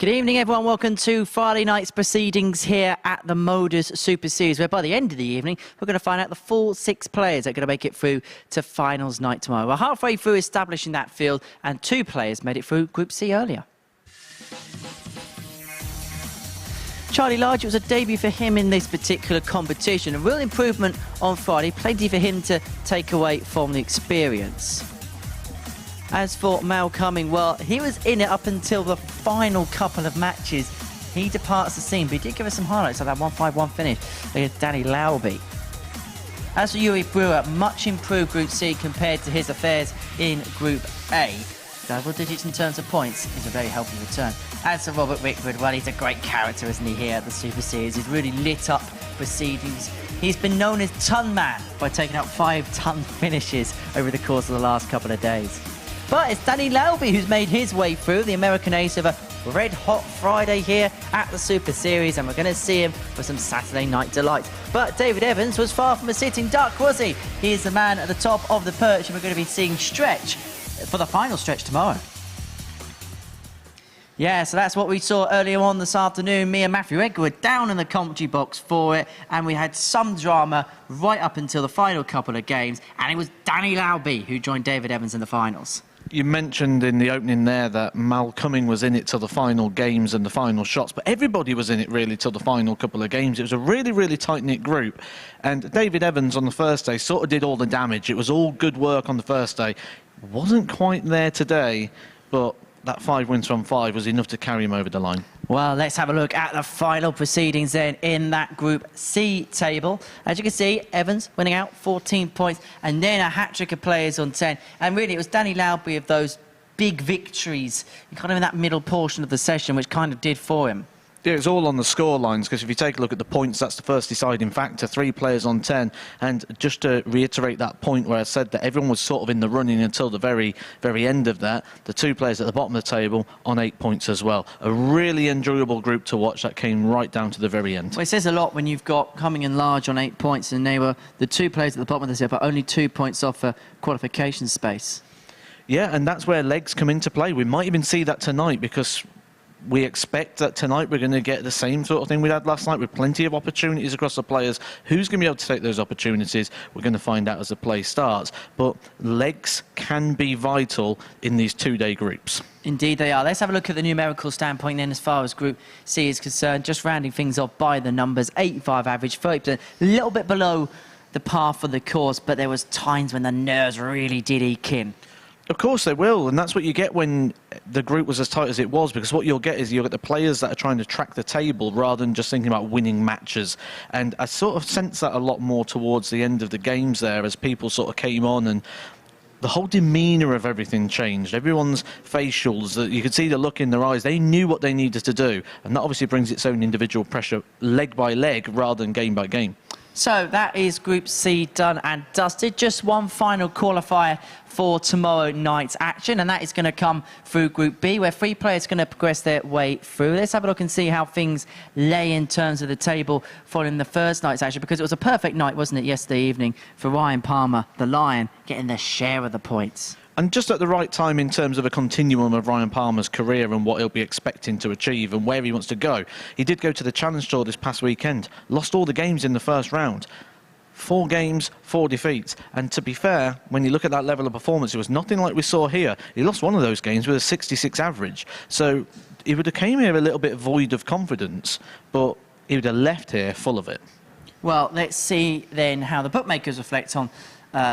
Good evening, everyone. Welcome to Friday night's proceedings here at the MODUS Super Series, where by the end of the evening, we're going to find out the full 6 players that are going to make it through to finals night tomorrow. We're halfway through establishing that field, and 2 players made it through Group C earlier. Charlie Large, it was a debut for him in this particular competition. A real improvement on Friday, plenty for him to take away from the experience. As for Mal Cumming, well, he was in it up until the final couple of matches. He departs the scene, but he did give us some highlights of that 1-5-1 finish against Danny Lauby. As for Yuri Brewer, much improved Group C compared to his affairs in Group A. Double digits in terms of points is a very healthy return. As for Robert Wickford, well, he's a great character, isn't he, here at the Super Series? He's really lit up proceedings. He's been known as Ton Man by taking out 5-ton finishes over the course of the last couple of days. But it's Danny Lauby who's made his way through, the American ace of a red-hot Friday here at the Super Series, and we're going to see him for some Saturday night delight. But David Evans was far from a sitting duck, was he? He is the man at the top of the perch, and we're going to be seeing Stretch for the final stretch tomorrow. Yeah, so that's what we saw earlier on this afternoon. Me and Matthew Edgeworth down in the commentary box for it, and we had some drama right up until the final couple of games, and it was Danny Lauby who joined David Evans in the finals. You mentioned in the opening there that Mal Cumming was in it till the final games and the final shots, but everybody was in it really till the final couple of games. It was a really, really tight-knit group, and David Evans on the first day sort of did all the damage. It was all good work on the first day. Wasn't quite there today, but that 5 wins from 5 was enough to carry him over the line. Well, let's have a look at the final proceedings then in that Group C table. As you can see, Evans winning out 14 points, and then a hat-trick of players on 10. And really, it was Danny Lauby of those big victories, kind of in that middle portion of the session, which kind of did for him. Yeah, it's all on the score lines, because if you take a look at the points, that's the first deciding factor. 3 players on 10. And just to reiterate that point where I said that everyone was sort of in the running until the very, very end of that, the 2 players at the bottom of the table on 8 points as well. A really enjoyable group to watch that came right down to the very end. Well, it says a lot when you've got Cumming and Large on 8 points, and they were the 2 players at the bottom of the table, but only 2 points off for qualification space. Yeah, and that's where legs come into play. We might even see that tonight, because we expect that tonight we're going to get the same sort of thing we had last night, with plenty of opportunities across the players. Who's going to be able to take those opportunities? We're going to find out as the play starts. But legs can be vital in these 2-day groups. Indeed they are. Let's have a look at the numerical standpoint then as far as Group C is concerned. Just rounding things off by the numbers, 85 average, 30%, a little bit below the par for the course, but there was times when the nerves really did eke in. Of course they will, and that's what you get when the group was as tight as it was, because what you'll get is you'll get the players that are trying to track the table rather than just thinking about winning matches. And I sort of sense that a lot more towards the end of the games there, as people sort of came on and the whole demeanour of everything changed. Everyone's facials, you could see the look in their eyes. They knew what they needed to do, and that obviously brings its own individual pressure leg by leg rather than game by game. So that is Group C done and dusted. Just one final qualifier for tomorrow night's action, and that is going to come through Group B, where 3 players are going to progress their way through. Let's have a look and see how things lay in terms of the table following the first night's action, because it was a perfect night, wasn't it, yesterday evening for Ryan Palmer, the Lion, getting their share of the points. And just at the right time in terms of a continuum of Ryan Palmer's career and what he'll be expecting to achieve and where he wants to go. He did go to the Challenge Tour this past weekend, lost all the games in the first round. 4 games, 4 defeats. And to be fair, when you look at that level of performance, it was nothing like we saw here. He lost one of those games with a 66 average. So he would have came here a little bit void of confidence, but he would have left here full of it. Well, let's see then how the bookmakers reflect on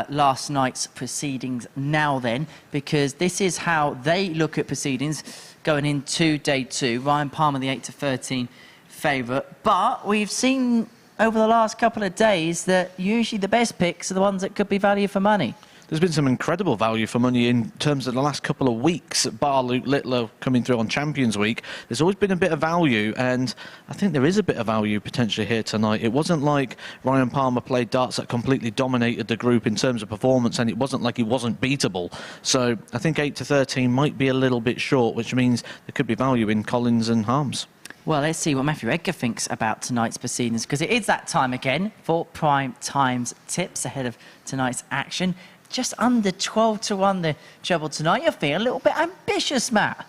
last night's proceedings now then, because this is how they look at proceedings going into day 2. Ryan Palmer, the 8-13 favourite. But we've seen over the last couple of days that usually the best picks are the ones that could be value for money. There's been some incredible value for money in terms of the last couple of weeks. Bar Luke Littler coming through on Champions Week. There's always been a bit of value, and I think there is a bit of value potentially here tonight. It wasn't like Ryan Palmer played darts that completely dominated the group in terms of performance, and it wasn't like he wasn't beatable. So I think 8-13 might be a little bit short, which means there could be value in Collins and Harms. Well, let's see what Matthew Edgar thinks about tonight's proceedings, because it is that time again for Prime Times tips ahead of tonight's action. Just under 12-1 the treble tonight. You're feeling a little bit ambitious, Matt.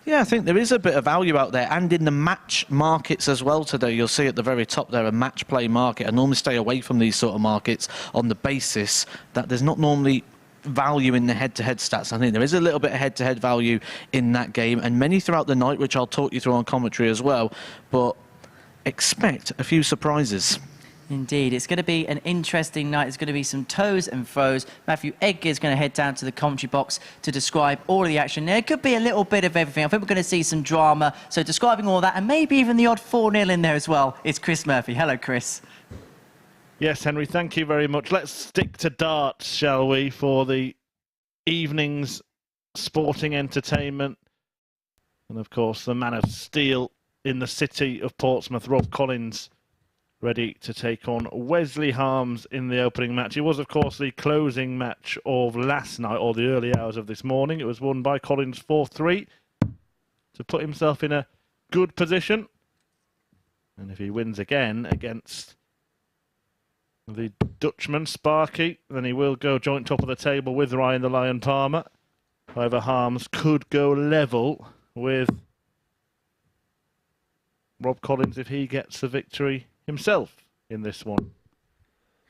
Yeah, I think there is a bit of value out there, and in the match markets as well today. You'll see at the very top there a match play market. I normally stay away from these sort of markets on the basis that there's not normally value in the head-to-head stats. I think there is a little bit of head-to-head value in that game, and many throughout the night, which I'll talk you through on commentary as well, but expect a few surprises. Indeed, it's going to be an interesting night. There's going to be some toes and froes. Matthew Edgar is going to head down to the commentary box to describe all of the action there. It could be a little bit of everything. I think we're going to see some drama. So describing all that, and maybe even the odd 4-0 in there as well, is Chris Murphy. Hello, Chris. Yes, Henry, thank you very much. Let's stick to darts, shall we, for the evening's sporting entertainment. And, of course, the man of steel in the city of Portsmouth, Rob Collins, ready to take on Wesley Harms in the opening match. It was, of course, the closing match of last night, or the early hours of this morning. It was won by Collins 4-3 to put himself in a good position. And if he wins again against the Dutchman, Sparky, then he will go joint top of the table with Ryan the Lion Palmer. However, Harms could go level with Rob Collins if he gets the victory himself in this one.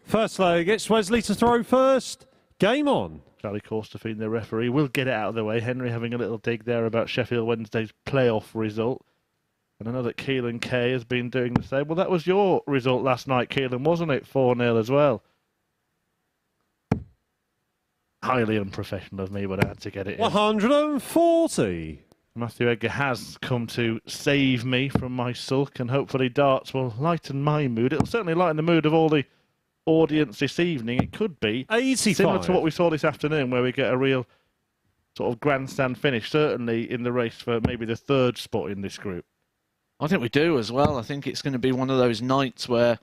First leg, it's Wesley to throw first. Game on. Charlie Corstefine, the referee, will get it out of the way. Henry having a little dig there about Sheffield Wednesday's playoff result. And I know that Keelan Kay has been doing the same. Well, that was your result last night, Keelan, wasn't it? 4-0 as well. Highly unprofessional of me, but I had to get it in. 140. Matthew Edgar has come to save me from my sulk, and hopefully darts will lighten my mood. It'll certainly lighten the mood of all the audience this evening. It could be 85. similar to what we saw this afternoon, where we get a real sort of grandstand finish, certainly in the race for maybe the third spot in this group. I think we do as well. I think it's going to be one of those nights where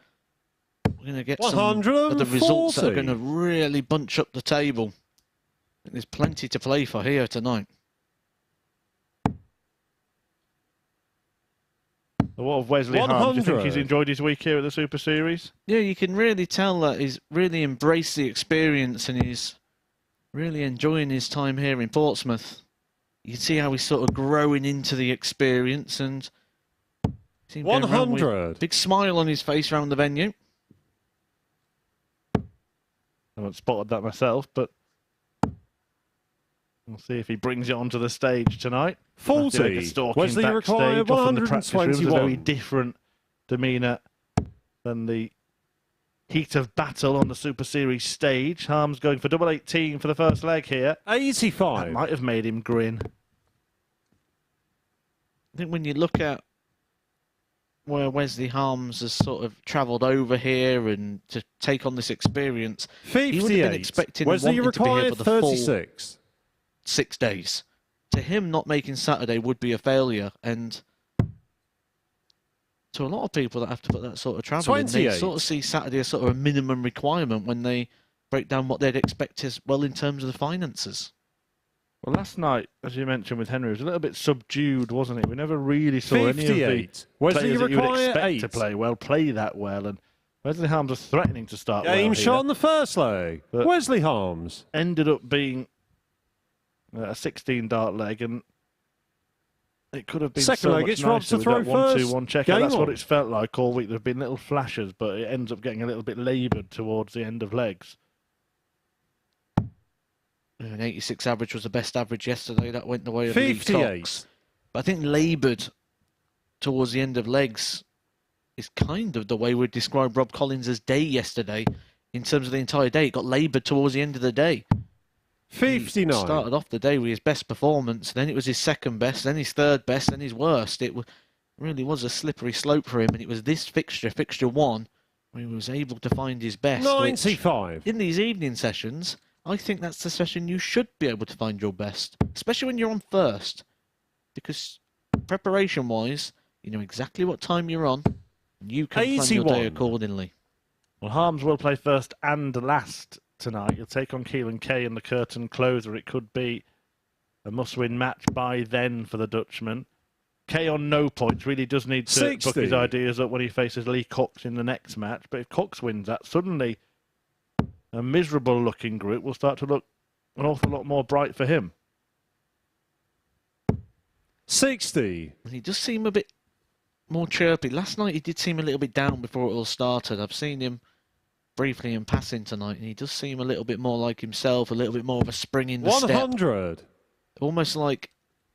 we're going to get some of the results that are going to really bunch up the table. I think there's plenty to play for here tonight. What of Wesley Harms? Do you think he's enjoyed his week here at the Super Series? Yeah, you can really tell that he's really embraced the experience and he's really enjoying his time here in Portsmouth. You can see how he's sort of growing into the experience, and 100. Big smile on his face around the venue. I haven't spotted that myself, but we'll see if he brings it onto the stage tonight. 40. Wesley required 121. A very different demeanour than the heat of battle on the Super Series stage. Harms going for double 18 for the first leg here. 85. That might have made him grin. I think when you look at where Wesley Harms has sort of travelled over here and to take on this experience, 58. He would have been expecting Wesley wanting to be here for the 36. full 6 days. To him, not making Saturday would be a failure, and to a lot of people that have to put that sort of travel in, they sort of see Saturday as sort of a minimum requirement when they break down what they'd expect as well in terms of the finances. Well, last night, as you mentioned with Henry, it was a little bit subdued, wasn't it? We never really saw 58. any of the Wesley players that you would expect 8. to play that well, and Wesley Harms was threatening to start well Game here, shot on the first leg. but Wesley Harms. ended up being a 16-dart leg, and it could have been Second so leg, much it's Rob nicer to throw with that 1-2-1 first. checker. Game That's what on. it's felt like all week. There have been little flashes, but it ends up getting a little bit laboured towards the end of legs. An 86 average was the best average yesterday. That went the way of Lee 58. Cox. But I think laboured towards the end of legs is kind of the way we'd describe Rob Collins' day yesterday in terms of the entire day. It got laboured towards the end of the day. 59. He started off the day with his best performance, then it was his second best, then his third best, then his worst. It really was a slippery slope for him, and it was this fixture, fixture 1, where he was able to find his best. 95. In these evening sessions, I think that's the session you should be able to find your best, especially when you're on first, because preparation-wise, you know exactly what time you're on, and you can plan your day accordingly. Well, Harms will play first and last tonight. He'll take on Keelan Kay in the curtain closer. It could be a must-win match by then for the Dutchman. Kay on no points really does need to 60. book his ideas up when he faces Lee Cox in the next match. But if Cox wins that, suddenly a miserable-looking group will start to look an awful lot more bright for him. 60. And he does seem a bit more chirpy. Last night he did seem a little bit down before it all started. I've seen him briefly in passing tonight, and he does seem a little bit more like himself, a little bit more of a spring in the 100. step. Almost like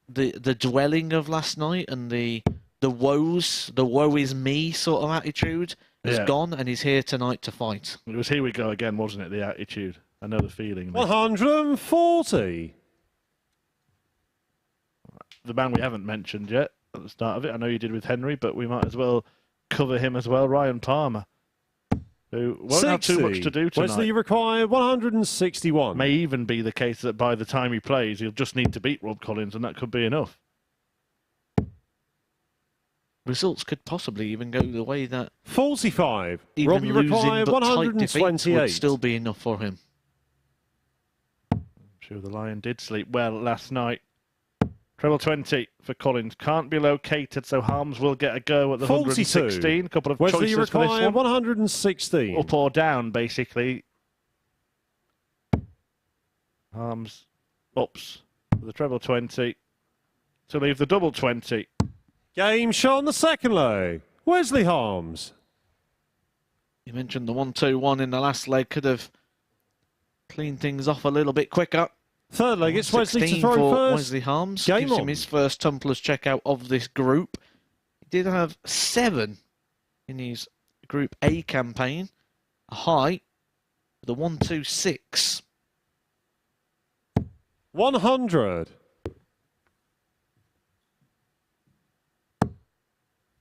the dwelling of last night and the woes, the woe is me sort of attitude has gone, and he's here tonight to fight. It was here we go again, wasn't it? The attitude. I know the feeling. 140. The man we haven't mentioned yet at the start of it. I know you did with Henry, but we might as well cover him as well. Ryan Palmer, who won't have too much to do tonight. Wesley require 161. May even be the case that by the time he plays, he'll just need to beat Rob Collins, and that could be enough. Results could possibly even go the way that 45. even Robbie losing require but tight defeats 128. would still be enough for him. I'm sure the Lion did sleep well last night. Treble 20 for Collins. Can't be located, so Harms will get a go at the 42. 116. A couple of Wesley choices for this require one. 116. Up or down, basically. Harms ups for the treble 20 to leave the double 20. Game shot on the second leg. Wesley Harms. You mentioned the 1-2-1 in the last leg could have cleaned things off a little bit quicker. Third leg, it's Wesley to 16 throw for first. Wesley Harms. Game Gives on. him his first tumblers checkout of this group. He did have 7 in his Group A campaign. A high, the 1-2-6. 100.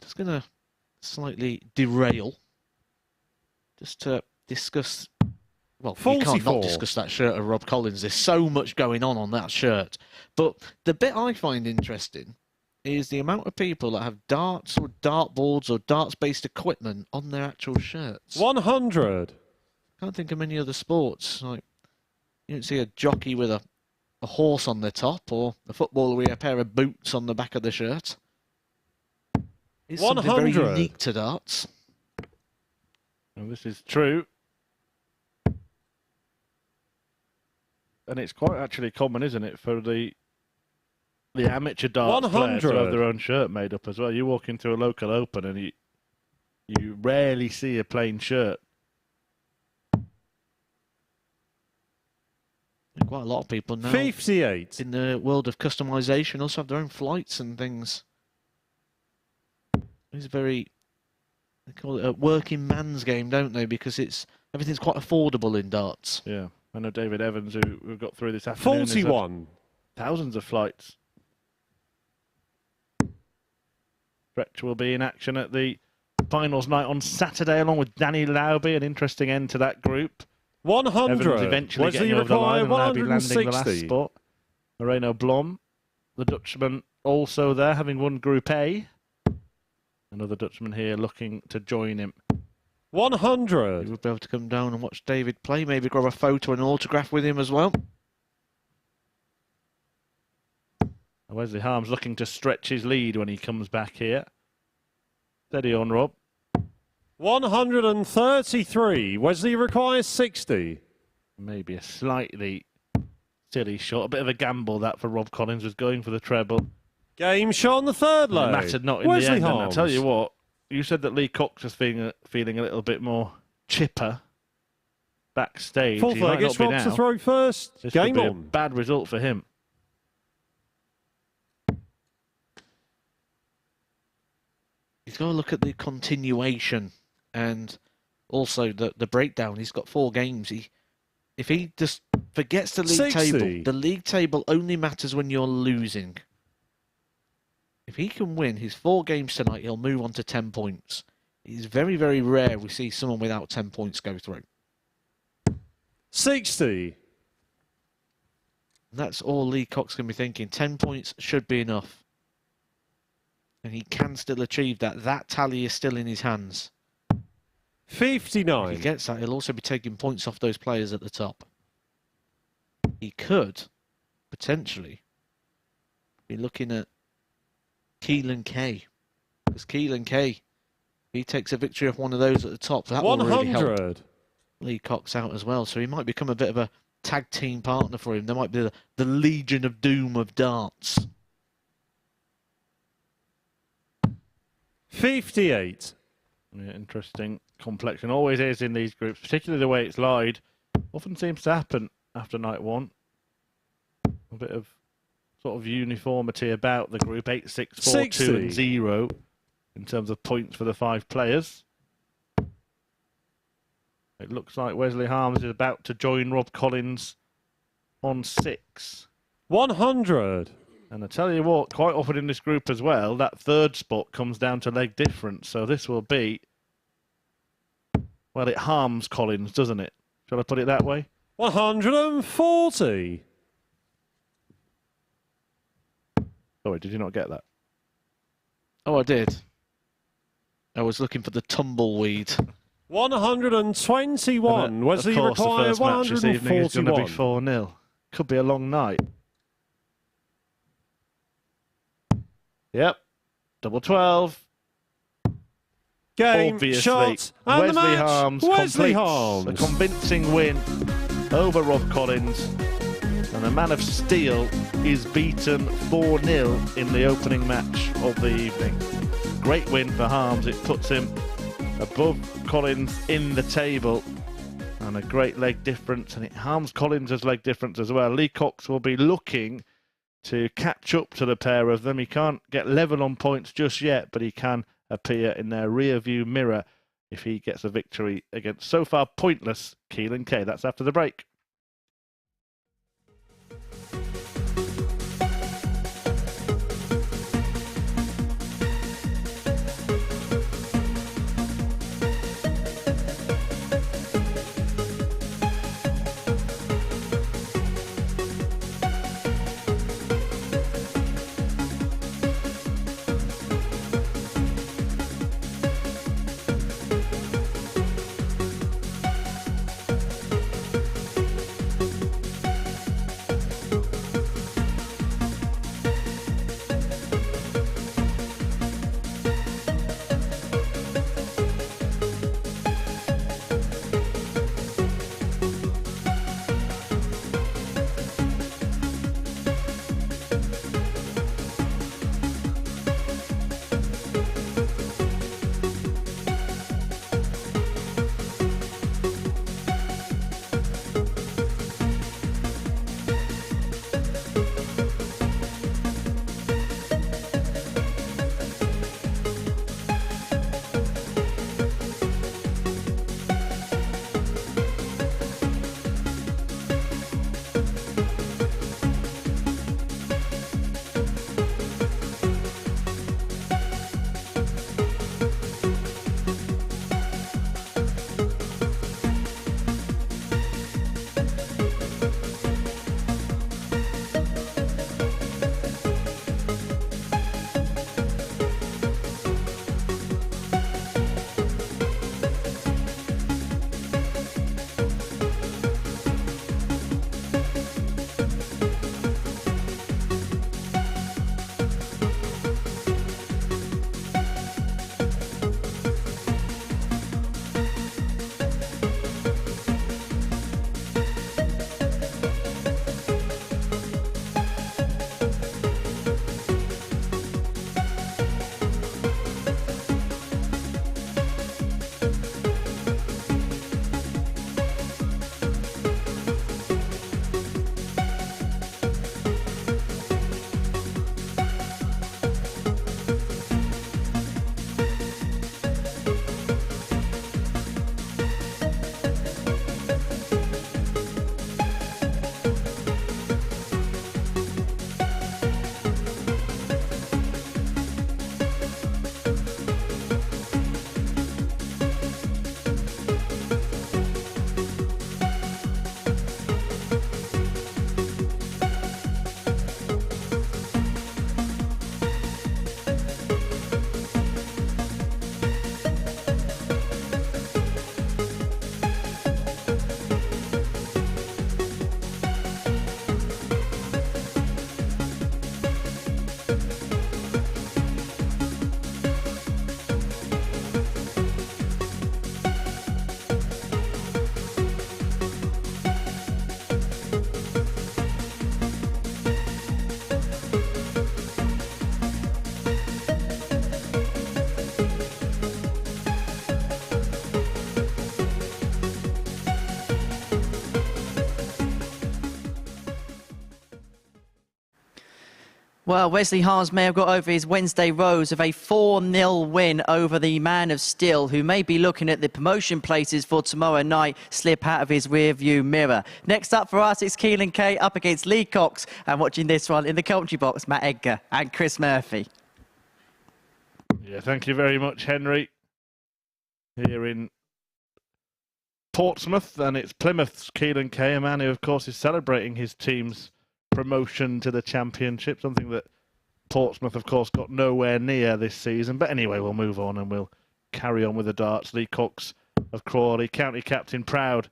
Just going to slightly derail. Just to discuss... Well, you can't 44. not discuss that shirt of Rob Collins. There's so much going on that shirt. But the bit I find interesting is the amount of people that have darts or dartboards or darts-based equipment on their actual shirts. 100. Can't think of many other sports. Like, you don't see a jockey with a horse on the top or a footballer with a pair of boots on the back of the shirt. It's something very 100. unique to darts. And this is true. And it's quite actually common, isn't it, for the amateur darts players to 100. have their own shirt made up as well. You walk into a local open and you rarely see a plain shirt. Quite a lot of people now 58. in the world of customization also have their own flights and things. It's they call it a working man's game, don't they? Because everything's quite affordable in darts. Yeah. I know David Evans, who got through this afternoon. 41. Thousands of flights. Stretch will be in action at the finals night on Saturday, along with Danny Lauby. An interesting end to that group. 100. Evans eventually Wesley getting over the line, and Lauby landing the last 160. spot. Moreno Blom, the Dutchman, also there, having won Group A. Another Dutchman here looking to join him. 100. You would be able to come down and watch David play, maybe grab a photo and an autograph with him as well. Wesley Harms looking to stretch his lead when he comes back here. Steady on, Rob. 133. Wesley requires 60. Maybe a slightly silly shot. A bit of a gamble that for Rob Collins was going for the treble. Game shot on the third It leg. mattered not in Wesley the end. And I'll Harms. tell you what, you said that Lee Cox was feeling a little bit more chipper backstage. Fourth He leg, might it's not be Rob to now. throw first. This Game could be a on. bad result for him. He's got to look at the continuation and also the breakdown. He's got 4 games. If he just forgets the league 60. table, the league table only matters when you're losing. If he can win his 4 games tonight, he'll move on to 10 points. It's very, very rare we see someone without 10 points go through. 60. And that's all Lee Cox can be thinking. 10 points should be enough. And he can still achieve that. That tally is still in his hands. If 59. he gets that, he'll also be taking points off those players at the top. He could, potentially, be looking at Keelan Kay. Because Keelan Kay, he takes a victory off one of those at the top. That will really help 100. Lee Cox out as well. So he might become a bit of a tag team partner for him. There might be the Legion of Doom of darts. 58. Yeah, interesting complexion. Always is in these groups, particularly the way it's lied. Often seems to happen after night one. A bit of sort of uniformity about the group. 8, 6, 4, 2 and 0 in terms of points for the 5 players. It looks like Wesley Harms is about to join Rob Collins on 6. 100. And I tell you what, quite often in this group as well, that third spot comes down to leg difference. So this will be, well, it harms Collins, doesn't it? Shall I put it that way? 140. Sorry, did you not get that? Oh, I did. I was looking for the tumbleweed. 121. Wesley of course, required the first match this evening is going to be 141. 4-0. Could be a long night. Yep. Double 12. Game, Obviously, shot, and Wesley the match. Harms Wesley completes Harms. a convincing win over Rob Collins. And the Man of Steel is beaten 4-0 in the opening match of the evening. Great win for Harms. It puts him above Collins in the table. And a great leg difference. And it harms Collins' leg difference as well. Lee Cox will be looking to catch up to the pair of them. He can't get level on points just yet, but he can appear in their rear view mirror if he gets a victory against so far pointless Keelan Kay. That's after the break. Well, Wesley Harms may have got over his Wednesday woes of a 4-0 win over the Man of Steel, who may be looking at the promotion places for tomorrow night slip out of his rear-view mirror. Next up for us, it's Keelan Kay up against Lee Cox, and watching this one in the commentary box, Matt Edgar and Chris Murphy. Yeah, thank you very much, Henry. Here in Portsmouth, and it's Plymouth's Keelan Kay, a man who, of course, is celebrating his team's promotion to the Championship, something that Portsmouth, of course, got nowhere near this season. But anyway, we'll move on and we'll carry on with the darts. Lee Cox of Crawley, county captain, proud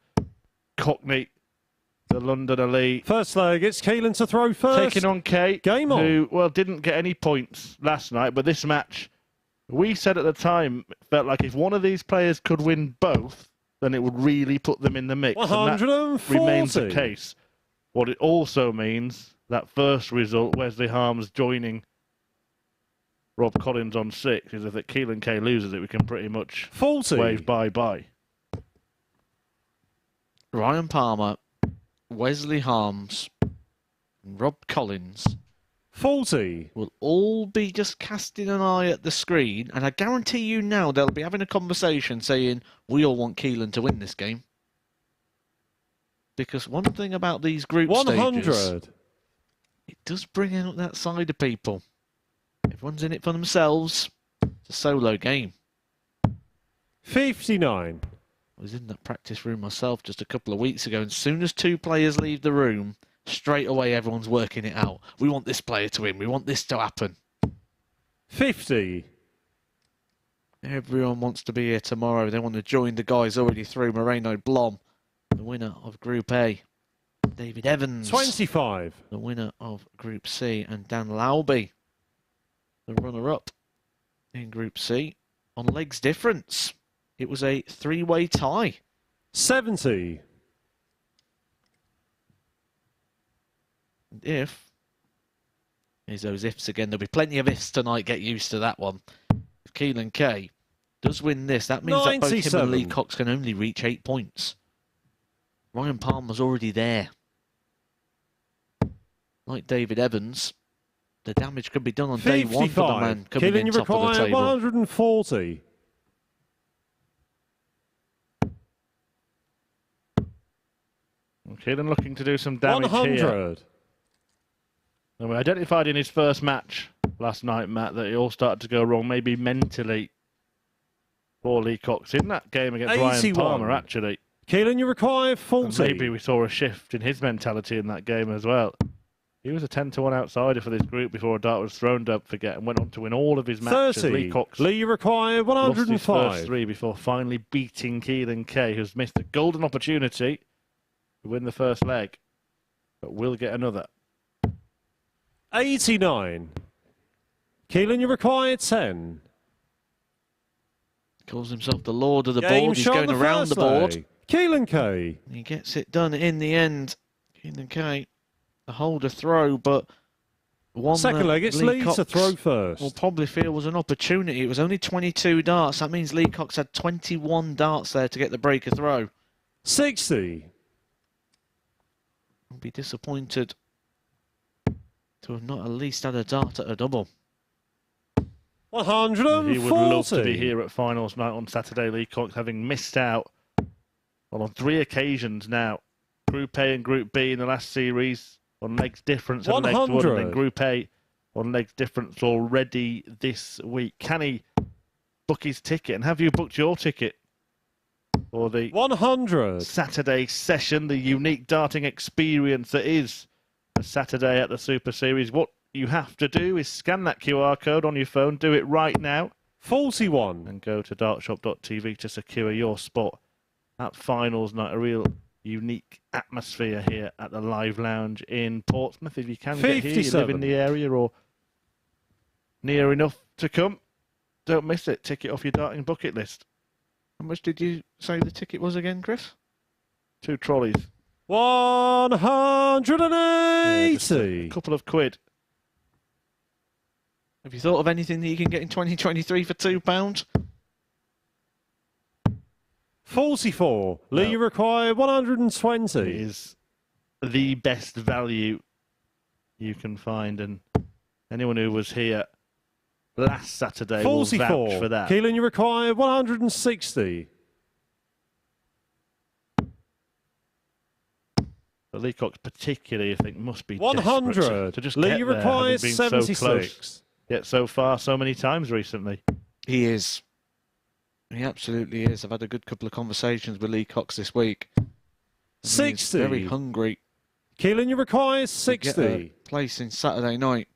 Cockney, the London elite. First leg, it's Keelan to throw first. Taking on Kay, Game on. who, well, didn't get any points last night, but this match, we said at the time, felt like if one of these players could win both, then it would really put them in the mix. 140. And that remains the case. What it also means, that first result, Wesley Harms joining Rob Collins on 6, is if Keelan Kay loses it, we can pretty much 40. wave bye-bye. Ryan Palmer, Wesley Harms, and Rob Collins 40. will all be just casting an eye at the screen, and I guarantee you now they'll be having a conversation saying, we all want Keelan to win this game. Because one thing about these group 100. stages, it does bring out that side of people. Everyone's in it for themselves. It's a solo game. 59. I was in that practice room myself just a couple of weeks ago, and as soon as 2 players leave the room, straight away everyone's working it out. We want this player to win. We want this to happen. 50. Everyone wants to be here tomorrow. They want to join the guys already through. Moreno Blom, the winner of Group A. David Evans, 25. the winner of Group C. And Dan Lauby, the runner-up in Group C. On legs difference, it was a 3-way tie. 70. And if, here's those ifs again, there'll be plenty of ifs tonight, get used to that one. If Keelan Kay does win this, that means that both him 97. and Lee Cox can only reach 8 points. Ryan Palmer's already there. Like David Evans, the damage could be done on day 1 for the man coming Keelan, in you top of the require table. 140. Keelan looking to do some damage 100. here. And we identified in his first match last night, Matt, that it all started to go wrong, maybe mentally, for Lee Cox in that game against 81. Ryan Palmer, actually. Keelan, you require And 40. maybe we saw a shift in his mentality in that game as well. He was a 10-1 outsider for this group before a dart was thrown, don't forget, and went on to win all of his matches. 30. Lee Cox Lee, you require lost his 105. first 3 before finally beating Keelan Kay, who's missed a golden opportunity to win the first leg, but will get another. 89. Keelan, you require 10. Calls himself the Lord of the Game board. He's shot going the around the first board. leg. Keelan Kay. He gets it done in the end. Keelan Kay, the holder throw, but one Second that leg, it's Lee Lee Cox to throw first. will probably feel was an opportunity. It was only 22 darts. That means Lee Cox had 21 darts there to get the breaker throw. 60. I'll be disappointed to have not at least had a dart at a double. 140. He would love to be here at finals night on Saturday. Lee Cox having missed out on 3 occasions now. Group A and Group B in the last series on legs difference and legs 1, and then Group A on legs difference already this week. Can he book his ticket? And have you booked your ticket for the 100. Saturday session, the unique darting experience that is a Saturday at the Super Series? What you have to do is scan that QR code on your phone. Do it right now. 41. And go to dartshop.tv to secure your spot at finals night. A real unique atmosphere here at the Live Lounge in Portsmouth. If you can get here, you live in the area or near enough to come, don't miss it. Ticket off your darting bucket list. How much did you say the ticket was again, Chris? 2 trolleys. 180. A couple of quid. Have you thought of anything that you can get in 2023 for £2? 44. Lee, Well, you require 120. It is the best value you can find, and Anyone who was here last Saturday will 44. vouch for that. Keelan, you require 160. The Leacocks particularly, I think, must be 100. desperate to just Lee get there, requires having been 76. so close, yet so far so many times recently. He is. He absolutely is. I've had a good couple of conversations with Leacocks this week. 60. Very hungry. Keelan, you require To 60. get a place in Saturday night.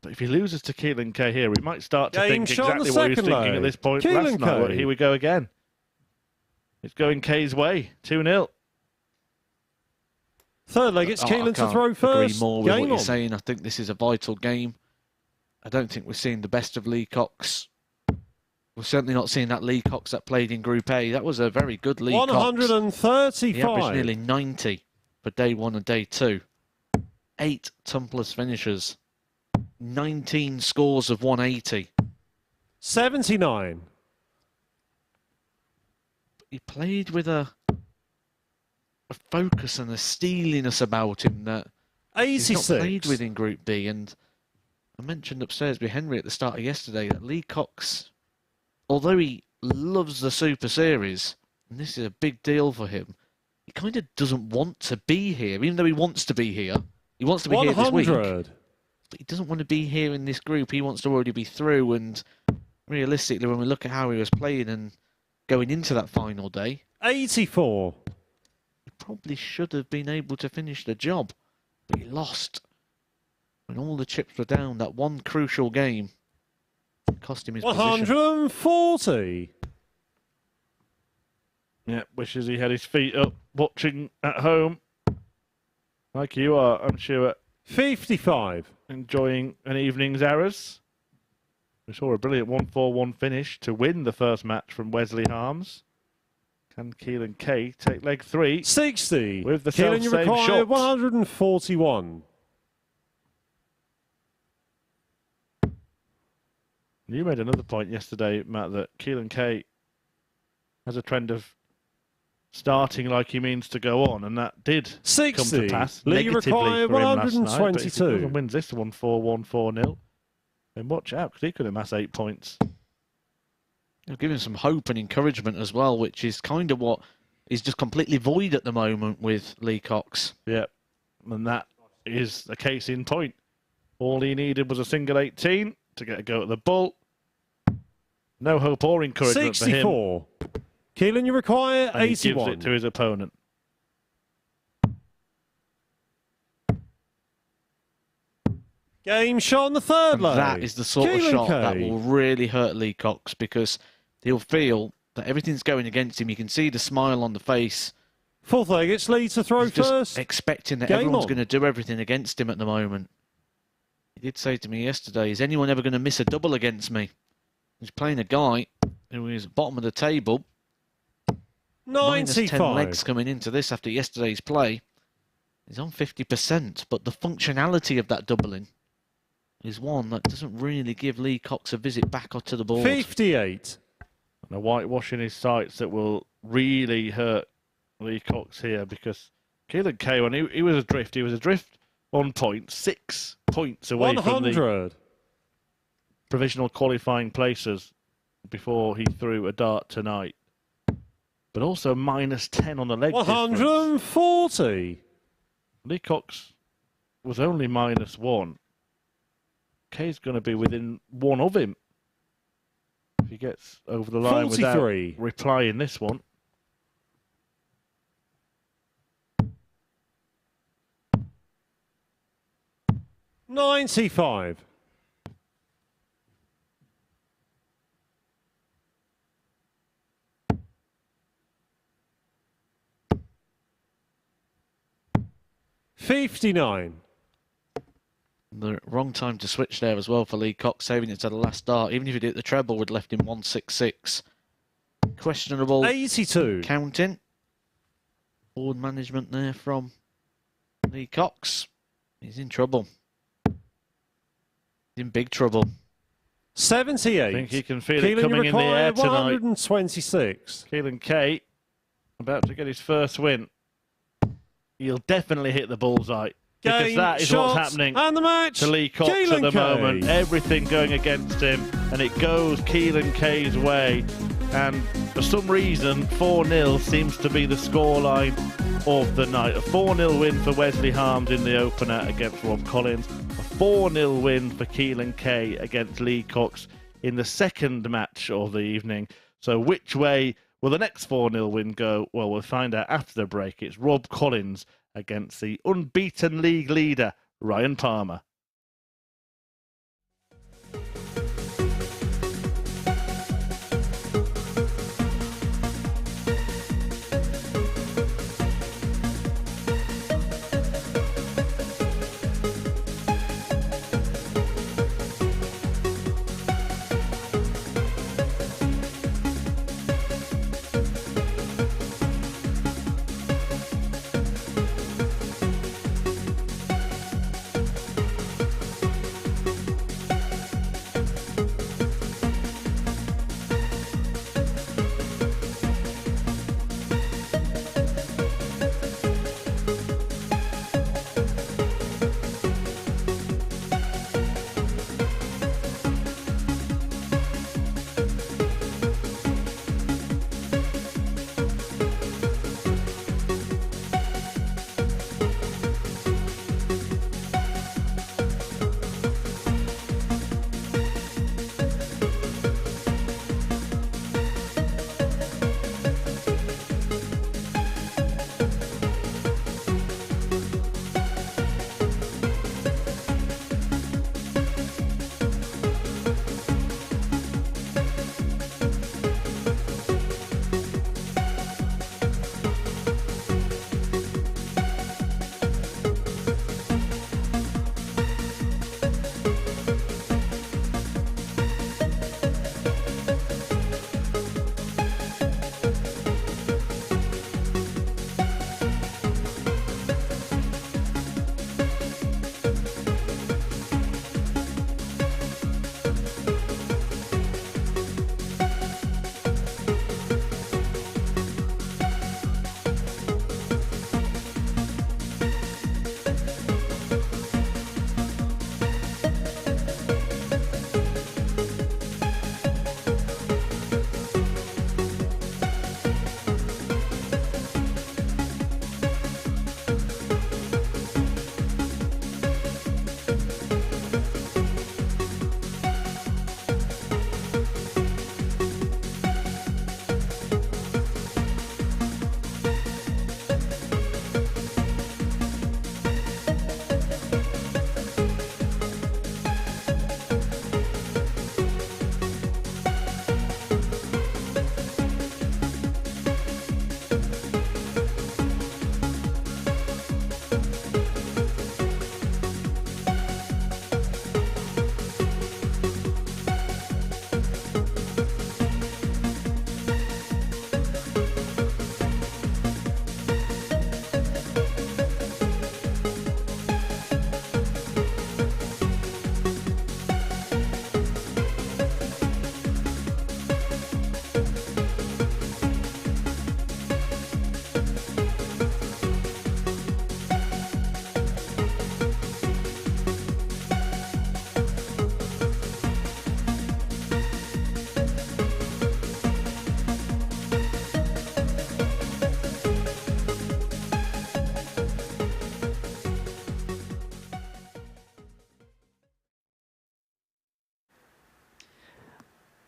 But if he loses to Keelan Kay here, we might start to Game think shot exactly the what he was second thinking leg. at this point Keelan last night. But Kay. here we go again. It's going Kay's way. 2-0. Third leg, it's I Keelan to can't throw first. agree more with Game what you're on. saying. I think this is a vital game. I don't think we're seeing the best of Leacocks. We're certainly not seeing that Leacocks that played in Group A. That was a very good Leacocks. 135. He averaged nearly 90 for day 1 and day 2. 8 tumpless finishes. 19 scores of 180. 79. He played with a focus and a steeliness about him that he's 86. not played with in Group B. And I mentioned upstairs with Henry at the start of yesterday that Leacocks, although he loves the Super Series, and this is a big deal for him, he kind of doesn't want to be here, even though he wants to be here. He wants to be here this week, 100. but he doesn't want to be here in this group. He wants to already be through. And realistically, when we look at how he was playing and going into that final day, 84. he probably should have been able to finish the job, but he lost. When all the chips were down, that one crucial game cost him his position. 140. Yeah, wishes he had his feet up, watching at home. Like you are, I'm sure, 55. enjoying an evening's errors. We saw a brilliant 1-4-1 finish to win the first match from Wesley Harms. Can Keelan Kay take leg 3 60. with the Keelan, you self-same require shot? 141. You made another point yesterday, Matt, that Keelan Kay has a trend of starting like he means to go on, and that did 60. come to pass Lee, negatively require for him last night. But if he 122. goes and wins this 1-4-1, 4-0, then watch out, because he could amass 8 points. It'll give him some hope and encouragement as well, which is kind of what is just completely void at the moment with Leacocks. Yeah, and that is the case in point. All he needed was a single 18 to get a go at the bull. No hope or encouragement for him. 64. Keelan, you require And he gives 81. it to his opponent. Game shot on the third And leg. that is the sort of Keelan shot that Kay. will really hurt Leacocks, because he'll feel that everything's going against him. You can see the smile on the face. Fourth leg, it's Lee to throw He's just first. expecting that Game everyone's on. going to do everything against him at the moment. He did say to me yesterday, is anyone ever going to miss a double against me? He's playing a guy who is bottom of the table. Minus 10 95. legs coming into this after yesterday's play. He's on 50%, but the functionality of that doubling is one that doesn't really give Leacocks a visit back onto the board. 58. And a whitewashing his sights that will really hurt Leacocks here, because Keelan Kay, when he was adrift, on point, 6 points away from the 100. provisional qualifying places before he threw a dart tonight. But also minus 10 on the leg difference. 140. Leacocks was only minus 1. Kay's going to be within 1 of him if he gets over the line 43. without replying this one. $95. $59. The wrong time to switch there as well for Leacocks, saving it to the last start. Even if he did the treble, would left him 166. Questionable 82. counting. Board management there from Leacocks. He's in trouble. He's in big trouble. 78. I think he can feel Keelan, it coming you in the air require tonight. 126. Keelan Kay about to get his first win. He'll definitely hit the bullseye. Because game, that is shots, what's happening and the match. to Lee Cox at the Keelan Kay. moment. Everything going against him, and it goes Keelan Kay's way. And for some reason, 4-0 seems to be the scoreline of the night. A 4-0 win for Wesley Harms in the opener against Rob Collins. A 4-0 win for Keelan Kay against Lee Cox in the second match of the evening. So which way will the next 4-0 win go? Well, we'll find out after the break. It's Rob Collins against the unbeaten league leader, Ryan Palmer.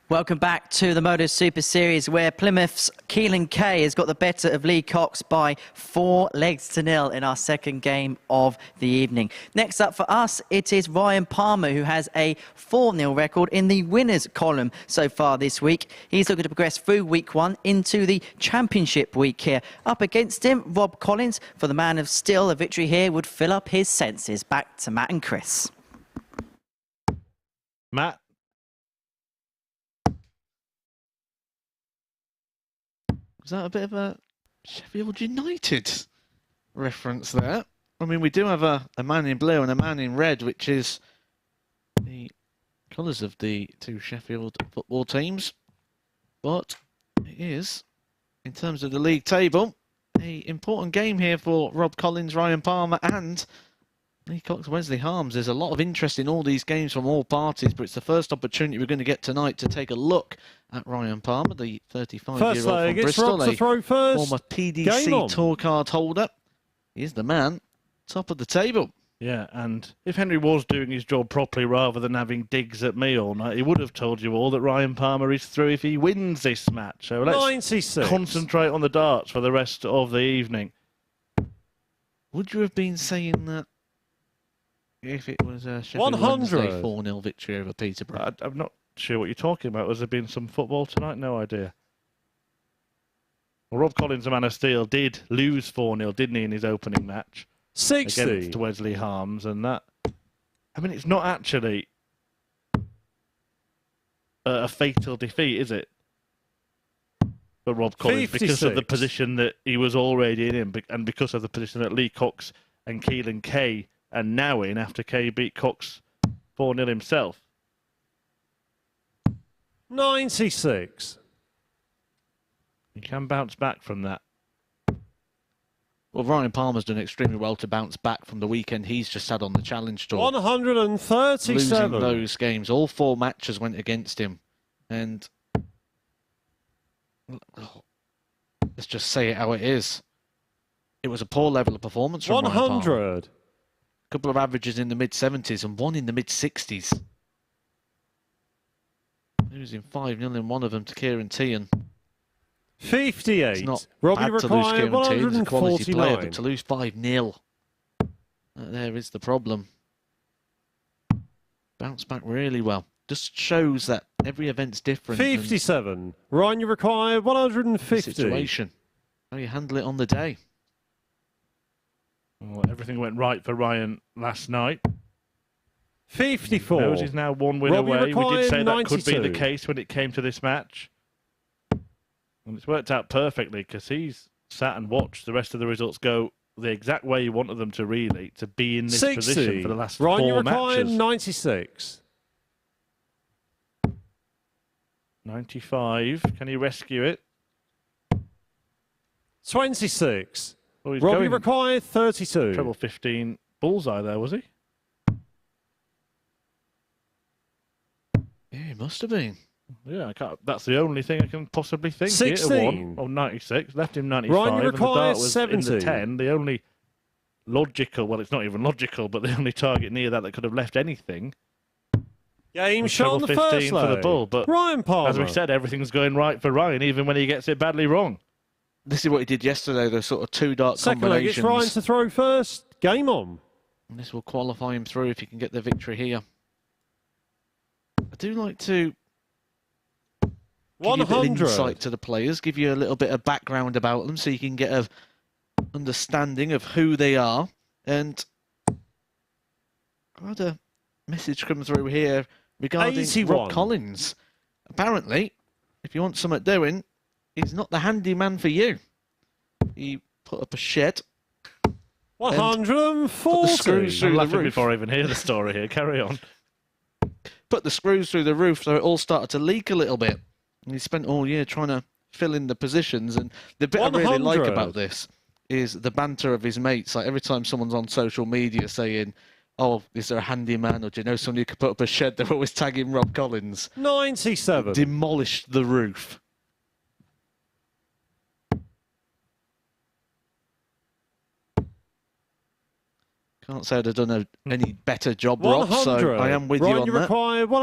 Welcome back to the MODUS Super Series, where Plymouth's Keelan Kay has got the better of Lee Cox by 4-0 in our second game of the evening. Next up for us, it is Ryan Palmer, who has a 4-0 record in the winners column so far this week. He's looking to progress through week one into the championship week here. Up against him, Rob Collins. For the man of steel, a victory here would fill up his senses. Back to Matt and Chris. Matt? Was that a bit of a Sheffield United reference there? I mean, we do have a man in blue and a man in red, which is the colours of the two Sheffield football teams. But it is, in terms of the league table, an important game here for Rob Collins, Ryan Palmer and Lee Cox, Wesley Harms. There's a lot of interest in all these games from all parties, but it's the first opportunity we're going to get tonight to take a look at Ryan Palmer, the 35-year-old from Bristol, a former PDC tour card holder. He's the man, top of the table. Yeah, and if Henry was doing his job properly rather than having digs at me all night, he would have told you all that Ryan Palmer is through if he wins this match. So let's 96. Concentrate on the darts for the rest of the evening. Would you have been saying that if it was a Sheffield Wednesday 4-0 victory over Peterborough? I'm not sure what you're talking about. Has there been some football tonight? No idea. Well, Rob Collins, the man of steel, did lose 4-0, didn't he, in his opening match? 60. Against Wesley Harms, and that... I mean, it's not actually a fatal defeat, is it? For Rob Collins, 56. because of the position that he was already in, and because of the position that Lee Cox and Keelan Kay are now in after Kay beat Cox 4-0 himself. 96. He can bounce back from that. Well, Ryan Palmer's done extremely well to bounce back from the weekend he's just had on the Challenge Tour. 137. Losing those games. All 4 matches went against him. And let's just say it how it is. It was a poor level of performance from 100. Ryan Palmer. A couple of averages in the mid-70s and one in the mid-60s. Losing 5-0 in one of them to Kieran Tehan. 58. It's not Robbie bad to lose required Kieran Tehan. He's a quality player, 149. but to lose 5-0, there is the problem. Bounce back really well. Just shows that every event's different. 57. Ryan, you require 150. Situation. How you handle it on the day. Well, everything went right for Ryan last night. 54. Knows he's now 1 win Robbie away. We required did say that could be 92. the case when it came to this match. And it's worked out perfectly because he's sat and watched the rest of the results go the exact way he wanted them to, really, to be in this 60. position for the last Ryan, you 4 require matches. 96. 95. Can he rescue it? 26. Oh, he's Robbie going required 32. treble 15 bullseye there, was he? Yeah, he must have been. Yeah, I can't, that's the only thing I can possibly think. 16. Oh, 96. Left him 95. Ryan, you and the require dart was 70. in the 10. The only logical, well, it's not even logical, but the only target near that could have left anything. Game was shot on the treble first 15 for the leg. bull, but Ryan Palmer. as we said, everything's going right for Ryan, even when he gets it badly wrong. This is what he did yesterday, those sort of 2-dart Second leg, it's combinations. Ryan to throw first. Game on. And this will qualify him through if he can get the victory here. I do like to give you a bit of 100. insight to the players, give you a little bit of background about them so you can get an understanding of who they are. And I had a message come through here regarding 81. Rob Collins. Apparently, if you want something doing, he's not the handy man for you. He put up a shed. 140. Put the screws through I'm the laughing roof. before I even hear the story here. Carry on. Put the screws through the roof so it all started to leak a little bit. And he spent all year trying to fill in the positions. And the bit I really like 100. about this is the banter of his mates. Like every time someone's on social media saying, oh, is there a handyman or do you know somebody who could put up a shed, they're always tagging Rob Collins. 97. Demolished the roof. Can't say I'd have done any better job, Rob, 100. so I am with Ryan, you on you that. require If you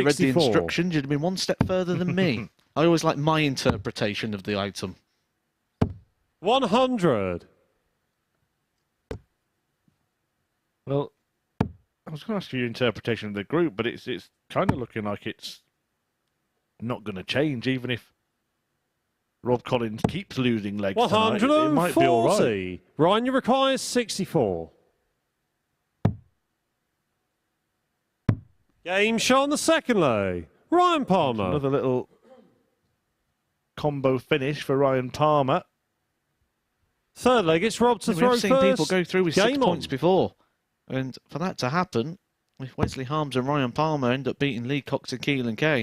read the 164. instructions, you'd have been one step further than me. I always like my interpretation of the item. 100. Well, I was going to ask you your interpretation of the group, but it's kind of looking like it's not going to change, even if Rob Collins keeps losing legs tonight. It might be all right. 140. Ryan, you require 64. Game shot on the second leg. Ryan Palmer. Another little combo finish for Ryan Palmer. Third leg, it's Rob to We throw have seen first. people go through with 6 Game on. points before. And for that to happen, if Wesley Harms and Ryan Palmer end up beating Lee Cox and Keelan Kay,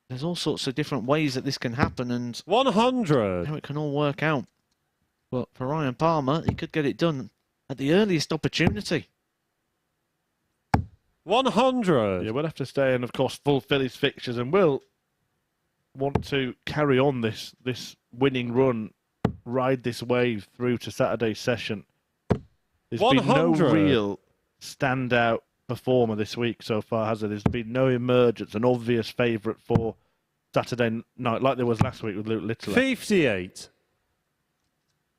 there's all sorts of different ways that this can happen and 100. how it can all work out. But for Ryan Palmer, he could get it done at the earliest opportunity. 100. Yeah, we'll have to stay and, of course, fulfill his fixtures, and will want to carry on this winning run, ride this wave through to Saturday's session. There's been no 100. real standout performer this week so far, has there? There's been no emergence, an obvious favourite for Saturday night, like there was last week with Luke Littler. 58.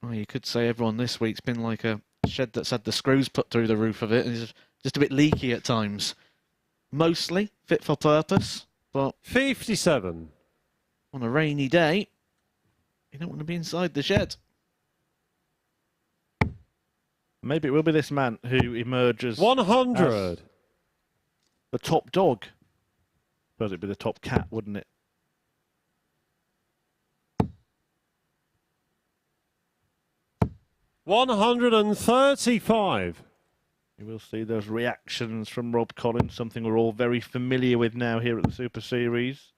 Well, you could say everyone this week's been like a shed that's had the screws put through the roof of it, and is just a bit leaky at times. Mostly fit for purpose, but 57. on a rainy day, you don't want to be inside the shed. Maybe it will be this man who emerges 100. as the top dog. I suppose it'd be the top cat, wouldn't it? $135. You will see those reactions from Rob Collins, something we're all very familiar with now here at the Super Series.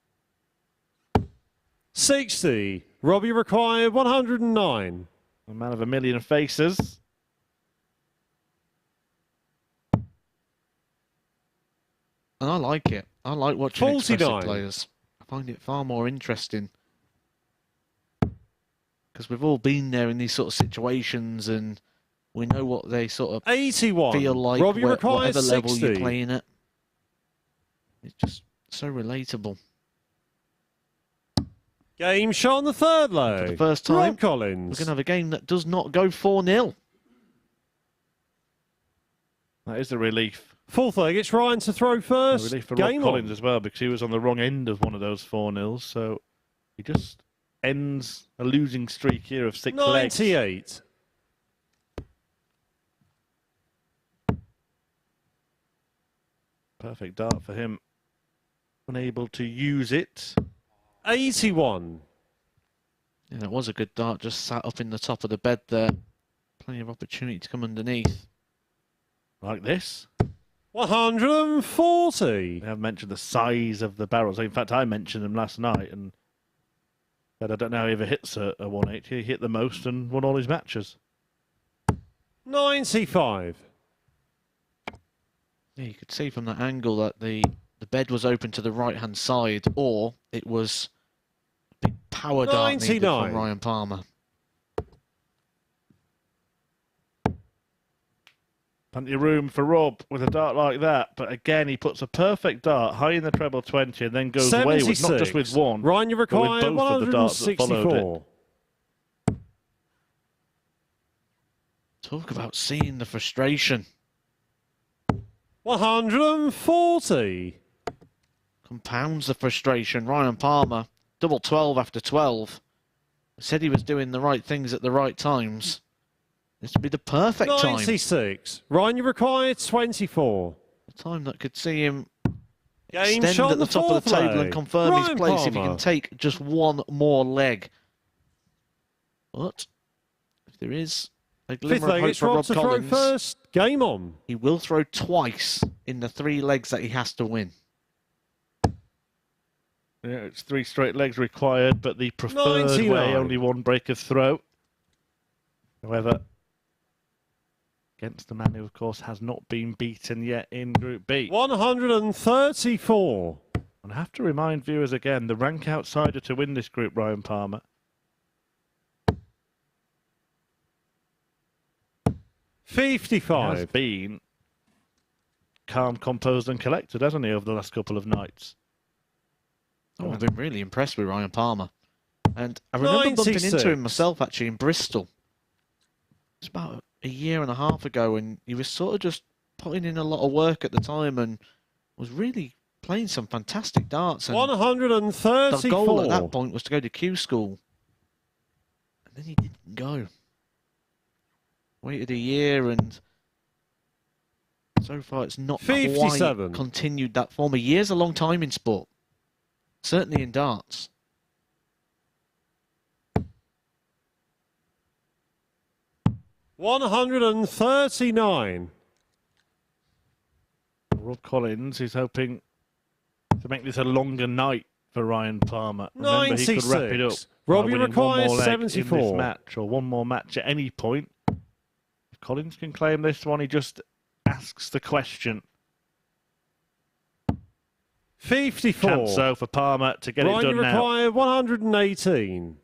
60. Robbie required 109. A man of a million faces. And I like it. I like watching expressive 49. players. I find it far more interesting. Because we've all been there in these sort of situations, and we know what they sort of 81. feel like, Robbie requires whatever level 60. you're playing at. It's just so relatable. Game shot on the third leg. For the first time, Rob we're Collins. going to have a game that does not go 4-0. That is a relief. Fourth leg, it's Ryan to throw A first. relief for Game Rob Collins on. as well, because he was on the wrong end of one of those 4-0s. So he just ends a losing streak here of 6 legs. 98. Perfect dart for him. Unable to use it. 81. Yeah, it was a good dart, just sat up in the top of the bed there. Plenty of opportunity to come underneath. Like this. 140. I have mentioned the size of the barrels. In fact, I mentioned them last night and said I don't know how he ever hits a 180. He hit the most and won all his matches. 95. Yeah, you could see from that angle that the bed was open to the right-hand side, or it was a big power dart needed 99. from Ryan Palmer. Plenty of room for Rob with a dart like that, but again, he puts a perfect dart high in the treble 20 and then goes wayward, 76. not just with one, Ryan, you but require with both of the darts that followed 164. Talk about seeing the frustration. 140. Compounds the frustration. Ryan Palmer, double 12 after 12. Said he was doing the right things at the right times. This would be the perfect time. 96. Ryan, you require 24. The time that could see him Game extend shot at the top of the fourth table leg. and confirm his Ryan place if he Palmer. can take just one more leg. But if there is a Fifth glimmer of leg, hope it's for Rob Rob to throw Collins, first. Game on. he will throw twice in the 3 legs that he has to win. Yeah, it's 3 straight legs required, but the preferred 99. way, only 1 break of throw. However, against the man who, of course, has not been beaten yet in Group B. 134. And I have to remind viewers again, the rank outsider to win this group, Ryan Palmer. 55. Has been calm, composed and collected, hasn't he, over the last couple of nights? Oh, I've been really impressed with Ryan Palmer. And I remember bumping 96. into him myself, actually, in Bristol. It's about a year and a half ago, and he was sort of just putting in a lot of work at the time and was really playing some fantastic darts. And the 134. goal at that point was to go to Q school. And then he didn't go. Waited a year, and so far it's not 57. quite continued that form. A year's a long time in sport. Certainly in darts. $139. Rob Collins is hoping to make this a longer night for Ryan Palmer. Remember, he could wrap it up 96. by Robbie winning one requires more leg 74. in this match, or one more match at any point. If If Collins can claim this one, he just asks the question. 54. Chance so for Palmer to get it Ryan, done you now. require 118.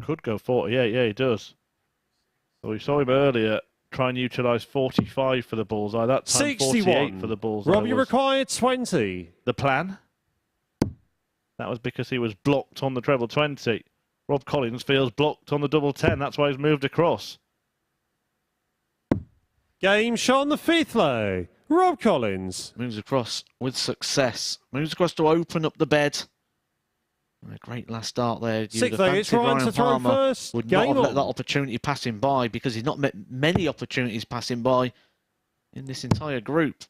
Could go 48, yeah, he does. So we saw him earlier try and utilise 45 for the bullseye. That time 61. 48 for the bullseye. Rob, you was require 20. the plan. That was because he was blocked on the treble 20. Rob Collins feels blocked on the double 10. That's why he's moved across. Game shot on the 5th leg. Rob Collins. Moves across with success. Moves across to open up the bed. And a great last start there. You'd Sixth have leg, it's fancied Ryan to throw Palmer first. would not Game have let on. that opportunity pass him by, because he's not met many opportunities passing by in this entire group.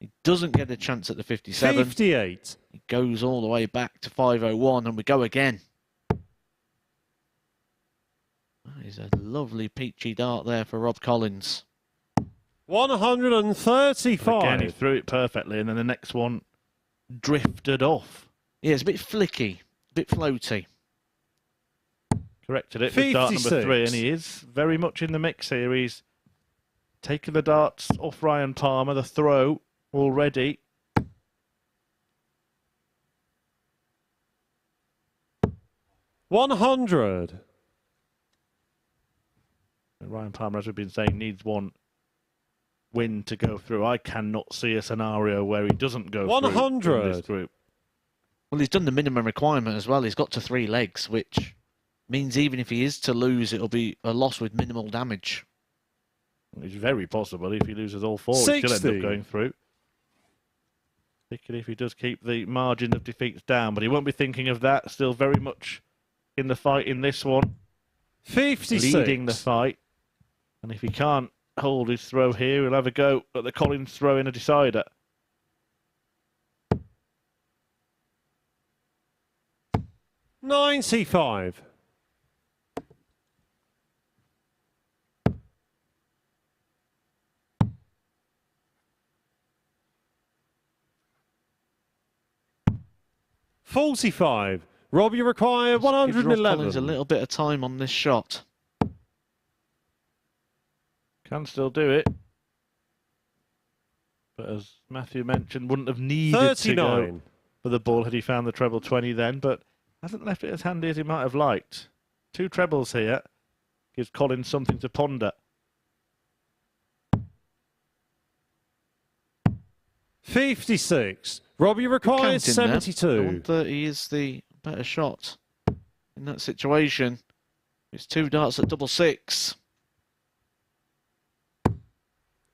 He doesn't get a chance at the 57. 58. He goes all the way back to 501, and we go again. That is a lovely peachy dart there for Rob Collins. 135. Again, he threw it perfectly, and then the next one drifted off. Yeah, it's a bit flicky, a bit floaty. Corrected it with dart number 3, 56. and he is very much in the mix here. He's taken the darts off Ryan Palmer, the throw already. $100. And Ryan Palmer, as we've been saying, needs one win to go through. I cannot see a scenario where he doesn't go through 100. in this group. Well, he's done the minimum requirement as well. He's got to 3 legs, which means even if he is to lose, it'll be a loss with minimal damage. It's very possible if he loses all 4, he'll still end 60. up going through. Particularly if he does keep the margin of defeats down, but he won't be thinking of that. Still very much in the fight in this one. 56. Leading the fight. And if he can't hold his throw here, he'll have a go at the Collins throw in a decider. $95. $45. Rob, you require Gives Rob 111. Collins a little bit of time on this shot. Can still do it. But as Matthew mentioned, wouldn't have needed to go 39. for the ball had he found the treble 20 then, but hasn't left it as handy as he might have liked. 2 trebles here gives Collins something to ponder. 56. Rob, you require Counting there. 72. The 130 is the better shot in that situation. It's 2 darts at double 6.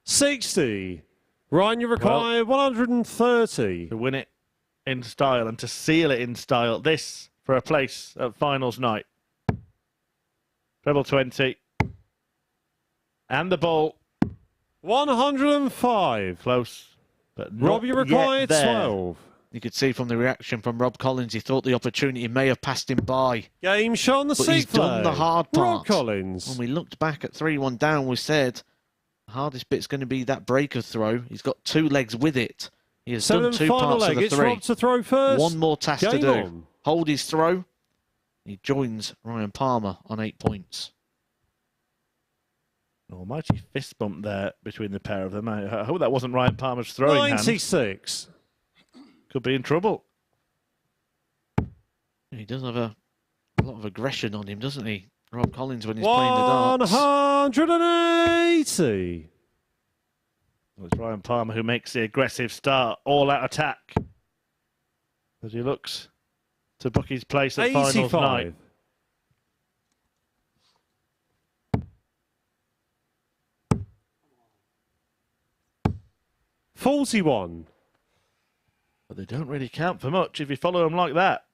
60. Ryan, you require 130. To win it in style and to seal it in style. This for a place at finals night. Treble 20. And the ball 105. close. But Rob, not you require yet there. 12. You could see from the reaction from Rob Collins, he thought the opportunity may have passed him by. Game shot on the But he's 6th done the leg. hard Rob part. Collins. When we looked back at 3-1 down, we said the hardest bit's going to be that breaker throw. He's got 2 legs with it. He has done 2 final parts leg. of the It's 3. Rob to throw first. One more task to Game do. on. Hold his throw. He joins Ryan Palmer on 8 points. Almighty fist bump there between the pair of them. I hope that wasn't Ryan Palmer's throwing hand. 96. Could be in trouble. He does have a lot of aggression on him, doesn't he? Rob Collins when he's playing the darts. 180. Well, it's Ryan Palmer who makes the aggressive start, all-out attack. As he looks to book his place at finals 85. night. $41. But they don't really count for much if you follow them like that.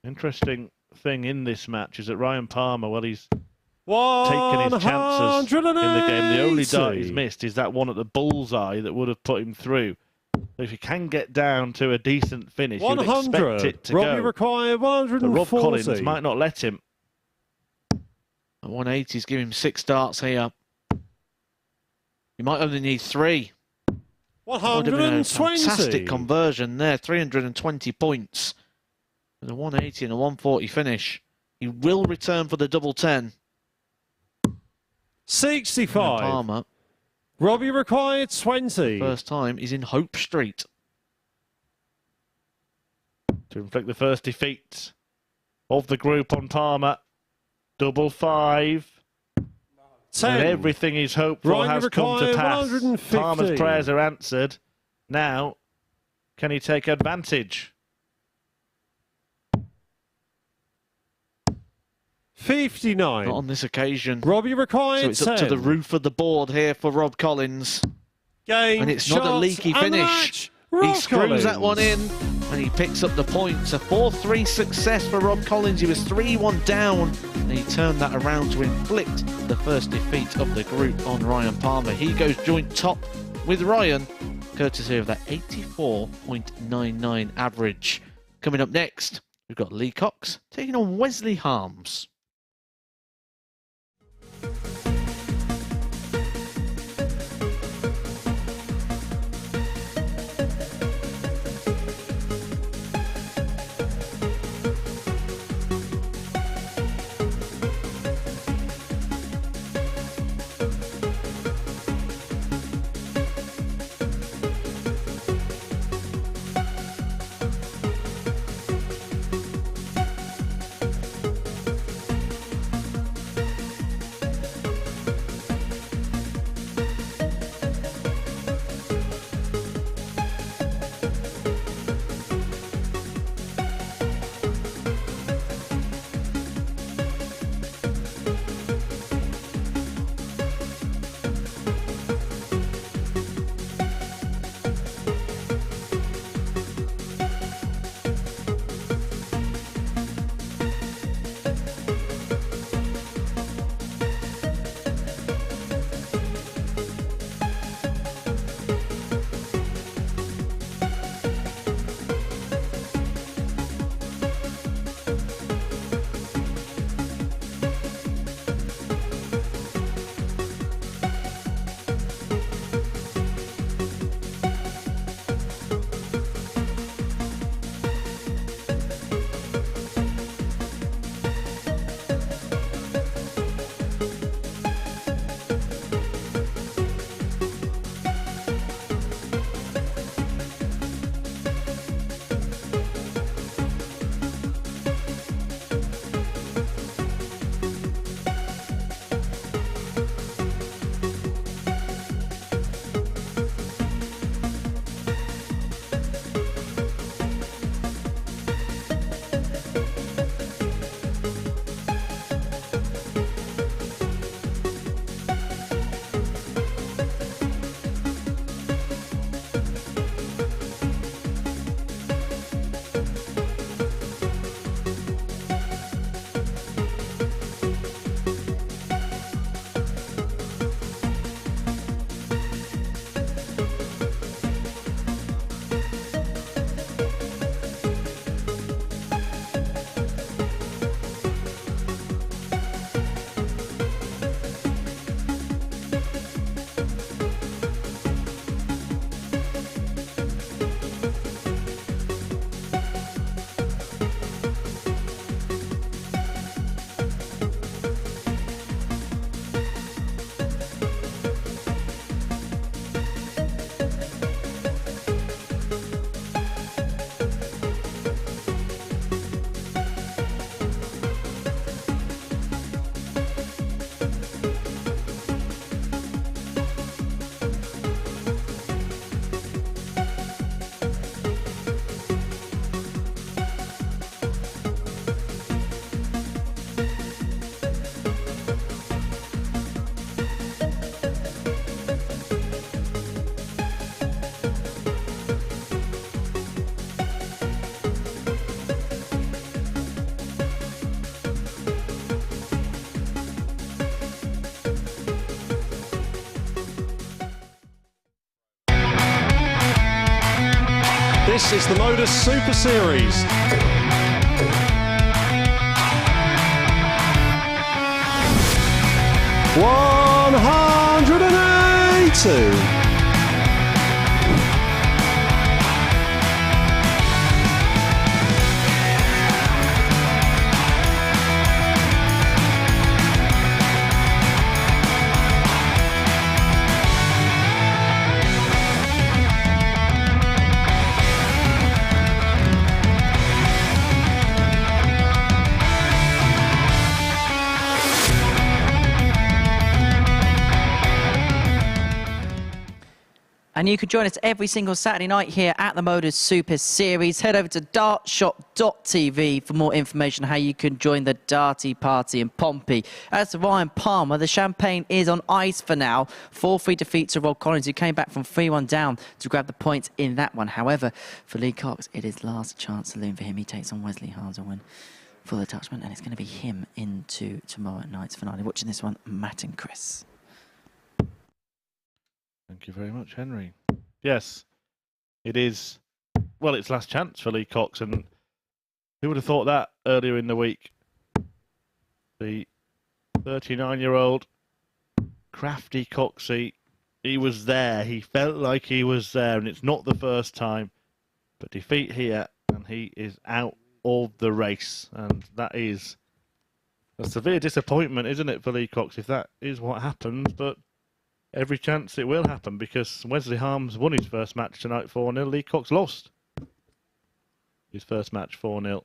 Interesting thing in this match is that Ryan Palmer, well, he's taken his chances in the game. The only dart he's missed is that one at the bullseye that would have put him through. So if he can get down to a decent finish, you'd expect 100. it to Rob, you go. require But 140. Rob Collins might not let him. At 180's give him 6 darts here. He might only need 3. Would have been a 120. fantastic conversion there. 320 points With a 180 and a 140 finish. He will return for the double 10. 65. Palmer. Robbie required 20. First time he's in Hope Street. To inflict the first defeat of the group on Palmer. Double 5. 10. And everything he's hoped for Ryan has come to required pass. 150. Palmer's prayers are answered. Now, can he take advantage? 59. Not on this occasion. Robbie required So it's 10. up to the roof of the board here for Rob Collins. Game, And it's not a shots, leaky and finish. match. He Rob screws that one Collins. in and he picks up the points. A 4-3 success for Rob Collins. He was 3-1 down and he turned that around to inflict the first defeat of the group on Ryan Palmer. He goes joint top with Ryan, courtesy of that 84.99 average. Coming up next, we've got Lee Cox taking on Wesley Harms. This is the MODUS Super Series. $182. And you can join us every single Saturday night here at the MODUS Super Series. Head over to dartshop.tv for more information on how you can join the Darty Party in Pompey. As to Ryan Palmer, the champagne is on ice for now. 4-3 defeat to Rob Collins, who came back from 3-1 down to grab the points in that one. However, for Lee Cox, it is last chance saloon for him. He takes on Wesley Harms and win full attachment, and it's going to be him into tomorrow night's finale. Watching this one, Matt and Chris. Thank you very much, Henry. Yes, it is, well, it's last chance for Lee Cox, and who would have thought that earlier in the week? The 39-year-old crafty Coxie, he was there. He felt like he was there, and it's not the first time. But defeat here, and he is out of the race, and that is a severe disappointment, isn't it, for Lee Cox, if that is what happens, but every chance it will happen, because Wesley Harms won his first match tonight 4-0. Lee Cox lost his first match 4-0.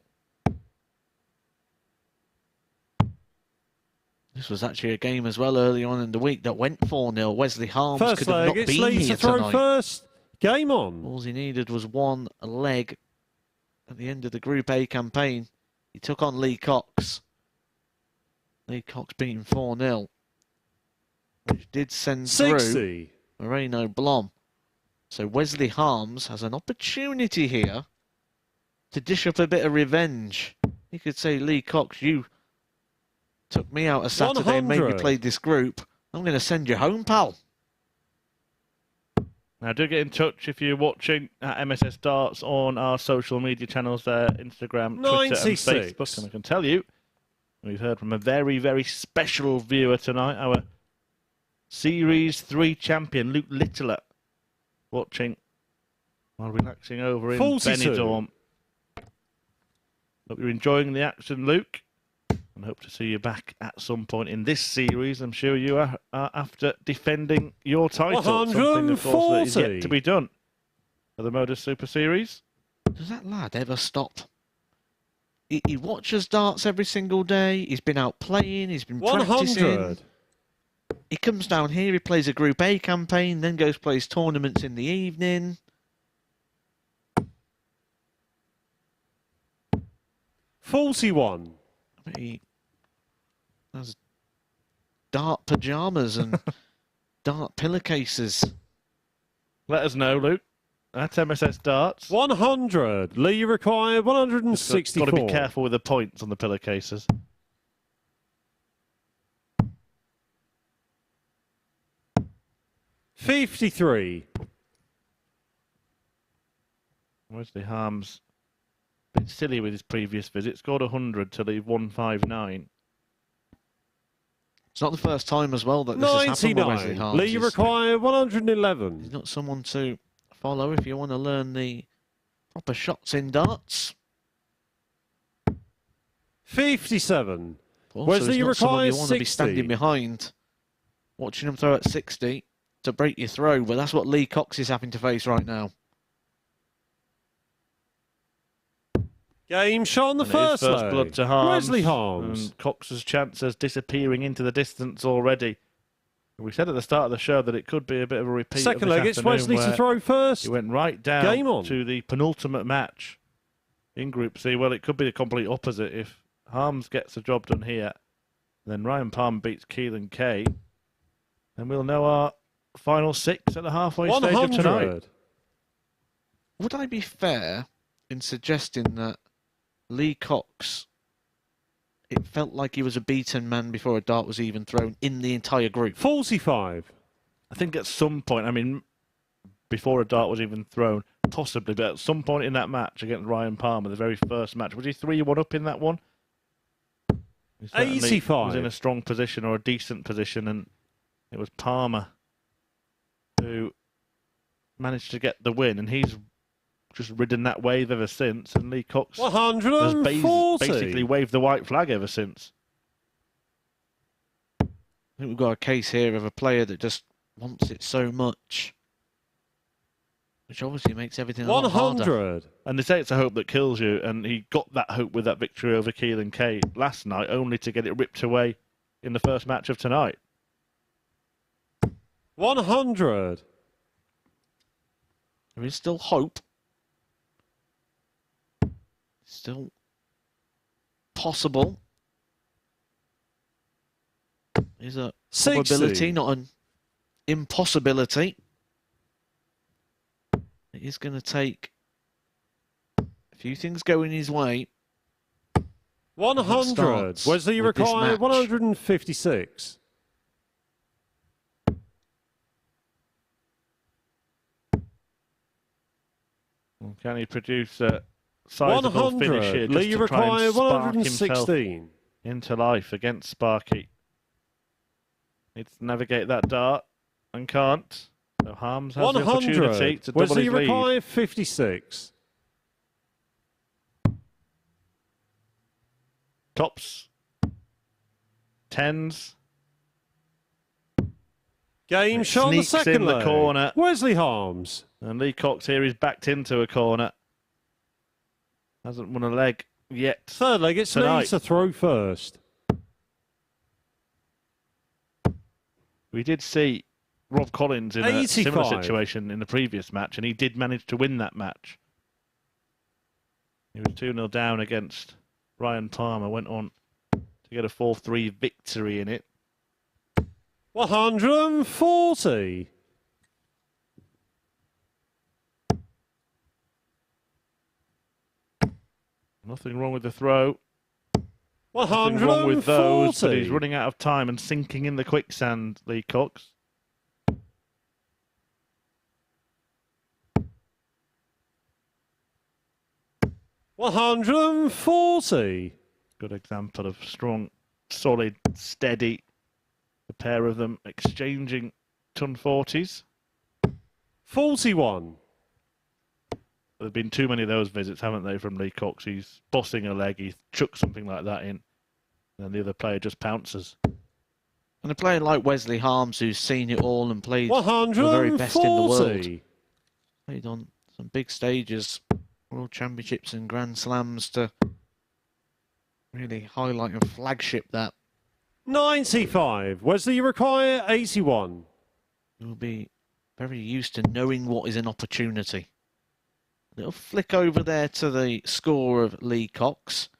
This was actually a game as well early on in the week that went 4-0. Wesley Harms First could have leg, not it's been Lee here to throw tonight. first. Game on. All he needed was one leg at the end of the Group A campaign. He took on Lee Cox. Lee Cox beating 4-0, which did send 60. through Moreno Blom. So Wesley Harms has an opportunity here to dish up a bit of revenge. He could say, Lee Cox, you took me out a Saturday and made me 100. play this group. I'm going to send you home, pal. Now, do get in touch if you're watching at MSS Darts on our social media channels there, Instagram, Twitter 96. and Facebook. And I can tell you, we've heard from a very, very special viewer tonight, our Series 3 champion, Luke Littler, watching while relaxing over in 42. Benidorm. Hope you're enjoying the action, Luke, and hope to see you back at some point in this series. I'm sure you are after defending your title. Something, of course, that is yet to be done for the MODUS Super Series. Does that lad ever stop? He watches darts every single day. He's been out playing. He's been 100. practicing. He comes down here. He plays a Group A campaign, then goes plays tournaments in the evening. 41. He has dart pajamas and dart pillowcases. Let us know, Luke. That's MSS Darts. 100. Lee required 164. Got to be careful with the points on the pillowcases. $53. Wesley Harms, a bit silly with his previous visit. Scored 100 to leave 159. It's not the first time as well that this has happened with Wesley 99. Harms. Lee required 111. He's not someone to follow if you want to learn the proper shots in darts. 57. Also, Wesley he's not someone you requires want to be 60. standing behind, watching him throw at 60 to break your throw, but that's what Lee Cox is having to face right now. Game shot on the And it is first leg. blood to Harms. Wesley Harms. And Cox's chances disappearing into the distance already. We said at the start of the show that it could be a bit of a repeat Second of this leg, it's afternoon Wesley to where throw first. He went right down Game on. to the penultimate match in Group C. Well, it could be the complete opposite if Harms gets the job done here. Then Ryan Palmer beats Keelan Kay. And we'll know our final six at the halfway stage of tonight. 100. Would I be fair in suggesting that Lee Cox, it felt like he was a beaten man before a dart was even thrown in the entire group? 45. I think at some point, I mean, before a dart was even thrown, possibly, but at some point in that match against Ryan Palmer, the very first match, was he 3-1 up in that one? He certainly 85. was in a strong position or a decent position, and it was Palmer who managed to get the win, and he's just ridden that wave ever since, and Lee Cox has 140. basically waved the white flag ever since. I think we've got a case here of a player that just wants it so much, which obviously makes everything a lot harder. 100. And they say it's a hope that kills you, and he got that hope with that victory over Keelan Kay last night, only to get it ripped away in the first match of tonight. 100. There is still hope. Still possible. Is a 60. probability, not an impossibility. It is going to take a few things going his way. 100. Wesley require 156. Can he produce a sizable finish here just Lee to try require and spark 116. himself into life against Sparky? Needs to navigate that dart and can't. So Harms has the opportunity to double Wesley his lead. require 56. Tops. Tens. Game shot on the Sneaks second in the leg. corner. Wesley Harms. And Lee Cox here is backed into a corner. Hasn't won a leg yet. Third leg, it's tonight. Lee to throw first. We did see Rob Collins in a 85. similar situation in the previous match, and he did manage to win that match. He was 2-0 down against Ryan Palmer, went on to get a 4-3 victory in it. 140. Nothing wrong with the throw. 140. Nothing wrong with those, but he's running out of time and sinking in the quicksand, Lee Cox. $140. Good example of strong, solid, steady. The pair of them exchanging ton 40s. 41. There have been too many of those visits, haven't they, from Lee Cox? He's bossing a leg, he chucks something like that in, and the other player just pounces. And a player like Wesley Harms, who's seen it all and played the very best in the world. Played on some big stages, World Championships and Grand Slams, to really highlight a flagship that 95. Wesley, you require 81. will be very used to knowing what is an opportunity. Little flick over there to the score of Lee Cox.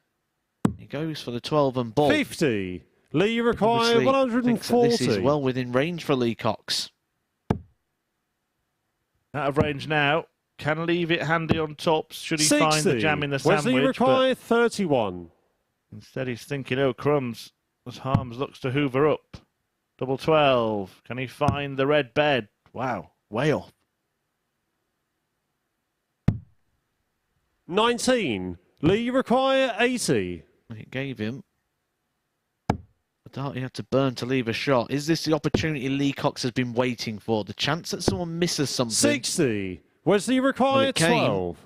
He goes for the 12 and ball. 50. Lee, you require Obviously thinks that 140. this is well within range for Lee Cox. Out of range now. Can leave it handy on tops should he 60. find the jam in the Wesley, you sandwich. require 31. Instead he's thinking, oh crumbs, as Harms looks to hoover up. Double 12. Can he find the red bed? Wow, way off. 19. Lee, you require 80. It gave him a dart he had to burn to leave a shot. Is this the opportunity Lee Cox has been waiting for? The chance that someone misses something? 60. Wesley, you require 12.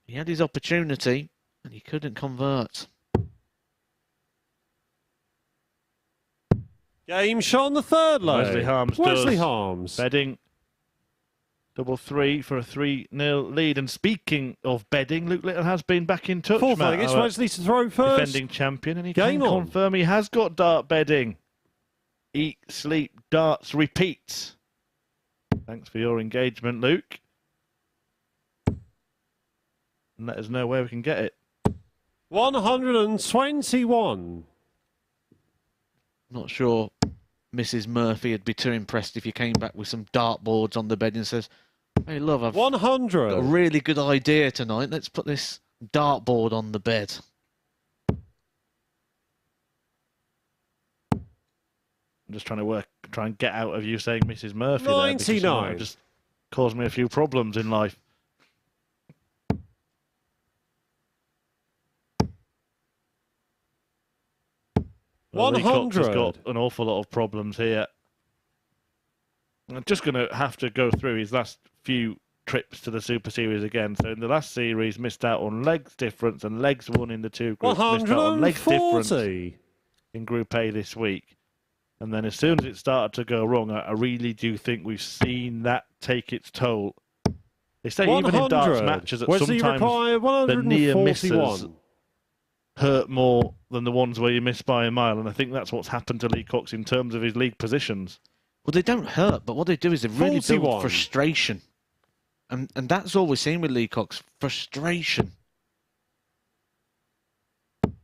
He had his opportunity and he couldn't convert. Game shot on the third leg. Wesley Harms Wesley does. Harms. Bedding. Double 3 for a 3-0 lead. And speaking of bedding, Luke Little has been back in touch. Fourth Matt, leg, it's our Wesley to throw first. defending champion, and he Game can on. confirm he has got dart bedding. Eat, sleep, darts, repeat. Thanks for your engagement, Luke. And let us know where we can get it. 121. Not sure Mrs. Murphy would be too impressed if you came back with some dartboards on the bed and says, hey, love, I've 100. got a really good idea tonight. Let's put this dartboard on the bed. I'm just trying to try and get out of you saying Mrs. Murphy there, because you might 99. have just caused me a few problems in life. Well, Lee Cox has 100. got an awful lot of problems here. I'm just going to have to go through his last few trips to the Super Series again. So in the last series, missed out on legs difference and legs won in the two groups. Missed out on legs difference 140. in Group A this week. And then as soon as it started to go wrong, I really do think we've seen that take its toll. They say even in darts matches that Wesley sometimes require the near misses 141. hurt more than the ones where you miss by a mile. And I think that's what's happened to Lee Cox in terms of his league positions. Well, they don't hurt, but what they do is they really 41. build frustration. And that's all we're seeing with Lee Cox. Frustration.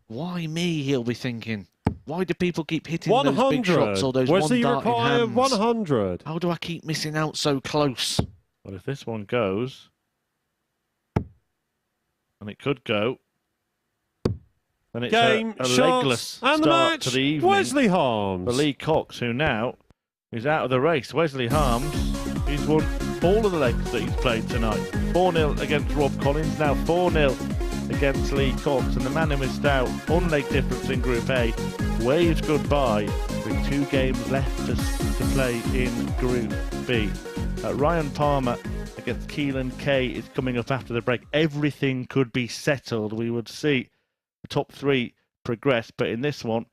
Why me, he'll be thinking. Why do people keep hitting those big shots or those Wesley one-darting require hands? 100. How do I keep missing out so close? Well, if this one goes, and it could go, then it's Game, a shots, legless and the start match. to the evening Wesley Harms. for Lee Cox, who now is out of the race. Wesley Harms, he's won all of the legs that he's played tonight. 4-0 against Rob Collins, now 4-0 against Lee Cox. And the man who missed out on leg difference in Group A waves goodbye with 2 games left to play in Group B. Ryan Palmer against Keelan Kay is coming up after the break. Everything could be settled. We would see the top 3 progress, but in this one,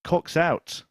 Cox out.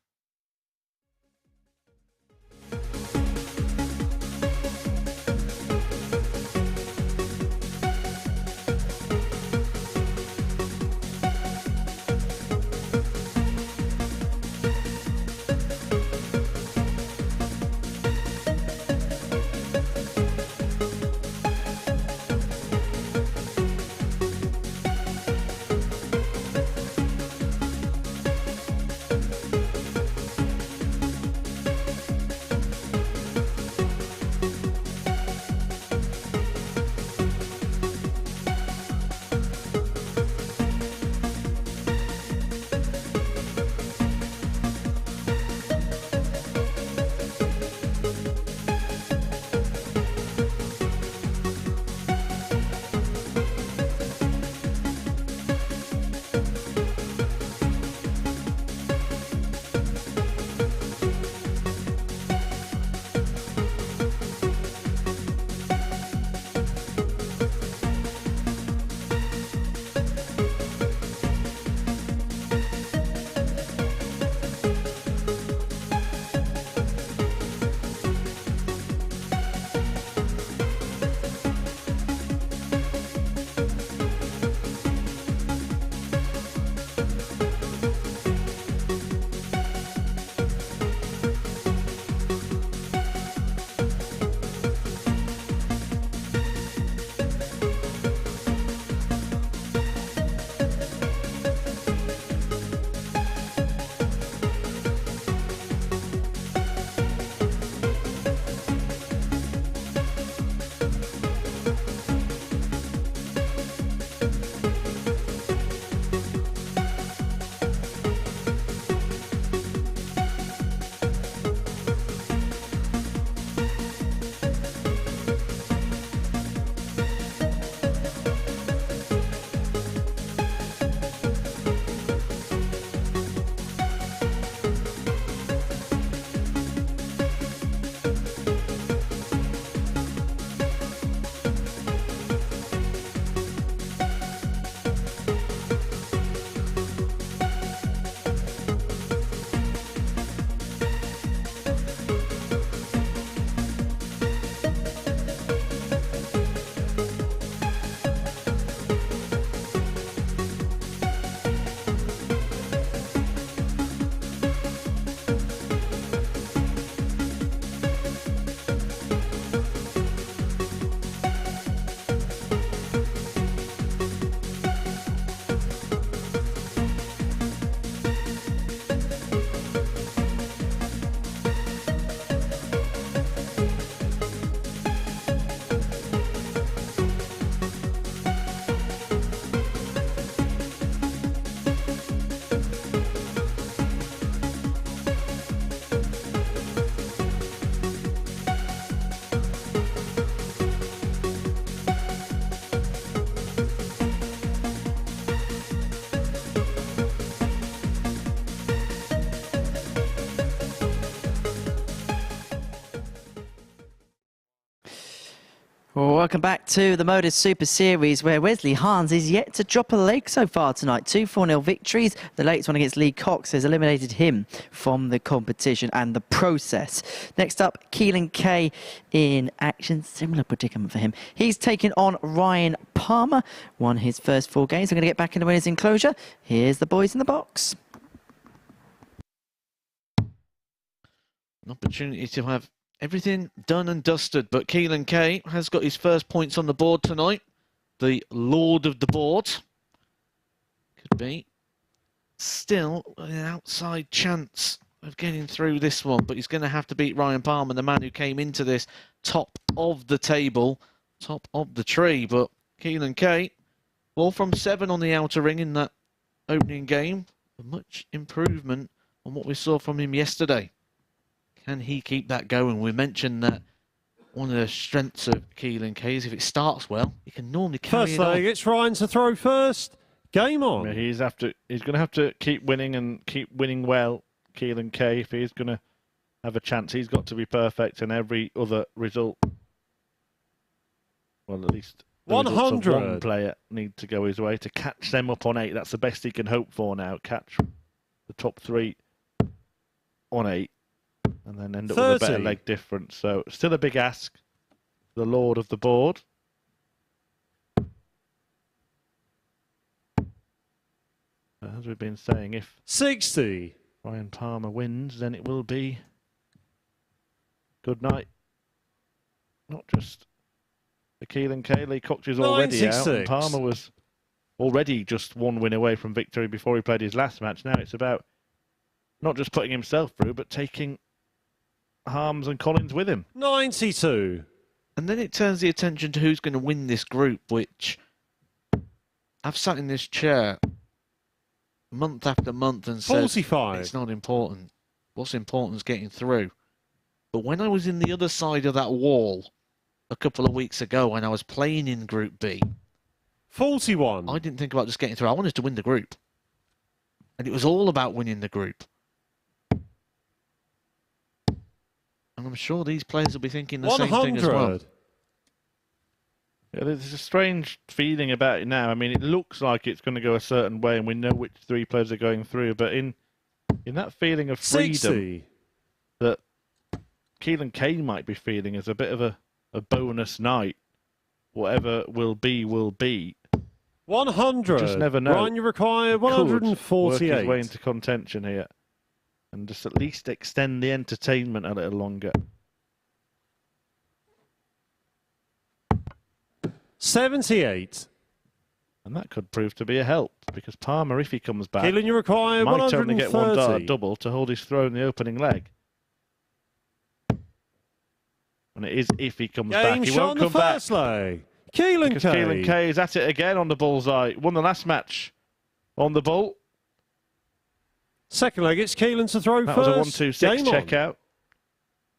Well, welcome back to the MODUS Super Series, where Wesley Harms is yet to drop a leg so far tonight. 2 4-0 victories. The latest one against Lee Cox has eliminated him from the competition and the process. Next up, Keelan Kay in action. Similar predicament for him. He's taken on Ryan Palmer. Won his first 4 games. We're going to get back in the winner's enclosure. Here's the boys in the box. An opportunity to have everything done and dusted, but Keelan Kay has got his first points on the board tonight. The lord of the board. Could be still an outside chance of getting through this one, but he's going to have to beat Ryan Palmer, the man who came into this top of the table, top of the tree. But Keelan Kay, 4 from 7 on the outer ring in that opening game. A much improvement on what we saw from him yesterday. Can he keep that going? We mentioned that one of the strengths of Keelan Kay is if it starts well, he can normally carry First it on. leg, it's Ryan to throw first. Game on. Yeah, he's going to have to keep winning and keep winning well, Keelan Kay, if he's going to have a chance. He's got to be perfect in every other result. Well, at least the 100. results of one player need to go his way to catch them up on 8. That's the best he can hope for now. Catch the top 3 on 8 and then end up 30. with a better leg difference. So still a big ask. The lord of the board. As we've been saying, if 60. Ryan Palmer wins, then it will be good night. Not just for Keelan Kay. Lee Cox is already out. And 96. Palmer was already just 1 win away from victory before he played his last match. Now it's about not just putting himself through, but taking Harms and Collins with him. 92. And then it turns the attention to who's going to win this group, which I've sat in this chair month after month and said 45. it's not important. What's important is getting through. But when I was in the other side of that wall a couple of weeks ago when I was playing in Group B, 41. I didn't think about just getting through. I wanted to win the group. And it was all about winning the group. And I'm sure these players will be thinking the 100. same thing as well. Yeah, there's a strange feeling about it now. I mean, it looks like it's going to go a certain way, and we know which 3 players are going through. But in that feeling of freedom 60. that Keelan Kay might be feeling as a bit of a bonus night, whatever will be, will be. 100. Just never know. Ryan, you require Could work 148. his way into contention here, and just at least extend the entertainment a little longer. 78. And that could prove to be a help, because Palmer, if he comes back, Keelan, you require might 130. only get 1 dart double to hold his throw in the opening leg. And it is if he comes back. Game He shot won't on come the back. first leg. Keelan Because Kay. Keelan Kay is at it again on the bullseye. Won the last match on the bull. Second leg, it's Keelan to throw That first. was a 126 Game on. checkout.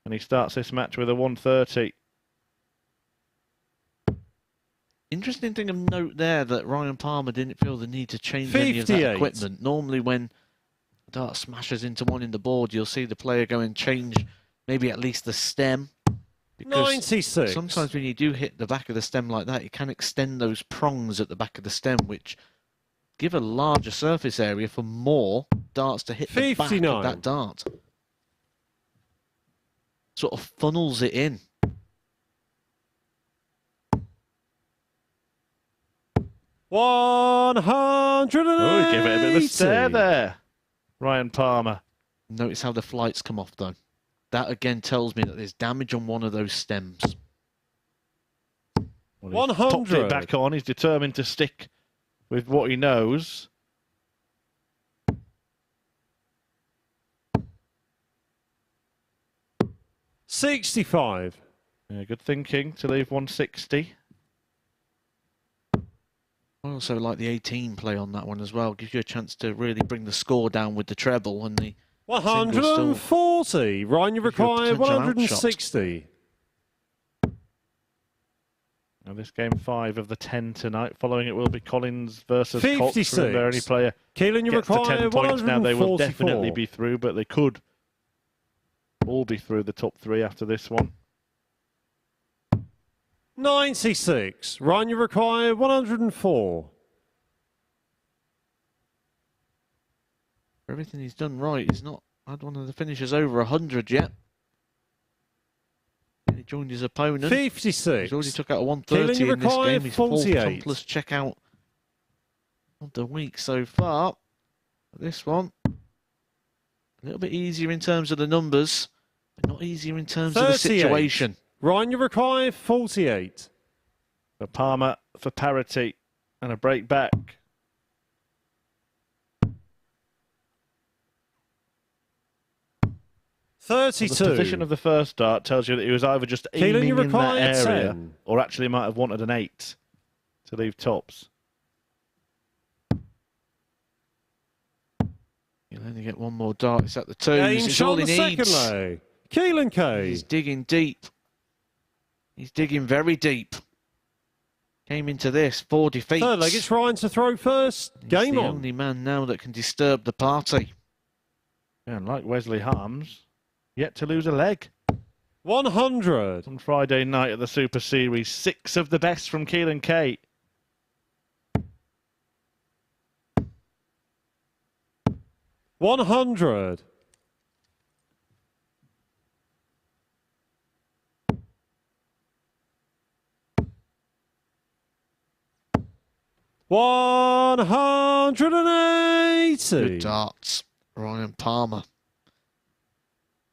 And he starts this match with a 130. Interesting thing of note there that Ryan Palmer didn't feel the need to change any of 58. that equipment. Normally when a dart smashes into one in the board, you'll see the player go and change maybe at least the stem. Because 96. sometimes when you do hit the back of the stem like that, you can extend those prongs at the back of the stem, which give a larger surface area for more darts to hit the back 59. of that dart. Sort of funnels it in. 180. Oh, he gave it a bit of a stare there, Ryan Palmer. Notice how the flights come off, though. That again tells me that there's damage on one of those stems. Well, he's popped 100. it back on. He's determined to stick with what he knows. $65. Yeah, good thinking to leave 160. I also like the 18 play on that one as well. Gives you a chance to really bring the score down with the treble and the 140. Ryan, you Gives you a require potential 160. Now this game 5 of the 10 tonight. Following it will be Collins versus Cox. 56. Remember, any player Keelan, you gets to require 10 points now, they will definitely 144. be through, but they could all be through the top 3 after this one. 96. Ryan, you require 104. For everything he's done right, he's not had one of the finishers over 100 yet. He joined his opponent. 56. He's already took out a Keelan, 130 you in this require game. His fourth 48. accomplice checkout of the week so far. This one, a little bit easier in terms of the numbers. Not easier in terms of the 38. situation. Ryan, you require 48. For Palmer for parity and a break back. 32. The position of the first dart tells you that he was either just Keelan, aiming you in that require area 10. or actually might have wanted an 8 to leave tops. You'll only get one more dart. It's at the 2s. Game It's shot all on he the second needs. low. Keelan K. He's digging deep. He's digging very deep. Came into this, 4 defeats. Third leg, it's Ryan to throw first. He's Game the on. only man now that can disturb the party. Yeah, and like Wesley Harms, yet to lose a leg. 100. On Friday night at the Super Series, 6 of the best from Keelan K. $100. $180. Good darts, Ryan Palmer.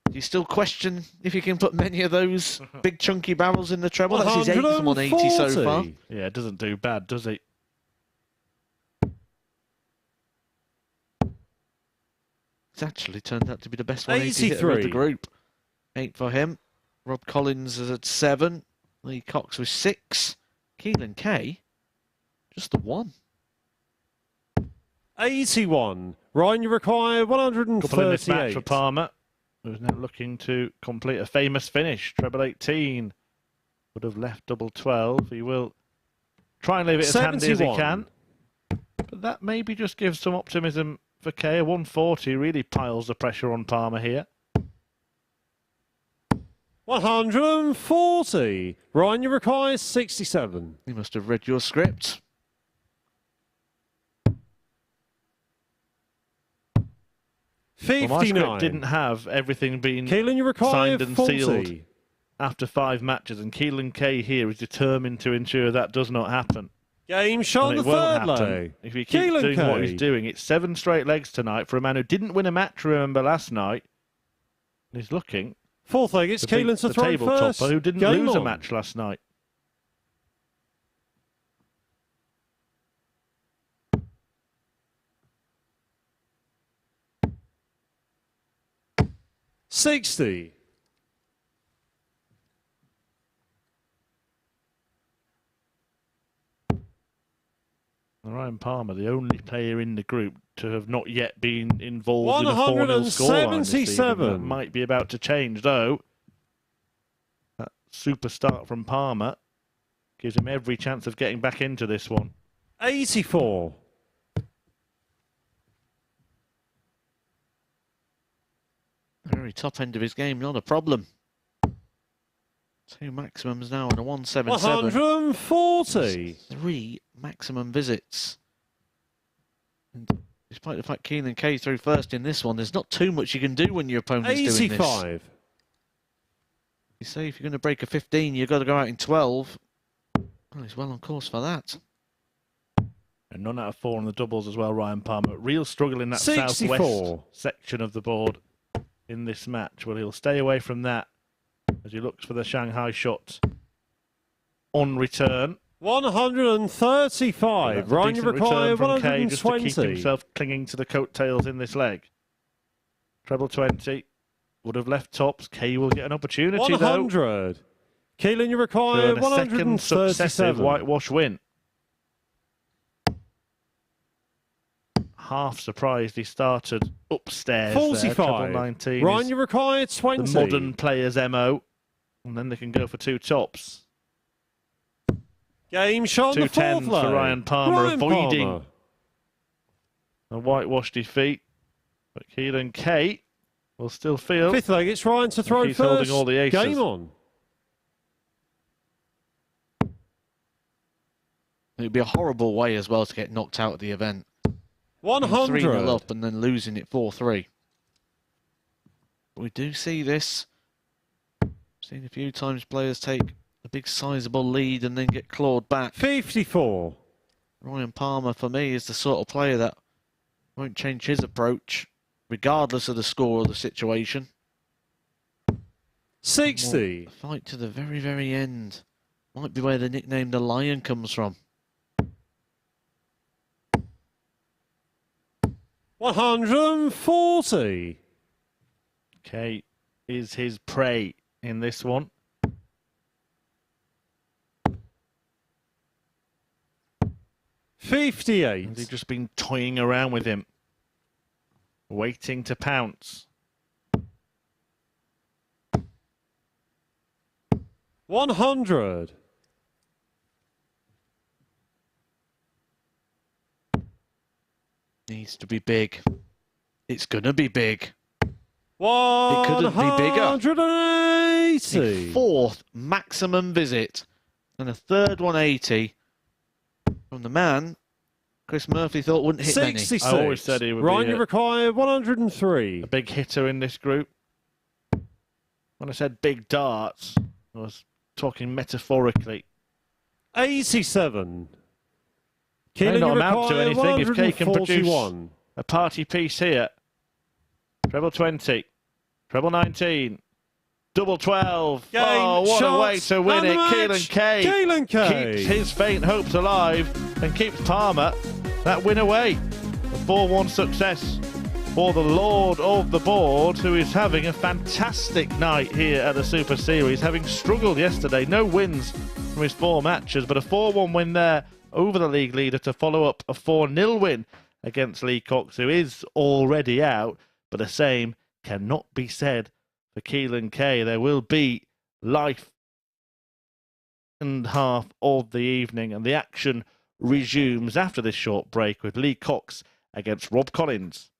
Do you still question if you can put many of those big chunky barrels in the treble? That's his 8th 180 so far. Yeah, it doesn't do bad, does it? It's actually turned out to be the best 180 hitter of the 83. group. 8 for him. Rob Collins is at 7. Lee Cox with 6. Keelan K, just the 1. 81. Ryan, you require Couple in this match 138. for Palmer, who's now looking to complete a famous finish. Treble 18 would have left double 12. He will try and leave it as handy as he 71. can. But that maybe just gives some optimism for K. A 140 really piles the pressure on Palmer here. 140. Ryan, you require 67. You must have read your script. Well, my 59. script didn't have everything being Keelan, you require signed and 40. sealed after 5 matches, and Keelan K here is determined to ensure that does not happen. Game shot on And the it won't third happen leg. if he keeps Keelan doing K. what he's doing. It's 7 straight legs tonight for a man who didn't win a match, remember, last night. He's looking Fourth leg, it's to beat Keelan to the throw table first. topper who didn't Game lose a on. match last night. $60. Ryan Palmer, the only player in the group to have not yet been involved in a 4-0 scoreline this season. 177. That might be about to change, though. That super start from Palmer gives him every chance of getting back into this one. 84. Very top end of his game, not a problem. 2 maximums now and a 177. 140. 3 maximum visits. And despite the fact Keelan K threw first in this one, there's not too much you can do when your opponent's doing this. 85. You say if you're going to break a 15, you've got to go out in 12. Well, he's well on course for that. And none out of 4 on the doubles as well, Ryan Palmer. Real struggle in that 64. southwest section of the board in this match. Well, he'll stay away from that as he looks for the Shanghai shot on return. 135. Ryan, you Decent require return from K just to keep 120. himself clinging to the coattails in this leg. Treble 20 would have left tops. K will get an opportunity 100. Keelan, you though. require To earn a second successive 137. whitewash win. Half surprised he started upstairs. There, 45. treble 19 Ryan, is you require 20. the modern player's MO. And then they can go for 2 tops. Game shot on the 2 fourth 10s leg. for Ryan Palmer, Ryan avoiding Palmer. a whitewash defeat. But Keelan K will still feel Fifth leg, it's Ryan to throw he's first. holding all the aces. Game on. It'd be a horrible way as well to get knocked out of the event. 100. 3-0 up and then losing it 4-3. We do see this. Seen a few times players take a big sizable lead and then get clawed back. 54. Ryan Palmer, for me, is the sort of player that won't change his approach, regardless of the score or the situation. 60. Fight to the very, very end. Might be where the nickname the Lion comes from. 140. Kay is his prey in this one. Has he 58. just been toying around with him, waiting to pounce? 100. Needs to be big. It's gonna be big. It 180. couldn't be bigger. The fourth maximum visit. And a third 180 from the man Chris Murphy thought wouldn't hit many. 66. I always said he would Ryan, be you require 103. a big hitter in this group. When I said big darts, I was talking metaphorically. 87. May Keelan, not you amount to require anything if Kay can produce 141. a party piece here. Treble 20, treble 19, double 12. Game, Oh, what a way shots, to win and it. the match. Keelan Kay Keelan Kay keeps his faint hopes alive and keeps Palmer that win away. A 4-1 success for the Lord of the Board, who is having a fantastic night here at the Super Series, having struggled yesterday. No wins from his 4 matches, but a 4-1 win there over the league leader to follow up a 4-0 win against Lee Cox, who is already out, but the same cannot be said for Keelan Kay. There will be life and half of the evening, and the action resumes after this short break with Lee Cox against Rob Collins.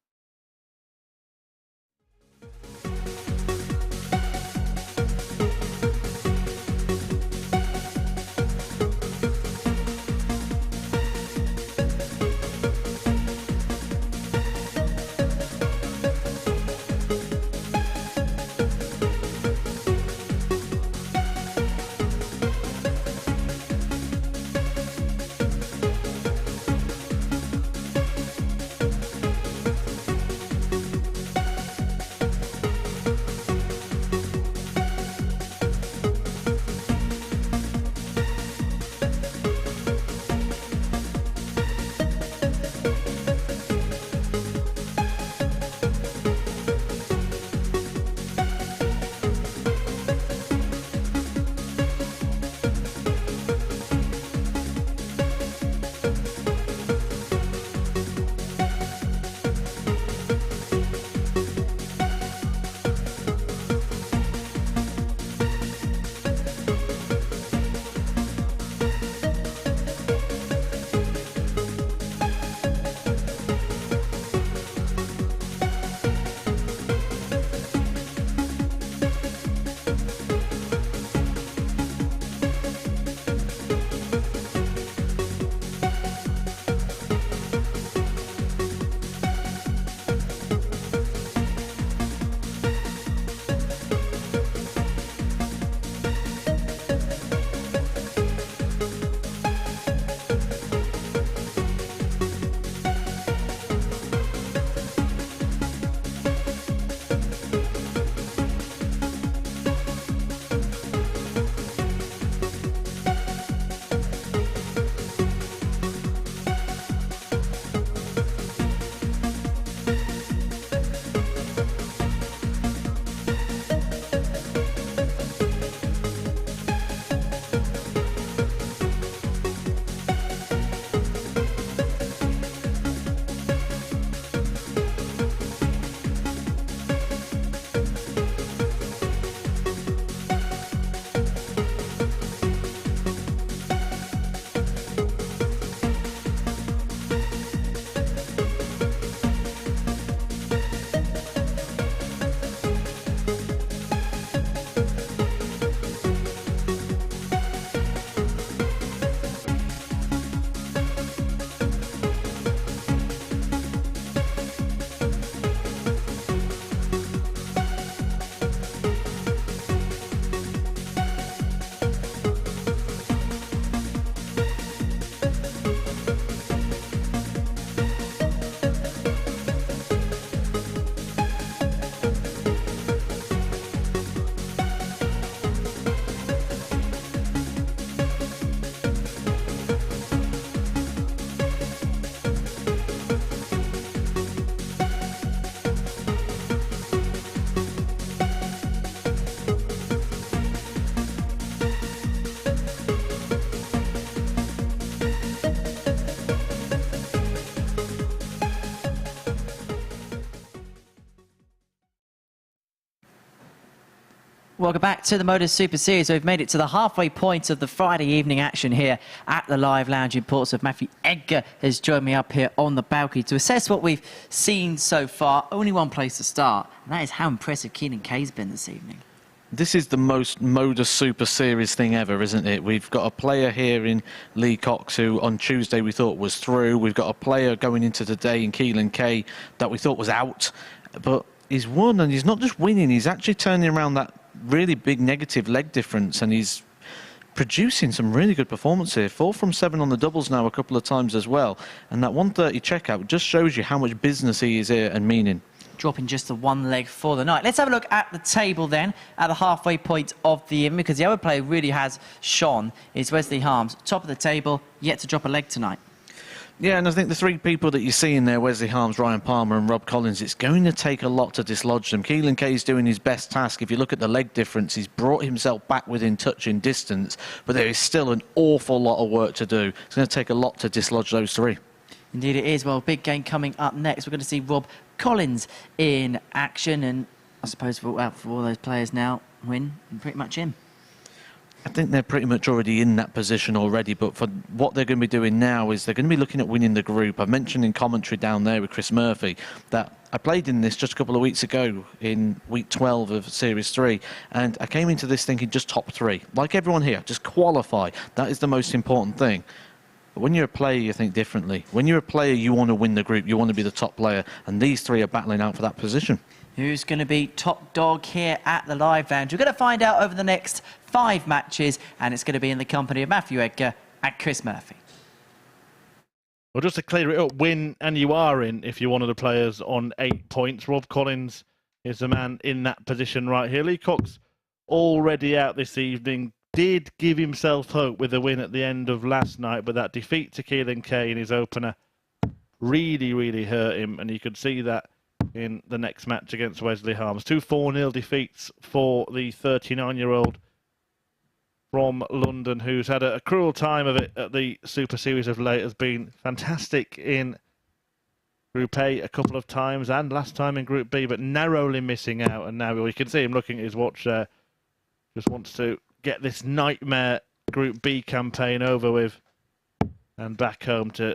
Welcome back to the MODUS Super Series. We've made it to the halfway point of the Friday evening action here at the Live Lounge in Portsmouth. Matthew Edgar has joined me up here on the balcony to assess what we've seen so far. Only one place to start, and that is how impressive Keelan Kay's been this evening. This is the most MODUS Super Series thing ever, isn't it? We've got a player here in Lee Cox who on Tuesday we thought was through. We've got a player going into today in Keelan Kay that we thought was out. But he's won, and he's not just winning, he's actually turning around that really big negative leg difference, and he's producing some really good performance here. 4 from 7 on the doubles now a couple of times as well. And that 130 checkout just shows you how much business he is here and meaning. Dropping just the one leg for the night. Let's have a look at the table then, at the halfway point of the evening, because the other player really has shone is Wesley Harms. Top of the table, yet to drop a leg tonight. Yeah, and I think the three people that you see in there, Wesley Harms, Ryan Palmer and Rob Collins, it's going to take a lot to dislodge them. Keelan Kay's doing his best task. If you look at the leg difference, he's brought himself back within touching distance, but there is still an awful lot of work to do. It's going to take a lot to dislodge those three. Indeed it is. Well, big game coming up next. We're going to see Rob Collins in action, and I suppose for all those players now, win and pretty much in. I think they're pretty much already in that position already, but for what they're going to be doing now is they're going to be looking at winning the group. I mentioned in commentary down there with Chris Murphy that I played in this just a couple of weeks ago in week 12 of Series 3, and I came into this thinking just top 3. Like everyone here, just qualify. That is the most important thing. But when you're a player, you think differently. When you're a player, you want to win the group. You want to be the top player, and these three are battling out for that position. Who's going to be top dog here at the Live Lounge? We're going to find out over the next 5 matches, and it's going to be in the company of Matthew Edgar and Chris Murphy. Well, just to clear it up, win and you are in if you're one of the players on 8 points. Rob Collins is the man in that position right here. Lee Cox already out this evening. Did give himself hope with a win at the end of last night, but that defeat to Keelan Kay in his opener really, really hurt him, and you could see that in the next match against Wesley Harms. 2 4-0 defeats for the 39-year-old from London, who's had a cruel time of it at the Super Series of late, has been fantastic in Group A a couple of times and last time in Group B, but narrowly missing out. And now we can see him looking at his watch there. Just wants to get this nightmare Group B campaign over with and back home to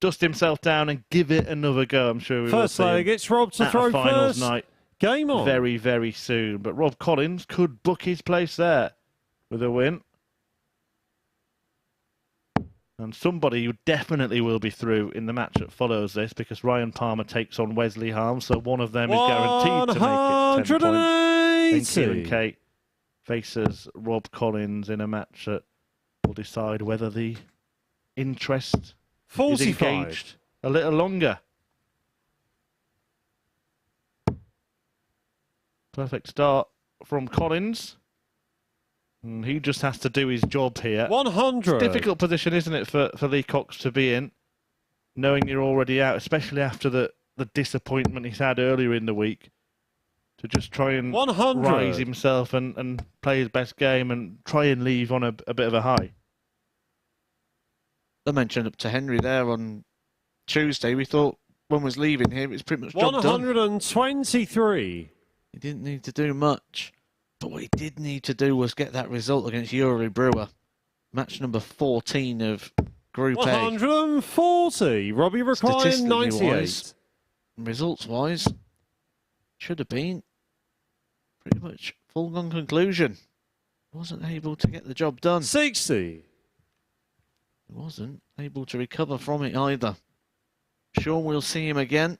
dust himself down and give it another go. I'm sure we will see leg, it's Rob to at throw a finals first. night Game on. very, very soon. But Rob Collins could book his place there with a win. And somebody who definitely will be through in the match that follows this, because Ryan Palmer takes on Wesley Harms, so one of them is guaranteed to make it to 10 points. And Keelan Kay faces Rob Collins in a match that will decide whether the interest 45. is engaged a little longer. Perfect start from Collins. And he just has to do his job here. 100. It's a difficult position, isn't it, for Lee Cox to be in, knowing you're already out, especially after the disappointment he's had earlier in the week, to just try and 100. rise himself and play his best game and try and leave on a bit of a high. I mentioned up to Henry there on Tuesday, we thought one was leaving here, it's pretty much job done. 123. He didn't need to do much, but what he did need to do was get that result against Yuri Brewer. Match number 14 of Group A. 140. Robbie required 98. Results-wise, should have been pretty much foregone conclusion. Wasn't able to get the job done. 60. Wasn't able to recover from it either. Sure, we'll see him again.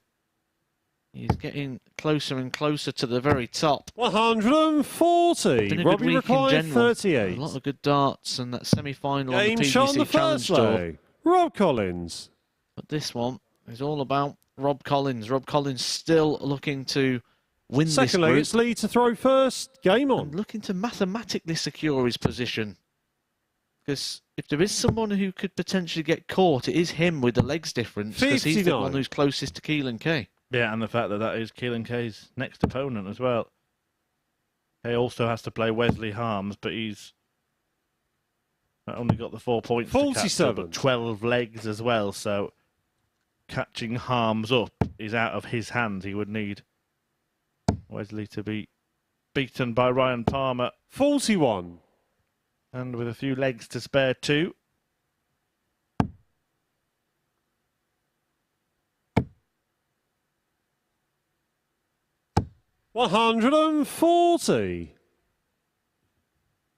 He's getting closer and closer to the very top. 140. Been a Robbie good week in required general. 38. A lot of good darts and that semi-final on the Game shot on the PGC Challenge first Tour. leg. Rob Collins. But this one is all about Rob Collins. Rob Collins still looking to win this Second leg, group. it's Lee to throw first. Game on. And looking to mathematically secure his position. Because if there is someone who could potentially get caught, it is him with the legs difference. Because he's the 59. one who's closest to Keelan Kay. Yeah, and the fact that that is Keelan Kay's next opponent as well. He also has to play Wesley Harms, but he's not only got the 4 points to catch, 47. but 12 legs as well. So catching Harms up is out of his hands. He would need Wesley to be beaten by Ryan Palmer. 41. And with a few legs to spare too. $140.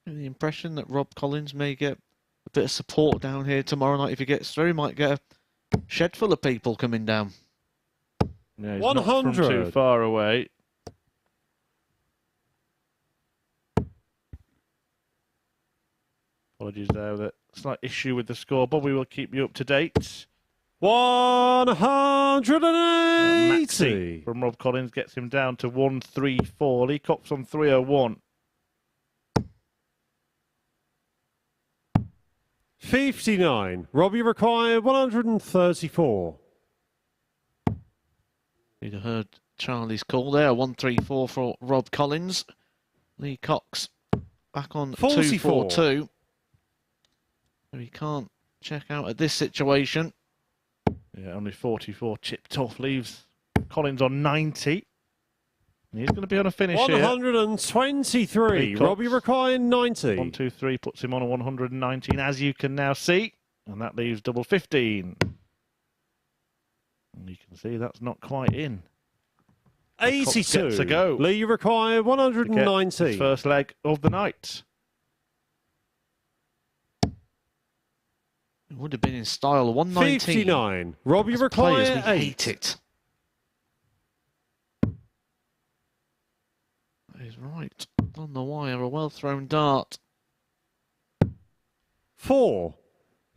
The impression that Rob Collins may get a bit of support down here tomorrow night if he gets through. He might get a shed full of people coming down. Yeah, he's 100. not from too far away. Apologies there, that slight issue with the scoreboard. We will keep you up to date. 180. From Rob Collins gets him down to 134. Lee Cox on 301. 59. Robbie required 134. You'd have heard Charlie's call there. 134 for Rob Collins. Lee Cox back on 44. 242. He can't check out at this situation. Yeah, only 44 chipped off, leaves Collins on 90. And he's going to be on a finish 123. here. Robbie required 90. 1, 2, 3 puts him on a 119, as you can now see. And that leaves double 15. And you can see that's not quite in. 82. Gets a go. Lee required 190. His first leg of the night. It would have been in style. 119. 59. Robbie As required players, we 8. hate it. That is right. On the wire, a well-thrown dart. 4.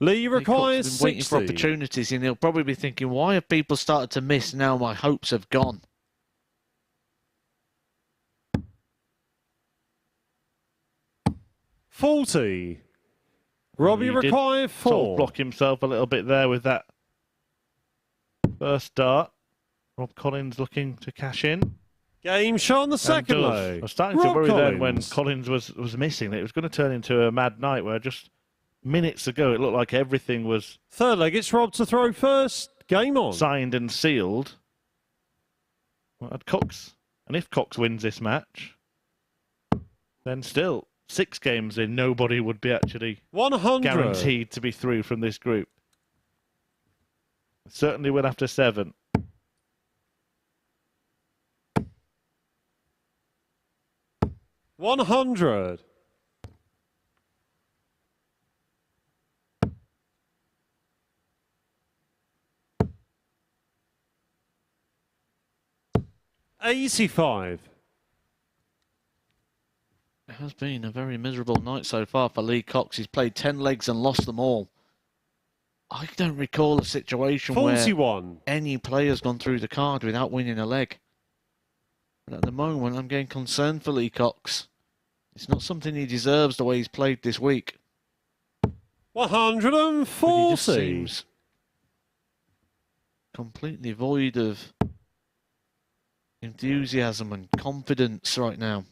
Lee Lee Cox requires has been waiting 60. for opportunities, and he'll probably be thinking, why have people started to miss now? My hopes have gone. $40. Robbie He did required 4. sort of block himself a little bit there with that first dart. Rob Collins looking to cash in. Game shot on the second I leg. was starting Rob to worry then when Collins. Collins was missing. It was going to turn into a mad night where just minutes ago it looked like everything was Third leg, it's Rob to throw first. Game on. signed and sealed. Well, and Cox, and if Cox wins this match, then still 6 games in, nobody would be actually 100. guaranteed to be through from this group. Certainly will after 7. $100. $85. It has been a very miserable night so far for Lee Cox. He's played 10 legs and lost them all. I don't recall a situation 41. where any player's gone through the card without winning a leg. But at the moment, I'm getting concerned for Lee Cox. It's not something he deserves the way he's played this week. 140. But he just seems completely void of enthusiasm and confidence right now.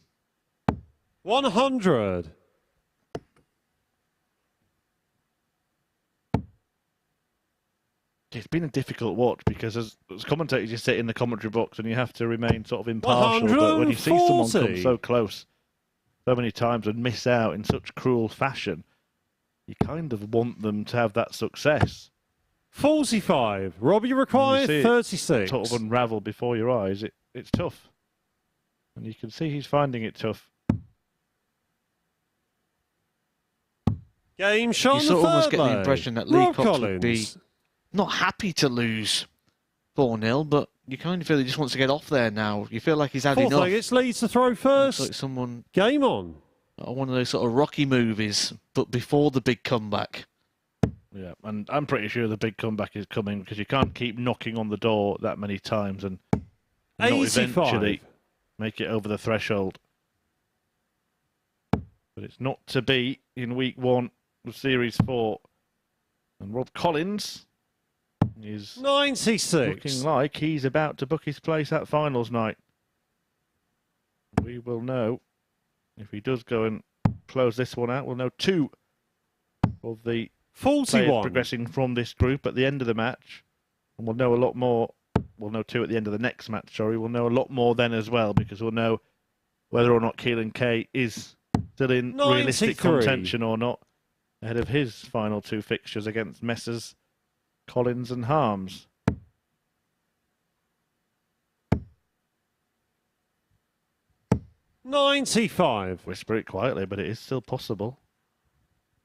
100. It's been a difficult watch because as commentators you sit in the commentary box and you have to remain sort of impartial, but when you see someone come 140. so close so many times and miss out in such cruel fashion, you kind of want them to have that success. 45. Robbie And required you see it 36. sort of unravel before your eyes. It's tough. And you can see he's finding it tough. Game shot You on sort the of almost third get the leg. impression that Lee Rob Cox Collins. would be not happy to lose 4-0, but you kind of feel he just wants to get off there now. You feel like he's had Fourth enough. leg, it's Lee to throw Looks first. like someone, Game on. one of those sort of Rocky movies, but before the big comeback. Yeah, and I'm pretty sure the big comeback is coming because you can't keep knocking on the door that many times and not 85. eventually make it over the threshold. But it's not to be in week 1 of Series 4. And Rob Collins is 96. looking like he's about to book his place at finals night. We will know if he does go and close this one out. We'll know 2 of the players 41. progressing from this group at the end of the match. And we'll know a lot more. We'll know 2 at the end of the next match, sorry. We'll know a lot more then as well because we'll know whether or not Keelan Kay is still in realistic 93. contention or not, ahead of his final 2 fixtures against Messrs Collins and Harms. $95. Whisper it quietly, but it is still possible.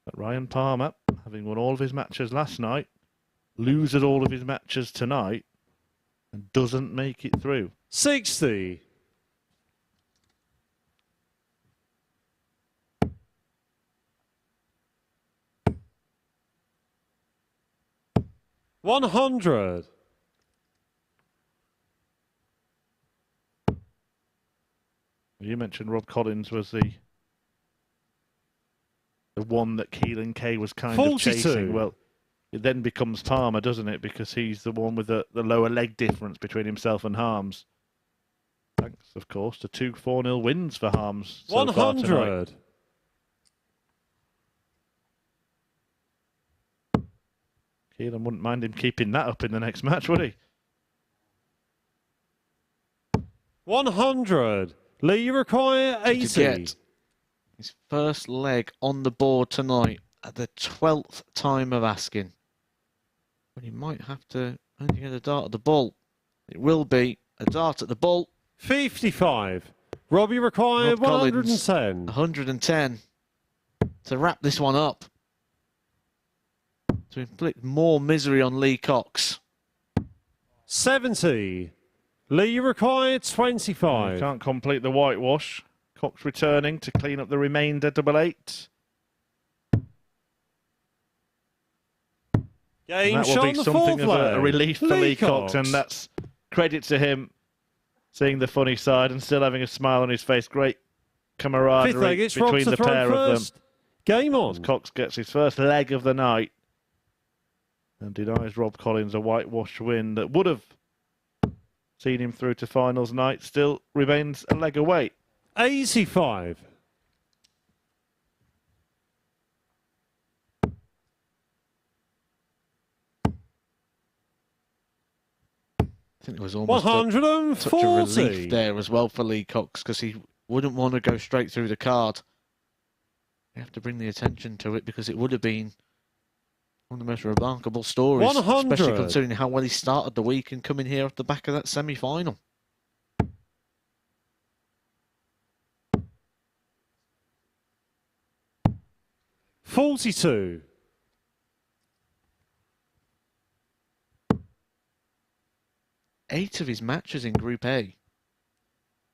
But Ryan Palmer, having won all of his matches last night, loses all of his matches tonight and doesn't make it through. 60. $100. You mentioned Rob Collins was the one that Keelan Kay was kind 42. of chasing. Well, it then becomes Palmer, doesn't it? Because he's the one with the lower leg difference between himself and Harms. Thanks, of course, to 2 4-0 wins for Harms. So far tonight. 100. Keelan wouldn't mind him keeping that up in the next match, would he? 100. Lee, you require 80. To get his first leg on the board tonight at the 12th time of asking. But he might have to only get a dart at the ball. It will be a dart at the ball. 55. Robbie required Rob Collins, 110. 110 to wrap this one up. To inflict more misery on Lee Cox. 70. Lee, you required He 25. can't complete the whitewash. Cox returning to clean up the remainder, 88. Game That will shot be on the something fourth of leg. a relief for Lee Cox, and that's credit to him seeing the funny side and still having a smile on his face. Great Fifth leg, camaraderie it's Rob between to the throw pair of them. first. Game As on. Cox gets his first leg of the night and denies Rob Collins a whitewash win that would have seen him through to finals night, still remains a leg away. 85. I think it was almost touch of 140. relief there as well for Lee Cox, because he wouldn't want to go straight through the card. You have to bring the attention to it, because it would have been one of the most remarkable stories, 100. especially considering how well he started the week and coming here off the back of that semi-final. $42. Eight of his matches in Group A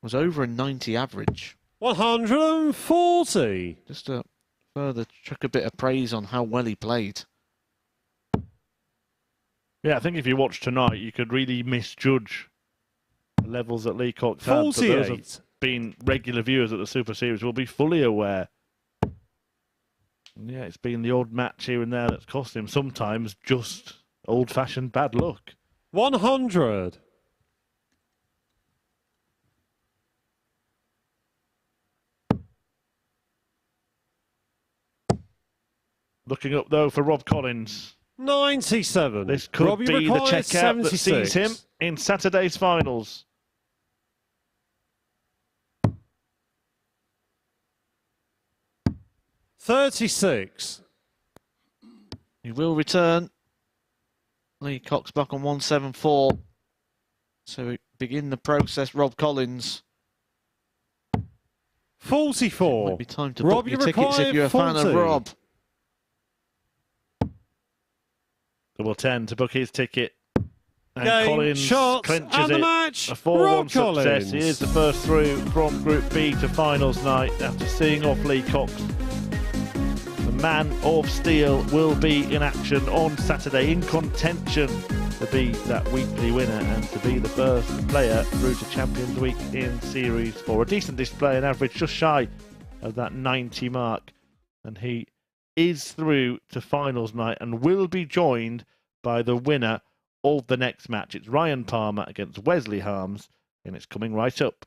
was over a 90 average. 140. Just to further chuck a bit of praise on how well he played. Yeah, I think if you watch tonight, you could really misjudge the levels that Lee Cox had. But those 48. have been regular viewers at the Super Series will be fully aware. And yeah, it's been the odd match here and there that's cost him. Sometimes just old-fashioned bad luck. 100. Looking up, though, for Rob Collins. 97. This could Robbie be the required checkout that 76. sees him in Saturday's finals. $36. He will return. Lee Cox back on 174. So we begin the process. Rob Collins. 44. Might be time to Rob, book your you tickets if required you're a fan 40. of Rob. Double 10 to book his ticket. And Game, Collins shots, clinches and the it. match. A 4-1 Rob success. Collins. He is the first through from Group B to finals night after seeing off Lee Cox. The man of steel will be in action on Saturday, in contention to be that weekly winner and to be the first player through to Champions Week in Series 4. A decent display, an average just shy of that 90 mark. And he is through to finals night and will be joined by the winner of the next match. It's Ryan Palmer against Wesley Harms, and it's coming right up.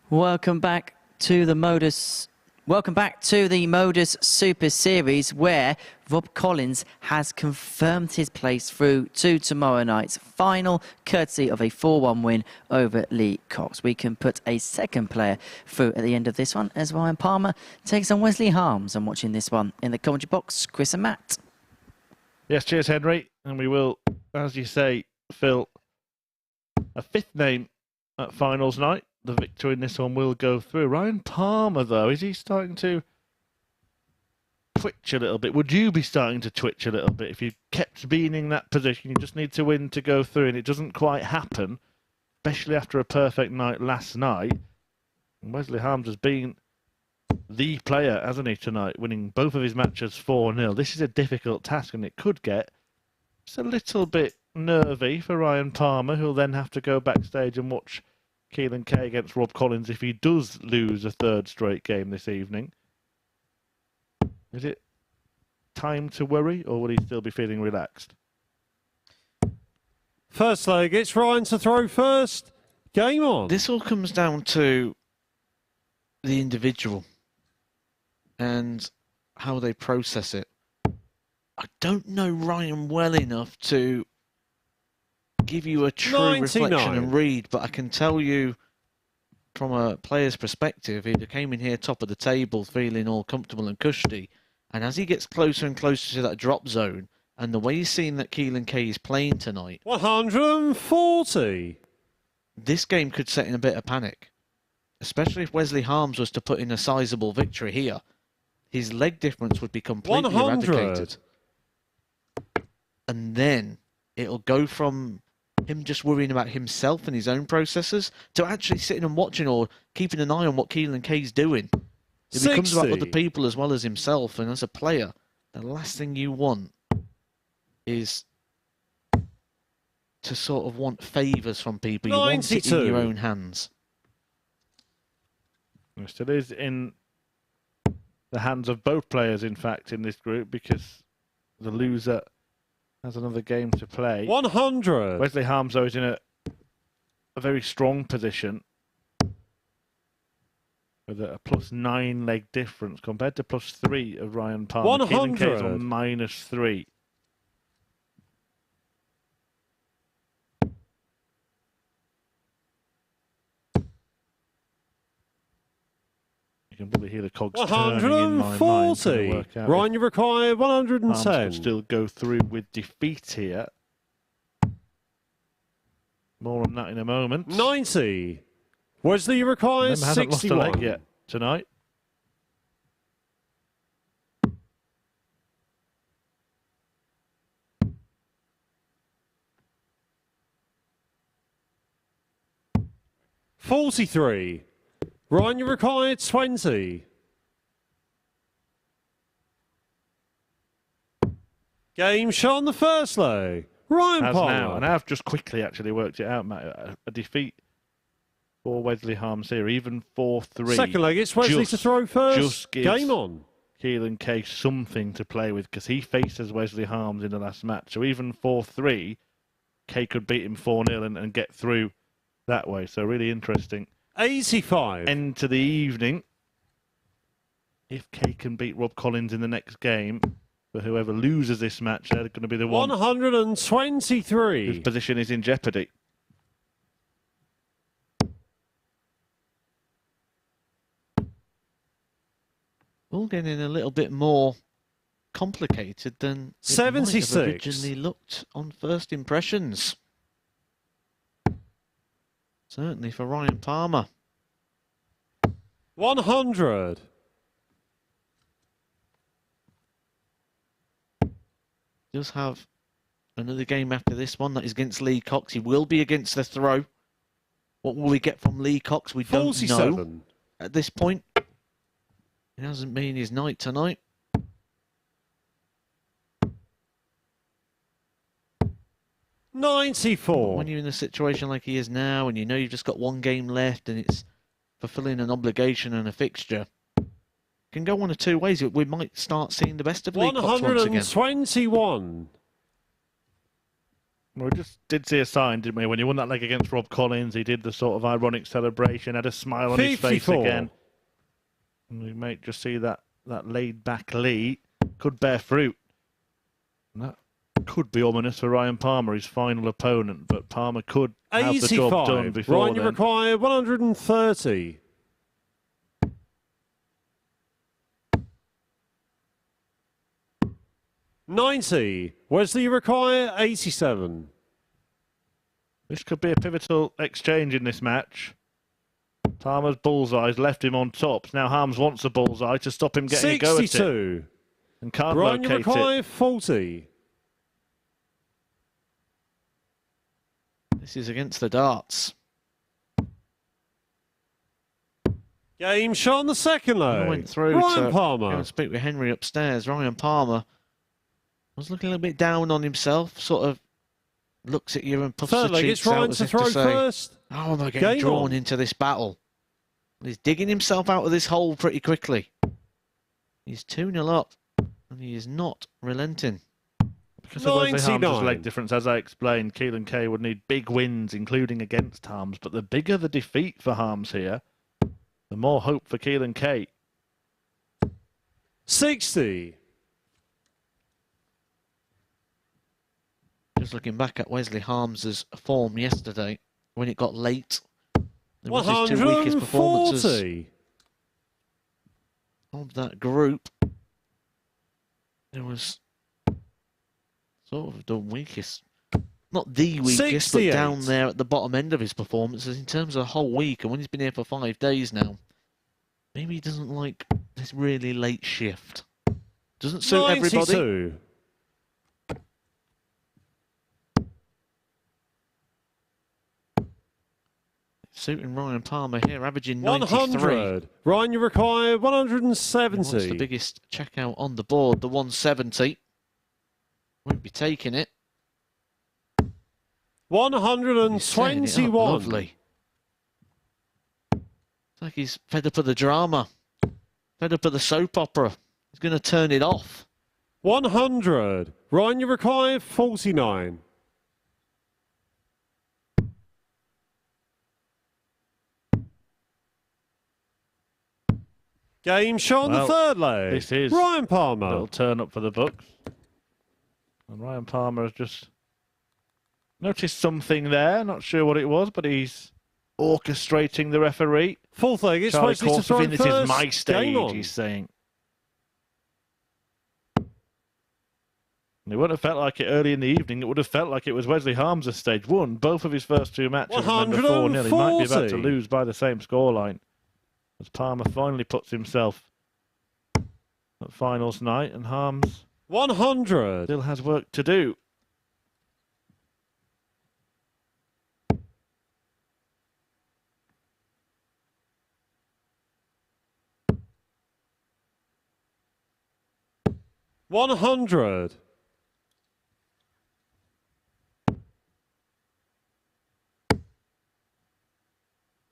Welcome back to the MODUS Super Series, where Rob Collins has confirmed his place through to tomorrow night's final, courtesy of a 4-1 win over Lee Cox. We can put a second player through at the end of this one as Ryan Palmer takes on Wesley Harms. I'm watching this one in the commentary box, Chris and Matt. Yes, cheers, Henry. And we will, as you say, Phil, a fifth name at finals night. The victor in this one will go through. Ryan Palmer, though, is he starting to twitch a little bit? Would you be starting to twitch a little bit if you kept being in that position? You just need to win to go through, and it doesn't quite happen, especially after a perfect night last night. And Wesley Harms has been the player, hasn't he, tonight, winning both of his matches 4-0. This is a difficult task, and it could get just a little bit nervy for Ryan Palmer, who'll then have to go backstage and watch Keelan Kay against Rob Collins if he does lose a third straight game this evening. Is it time to worry, or will he still be feeling relaxed? First leg, it's Ryan to throw first. Game on. This all comes down to the individual and how they process it. I don't know Ryan well enough to give you a true 99. reflection and read, but I can tell you from a player's perspective, he came in here top of the table feeling all comfortable and cushy, and as he gets closer and closer to that drop zone, and the way he's seen that Keelan Kay is playing tonight, 140. this game could set in a bit of panic, especially if Wesley Harms was to put in a sizable victory here. His leg difference would be completely 100. eradicated. And then it'll go from him just worrying about himself and his own processes to actually sitting and watching or keeping an eye on what Keelan Kay's doing. It 60. becomes about other people as well as himself. And as a player, the last thing you want is to sort of want favours from people. You want it in your own hands. It still is in the hands of both players, in fact, in this group, because the loser has another game to play. 100. Wesley Harms, though, is in a very strong position with a +9 leg difference compared to +3 of Ryan Palmer. 100. Keelan Kay is on -3. You can probably hear the cogs turning in my mind. 140. Ryan, you require 110. Harms will still go through with defeat here. More on that in a moment. 90. Wesley, you require Hasn't 61. lost a leg yet tonight. $43. Ryan, you require 20. Game shot on the first leg. Ryan Has Palmer. now, and I've just quickly actually worked it out, Matt. A defeat for Wesley Harms here, even 4-3. Second leg, it's Wesley to throw first. Just gives Game on. Keelan Kay something to play with, because he faces Wesley Harms in the last match. So even 4-3, Kay could beat him 4-0 and get through that way. So really interesting 85. end to the evening. If Kay can beat Rob Collins in the next game, for whoever loses this match, they're going to be the one 123. whose position is in jeopardy. All getting a little bit more complicated than it 76. might have originally looked on first impressions. Certainly for Ryan Palmer. 100. Does have another game after this one that is against Lee Cox. He will be against the throw. What will we get from Lee Cox? We don't 47. know at this point. It hasn't been his night tonight. 94. When you're in a situation like he is now, and you know you've just got one game left, and it's fulfilling an obligation and a fixture, can go one of two ways. We might start seeing the best of Lee Cox once again. 121. We just did see a sign, didn't we? When he won that leg against Rob Collins, he did the sort of ironic celebration, had a smile on his face 54. again. And we might just see that laid-back Lee could bear fruit. And that could be ominous for Ryan Palmer, his final opponent. But Palmer could have the job done 85. before Ryan, you then. require 130. $90. Wesley, you require 87. This could be a pivotal exchange in this match. Palmer's bullseye's left him on top. Now Harms wants a bullseye to stop him getting a go at it. 62. And can't Ryan, you locate require it. 40. This is against the darts. Game shot on the second I leg. went through Ryan to Palmer. go and speak with Henry upstairs. Ryan Palmer was looking a little bit down on himself, sort of looks at you and puffs Third the leg, cheeks it's Ryan out as to if to throw say, first. "How am I getting Game drawn on. into this battle?" He's digging himself out of this hole pretty quickly. He's 2-0 up, and he is not relenting. Because of Wesley Harms' 99. leg difference, as I explained, Keelan Kay would need big wins, including against Harms. But the bigger the defeat for Harms here, the more hope for Keelan Kay. 60. Just looking back at Wesley Harms's form yesterday, when it got late, it was his two weakest performances 140. of that group. It was sort of the weakest, not the weakest, 68. but down there at the bottom end of his performances in terms of the whole week. And when he's been here for 5 days now, maybe he doesn't like this really late shift. Doesn't suit everybody. 92. Suiting Ryan Palmer here, averaging 93. 100. Ryan, you require He wants the 170. biggest checkout on the board, the 170. Won't be taking it. He's setting it up 121. lovely. It's like he's fed up of the drama, fed up of the soap opera. He's going to turn it off. 100. Ryan, you require 49. Game shot on the Well, third leg. this is Ryan A Palmer. little turn up for the books. And Ryan Palmer has just noticed something there. Not sure what it was, but he's orchestrating the referee. Fourth leg, it's Charlie Wesley to throw Corsafin, this first. is my Game stage, on. he's saying. And it wouldn't have felt like it early in the evening. It would have felt like it was Wesley Harms' stage. Won both of his first two matches. Remember 4-0. He might be about to 140. lose by the same scoreline. As Palmer finally puts himself at finals night, and Harms 100. still has work to do. $100.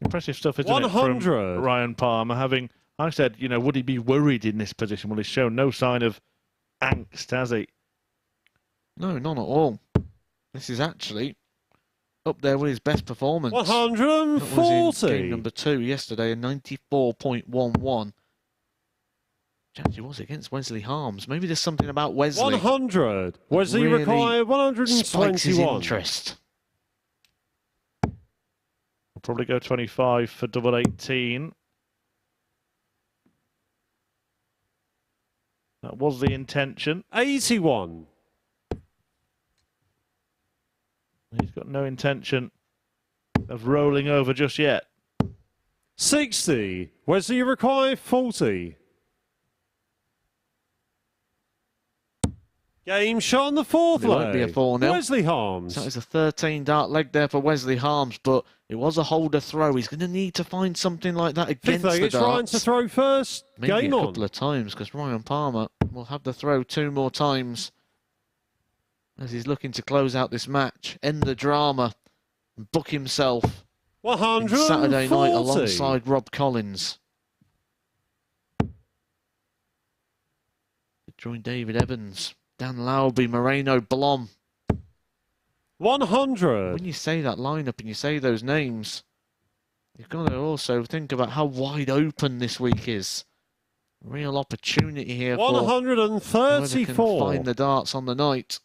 Impressive stuff, isn't it, 100. from Ryan Palmer? Having, I said, you know, would he be worried in this position? Well, he's shown no sign of angst, has he? No, none at all. This is actually up there with his best performance. That was in 140. game number 2 yesterday, a 94.11. Which actually was against Wesley Harms. Maybe there's something about Wesley 100. Wesley really require spikes his 121. interest. We'll probably go 25 for double 18. That was the intention. 81. He's got no intention of rolling over just yet. 60. Wesley require 40. Game shot on the fourth It leg. won't be a 4-0. Wesley Harms. So that was a 13 dart leg there for Wesley Harms, but it was a holder throw. He's going to need to find something like that Fifth against leg, the it's Ryan to darts. throw first. Maybe Game a on. couple of times, because Ryan Palmer will have the throw 2 more times as he's looking to close out this match, end the drama, and book himself in 140. Saturday night alongside Rob Collins. Join David Evans, Dan Lauby, Moreno, Blom, 100. When you say that lineup and you say those names, you've got to also think about how wide open this week is. Real opportunity here for whoever can 134. find the darts on the night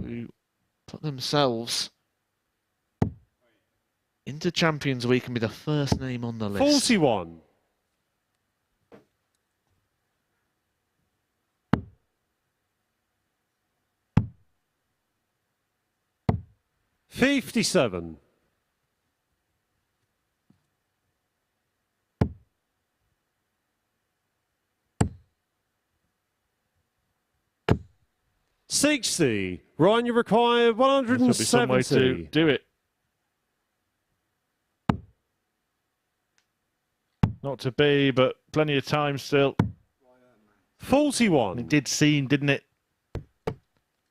to put themselves into Champions Week and be the first name on the list. 41. 57. 60. Ryan, you require There should be some way 170. to do it. Not to be, but plenty of time still. 41. It did seem, didn't it?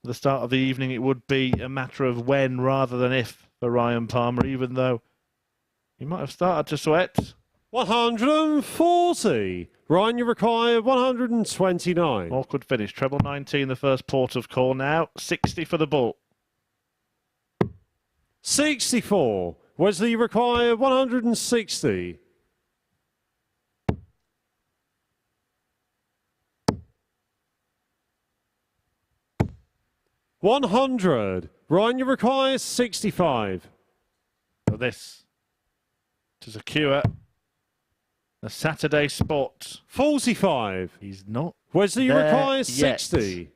At the start of the evening, it would be a matter of when rather than if for Ryan Palmer, even though he might have started to sweat. 140. Ryan, you require 129. Awkward finish. Treble 19, the first port of call now. 60 for the ball. 64. Wesley, you require 160. 100. Ryan, you require 65. For this to secure the Saturday spot. 45. He's not. Wesley, you there require yet. 60.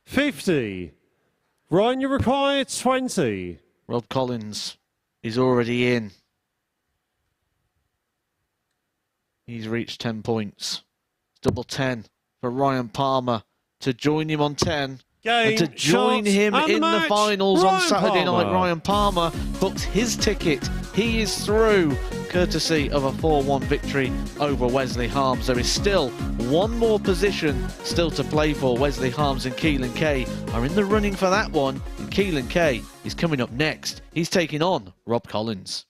50. Ryan, you require 20. Rob Collins is already in. He's reached 10 points. It's double 10 for Ryan Palmer to join him on 10. Game, And to join shot, him and in the match, finals on Ryan Saturday night, Palmer. Ryan Palmer books his ticket. He is through, courtesy of a 4-1 victory over Wesley Harms. There is still one more position still to play for. Wesley Harms and Keelan Kay are in the running for that one. And Keelan Kay is coming up next. He's taking on Rob Collins.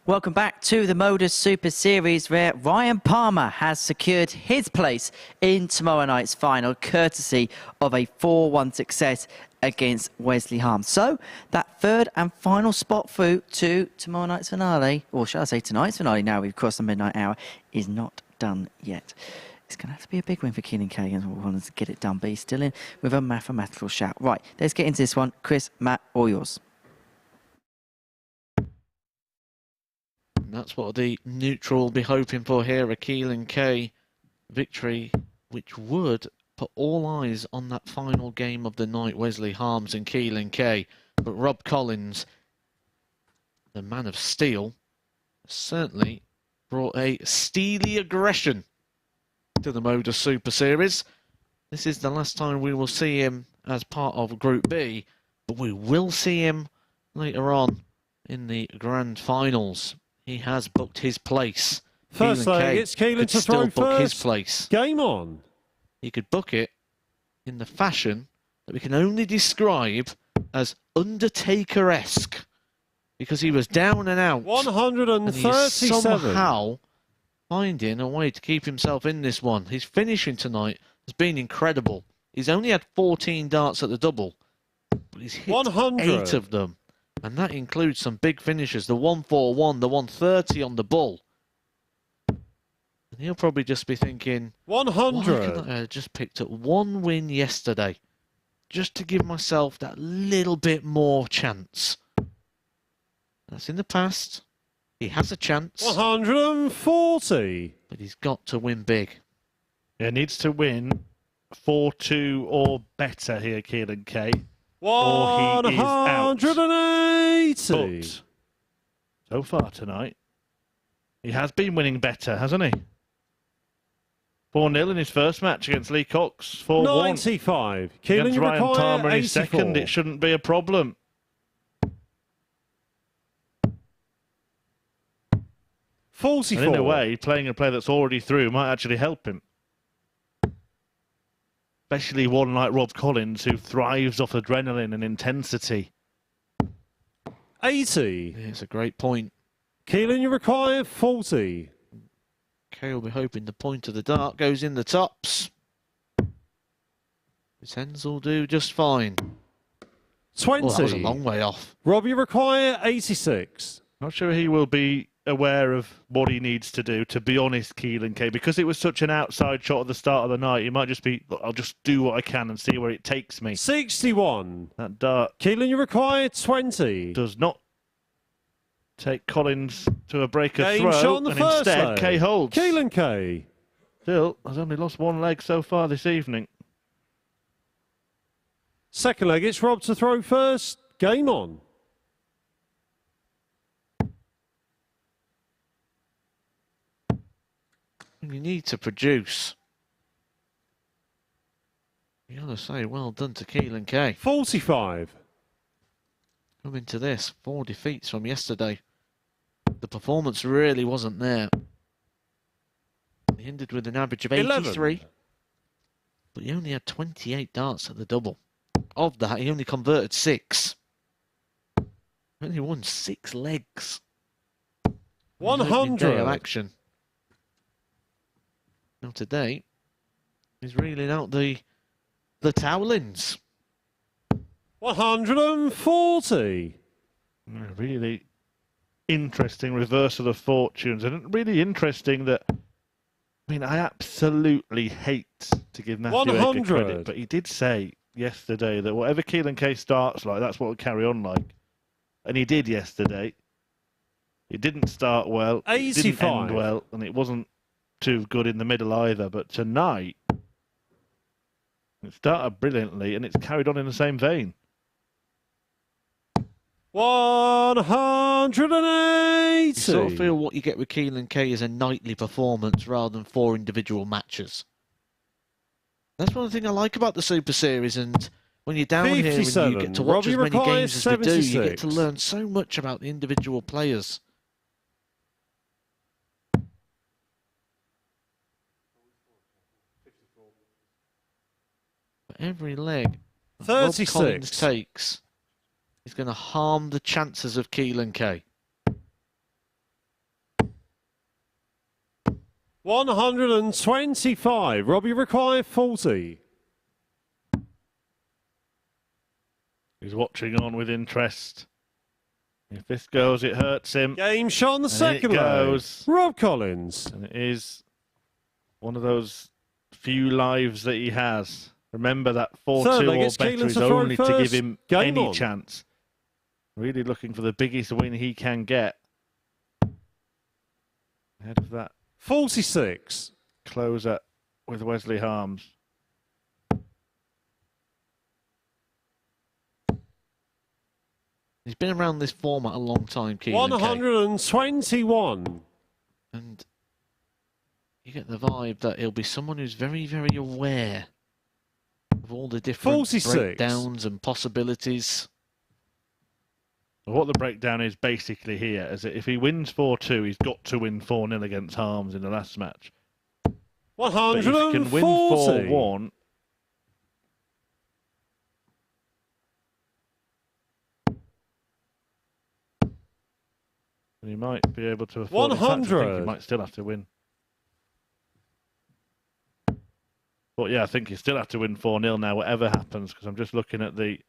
Welcome back to the MODUS Super Series, where Ryan Palmer has secured his place in tomorrow night's final, courtesy of a 4-1 success against Wesley Harms. So that third and final spot through to tomorrow night's finale, or shall I say tonight's finale now we've crossed the midnight hour, is not done yet. It's going to have to be a big win for Keelan Kay and wanted to get it done, but he's still in with a mathematical shout. Right, let's get into this one. Chris, Matt, all yours. That's what the neutral will be hoping for here, a Keelan Kay victory, which would put all eyes on that final game of the night, Wesley Harms and Keelan Kay. But Rob Collins, the man of steel, certainly brought a steely aggression to the MODUS Super Series. This is the last time we will see him as part of Group B, but we will see him later on in the grand finals. He has booked his place. First leg, it's Keelan to throw book his first. place. Game on. He could book it in the fashion that we can only describe as Undertaker-esque, because he was down and out. 137. And he's somehow finding a way to keep himself in this one. His finishing tonight has been incredible. He's only had 14 darts at the double, but he's hit 100. 8 of them. And that includes some big finishes, the 141, the 130 on the bull. And he'll probably just be thinking, 100. why could I just picked up one win yesterday, just to give myself that little bit more chance. That's in the past. He has a chance. 140. But he's got to win big. He needs to win 4-2 or better here, Keelan Kay. Or he is out. 180. But so far tonight, he has been winning better, hasn't he? 4-0 in his first match against Lee Cox. 4-1 95. Keelan, against you Ryan require Palmer in his 84. second. It shouldn't be a problem. 44. And in a way, playing a player that's already through might actually help him. Especially one like Rob Collins, who thrives off adrenaline and intensity. 80. Yeah, it's a great point. Keelan, you require 40. Kay will be hoping the point of the dart goes in the tops. His ends will do just fine. 20. Oh, that was a long way off. Rob, you require 86. Not sure he will be aware of what he needs to do, to be honest, Keelan Kay. Because it was such an outside shot at the start of the night, he might just be, look, I'll just do what I can and see where it takes me. 61. That dart Keelan, you require 20. does not take Collins to a breaker Game throw, shot on the and first instead leg. Kay holds. Keelan Kay. Still has only lost one leg so far this evening. Second leg, it's Rob to throw first. Game on. You need to produce. You gotta say, well done to Keelan Kay. 45. Coming to this, 4 defeats from yesterday. The performance really wasn't there. He ended with an average of 83. 11. But he only had 28 darts at the double. Of that, he only converted 6. He only won 6 legs. 100. Day of action. Now today, he's reeling out the towelings. 140. Really interesting reversal of fortunes, and really interesting that, I mean, I absolutely hate to give Matthew Edgar 100. credit, but he did say yesterday that whatever Keelan Kay starts like, that's what will carry on like. And he did yesterday. It didn't start well, it didn't 85. end well, and it wasn't too good in the middle either. But tonight, it started brilliantly, and it's carried on in the same vein. 180. You sort of feel what you get with Keelan Kay is a nightly performance rather than 4 individual matches. That's one thing I like about the Super Series, and when you're down here and you 57. get to watch Robbie as many requires games as we do, you get to 76. learn so much about the individual players. But every leg that Rob 36. Collins takes is going to harm the chances of Keelan Kay. 125. Robbie require 40. He's watching on with interest. If this goes, it hurts him. Game shot on the second it leg. goes. Rob Collins. And it is one of those few lives that he has. Remember that 4-2 Third leg, or it's better Keelan is to throw only to give first. him Game any on. chance. Really looking for the biggest win he can get. Ahead of that 46. closer with Wesley Harms. He's been around this format a long time, Keelan Kay. 121. And you get the vibe that he'll be someone who's very, very aware of all the different 46. breakdowns and possibilities. What the breakdown is basically here is that if he wins 4-2, he's got to win 4-0 against Harms in the last match. But if he 140. can win 4-1, then he might be able to afford. In fact, I think 100. he might still have to win. But yeah, I think he still have to win 4-0 now, whatever happens, because I'm just looking at the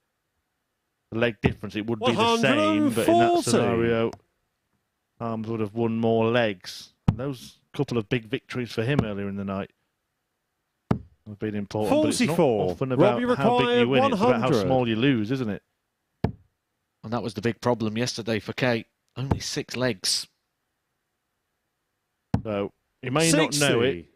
leg difference. It would be the same, but in that 140. scenario, Harms would have won more legs. And those couple of big victories for him earlier in the night have been important. 44. But it's not often about Robbie how big you win, it's about how 100. small you lose, isn't it? And that was the big problem yesterday for Kay. Only 6 legs. So he may 60. not know it,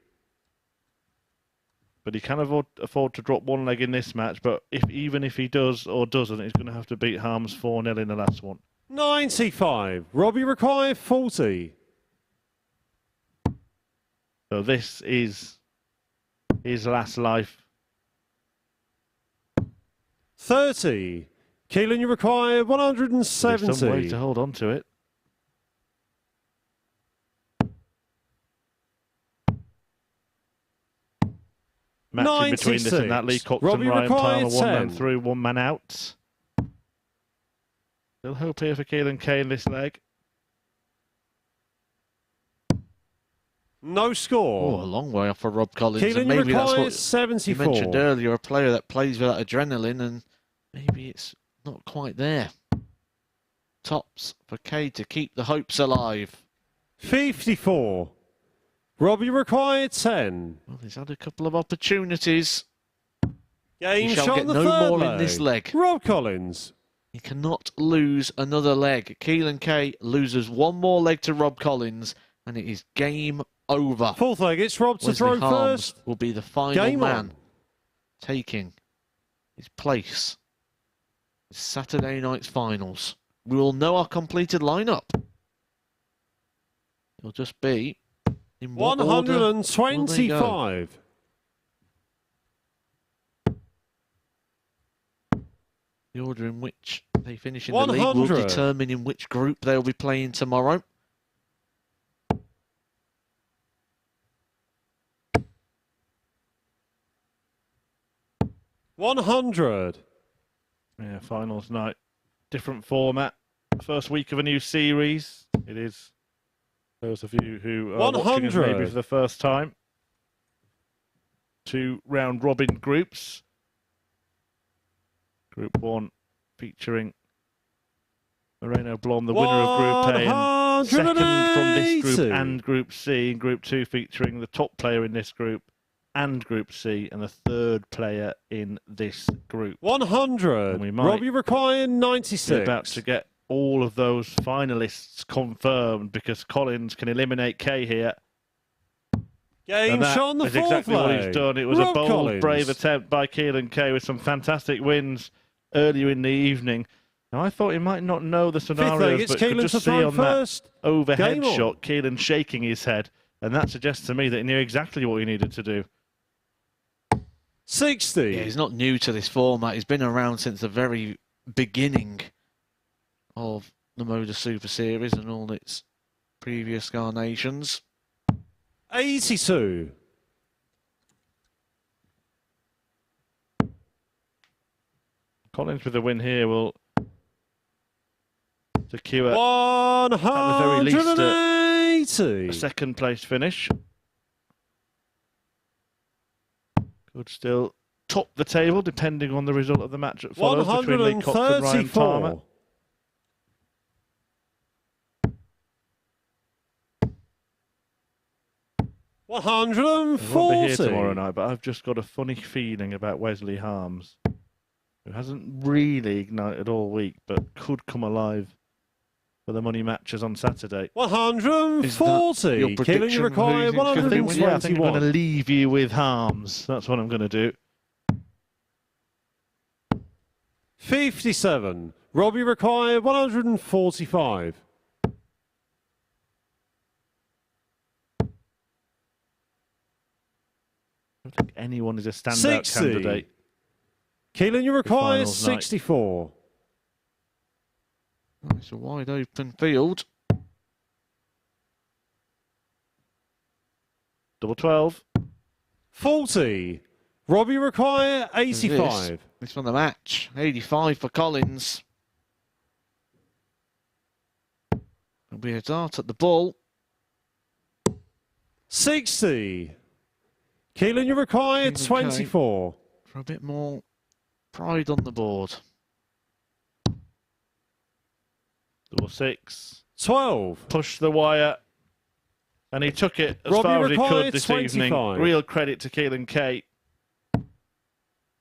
but he can afford to drop one leg in this match. But even if he does or doesn't, he's going to have to beat Harms 4-0 in the last one. 95. Robbie require 40. So this is his last life. 30. Keelan, you require There's some way 170. to hold on to it. Matching between this and that, Lee 96. Cox Robbie and Ryan required Palmer, one man 10. through, one man out. Still hope here for Keelan Kay in this leg. No Oh, a score. long way off for Rob Collins. Keelan, And you maybe that's require what you 74. mentioned earlier, a player that plays with that adrenaline, and maybe it's not quite there. Tops for Kay to keep the hopes alive. 54. Robbie required 10. Well, he's had a couple of opportunities. Game He shall shot get on the no third more leg. in this leg. Rob Collins. He cannot lose another leg. Keelan Kay loses one more leg to Rob Collins, and it is game over. Fourth leg, it's Rob to Wesley throw Harms first. will be the final Game man on. taking his place in Saturday night's finals. We will know our completed lineup. It'll just be in what order will they go? 125. The order in which they finish in the league will 100. determine in which group they'll be playing tomorrow. $100. Yeah, finals night. Different format. First week of a new series. It is. Those of you who are watching us 100. maybe for the first time. 2 round robin groups. Group 1 featuring Moreno Blom, the winner of Group A, and second from this group 180. and Group C. In Group 2 featuring the top player in this group and Group C, and the third player in this group. 100. And we might Robbie required We're 96. about to get all of those finalists confirmed because Collins can eliminate Kay here. Game And that shot on the is fourth exactly what leg. he's done. It was Rob a bold, Collins. brave attempt by Keelan Kay with some fantastic wins earlier in the evening. Now, I thought he might not know the Fifth leg, scenarios, it's but could Keelan to just see throw on first. that overhead Game on. shot, Keelan shaking his head. And that suggests to me that he knew exactly what he needed to do. 60. Yeah, he's not new to this format. He's been around since the very beginning of the MODUS Super Series and all its previous incarnations. 82. Collins with a win here will secure at the very least 180. a second place finish. could still top the table depending on the result of the match that follows between Lee Cox and Ryan Palmer. 140. I won't be here tomorrow night, but I've just got a funny feeling about Wesley Harms, who hasn't really ignited all week, but could come alive for the money matches on Saturday. 140. Keeling, you require 121. Yeah, I think I'm going to leave you with Harms. That's what I'm going to do. 57. Robbie require 145. I don't think anyone is a standout 60. candidate. Keelan, you require finals night. 64. It's a wide open field. Double 12. 40. Robbie require 85. This one the match. 85 for Collins. There'll be a dart at the ball. 60. Keelan, you require 24. For a bit more pride on the board. Double 6. 12. Pushed the wire. And he took it as Robbie far as he required could this 25. evening. Real credit to Keelan Kate.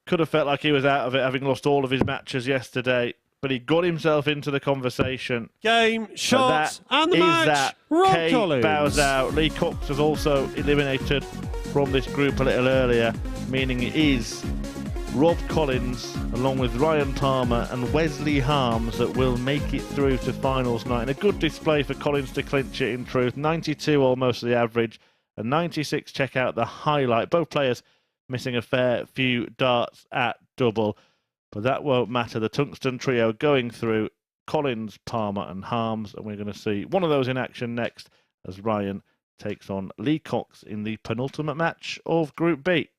Could have felt like he was out of it, having lost all of his matches yesterday. But he got himself into the conversation. Game, shot, and the match. That. Rob Kate Collins bows out. Lee Cox was also eliminated from this group a little earlier, meaning it is Rob Collins, along with Ryan Palmer and Wesley Harms, that will make it through to finals night. And a good display for Collins to clinch it, in truth. 92 almost the average, and 96, check out the highlight. Both players missing a fair few darts at double, but that won't matter. The Tungsten Trio going through, Collins, Palmer and Harms, and we're going to see one of those in action next as Ryan takes on Lee Cox in the penultimate match of Group B.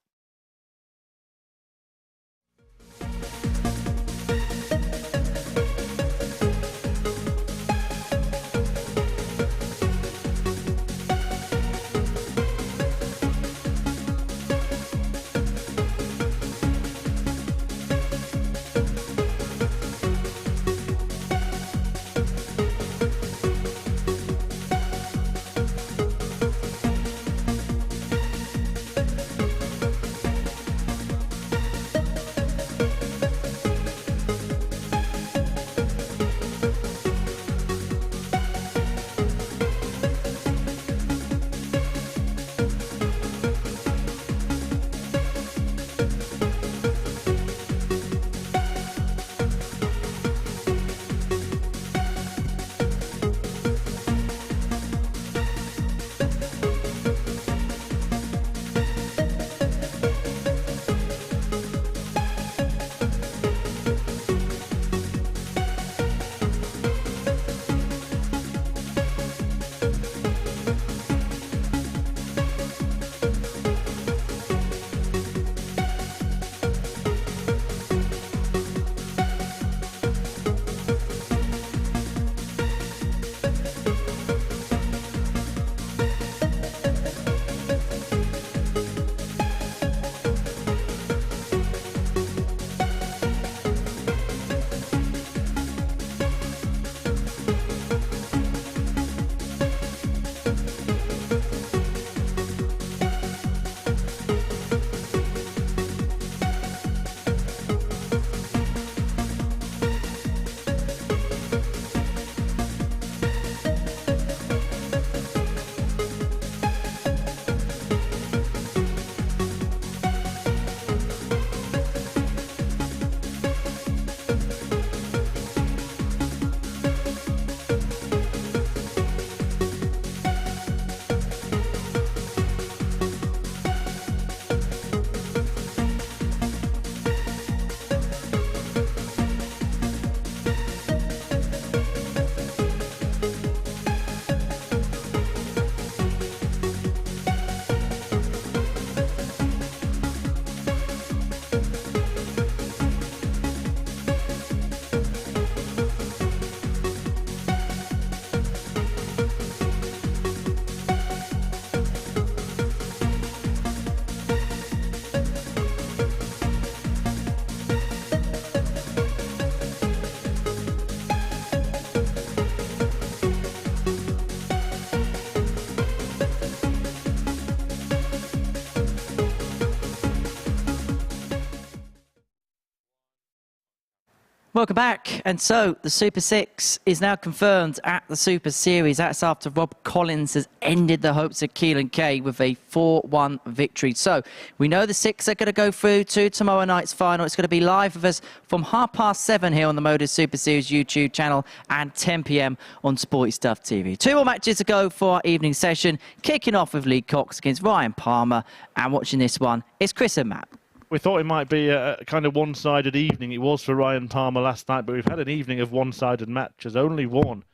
Welcome back. And so the Super 6 is now confirmed at the Super Series. That's after Rob Collins has ended the hopes of Keelan Kay with a 4-1 victory. So we know the 6 are going to go through to tomorrow night's final. It's going to be live with us from 7:30 here on the MODUS Super Series YouTube channel and 10 p.m. on Sporty Stuff TV. 2 more matches to go for our evening session, kicking off with Lee Cox against Ryan Palmer. And watching this one, it's Chris and Matt. We thought it might be a kind of one-sided evening. It was for Ryan Palmer last night, but we've had an evening of one-sided matches. Only one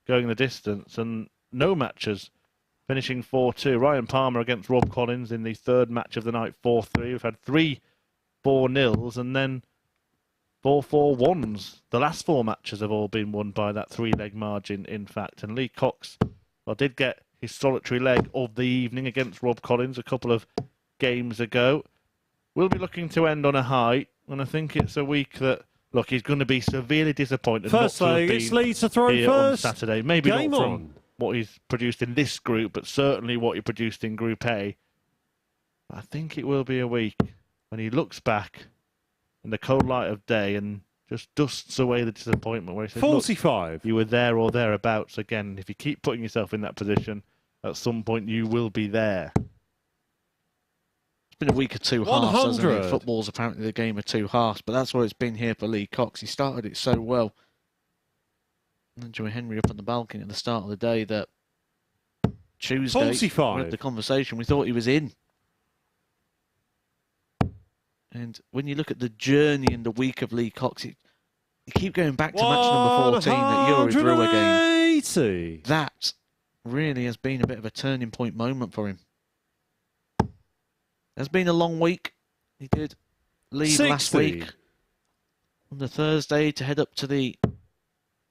going the distance and no matches finishing 4-2. Ryan Palmer against Rob Collins in the third match of the night, 4-3. We've had 3 4-0s and then 4 4-1s. The last 4 matches have all been won by that 3-leg margin, in fact. And Lee Cox, well, did get his solitary leg of the evening against Rob Collins a couple of games ago. We'll be looking to end on a high, and I think it's a week that, look, he's going to be severely disappointed First not to leg, have it's been Lee to throw here first. on Saturday. Maybe Game not from on. what he's produced in this group, but certainly what he produced in Group A. I think it will be a week when he looks back in the cold light of day and just dusts away the disappointment where he says, 45. you were there or thereabouts again. If you keep putting yourself in that position, at some point you will be there. It's been a week of 2 halves, hasn't 100. it? Football's apparently the game of 2 halves, but that's what it's been here for Lee Cox. He started it so well. And Joey Henry up on the balcony at the start of the day that Tuesday, 45. we had the conversation, we thought he was in. And when you look at the journey in the week of Lee Cox, you keep going back to match number 14 at Euro Drew again. 180. That really has been a bit of a turning point moment for him. It's been a long week. He did leave 60. last week on the Thursday to head up to the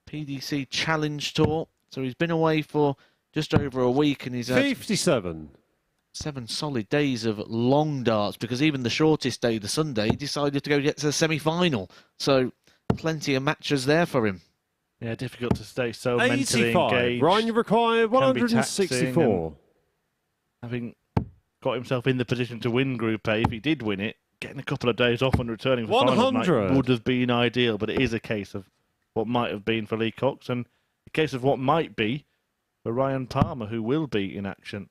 PDC Challenge Tour. So he's been away for just over a week and he's had 57. 7 solid days of long darts, because even the shortest day, the Sunday, he decided to go get to the semi-final. So plenty of matches there for him. Yeah, difficult to stay so mentally 85. engaged. Ryan, you require Can be taxing 164. and having got himself in the position to win Group A, if he did win it, getting a couple of days off and returning for finals night 100. would have been ideal, but it is a case of what might have been for Lee Cox and a case of what might be for Ryan Palmer, who will be in action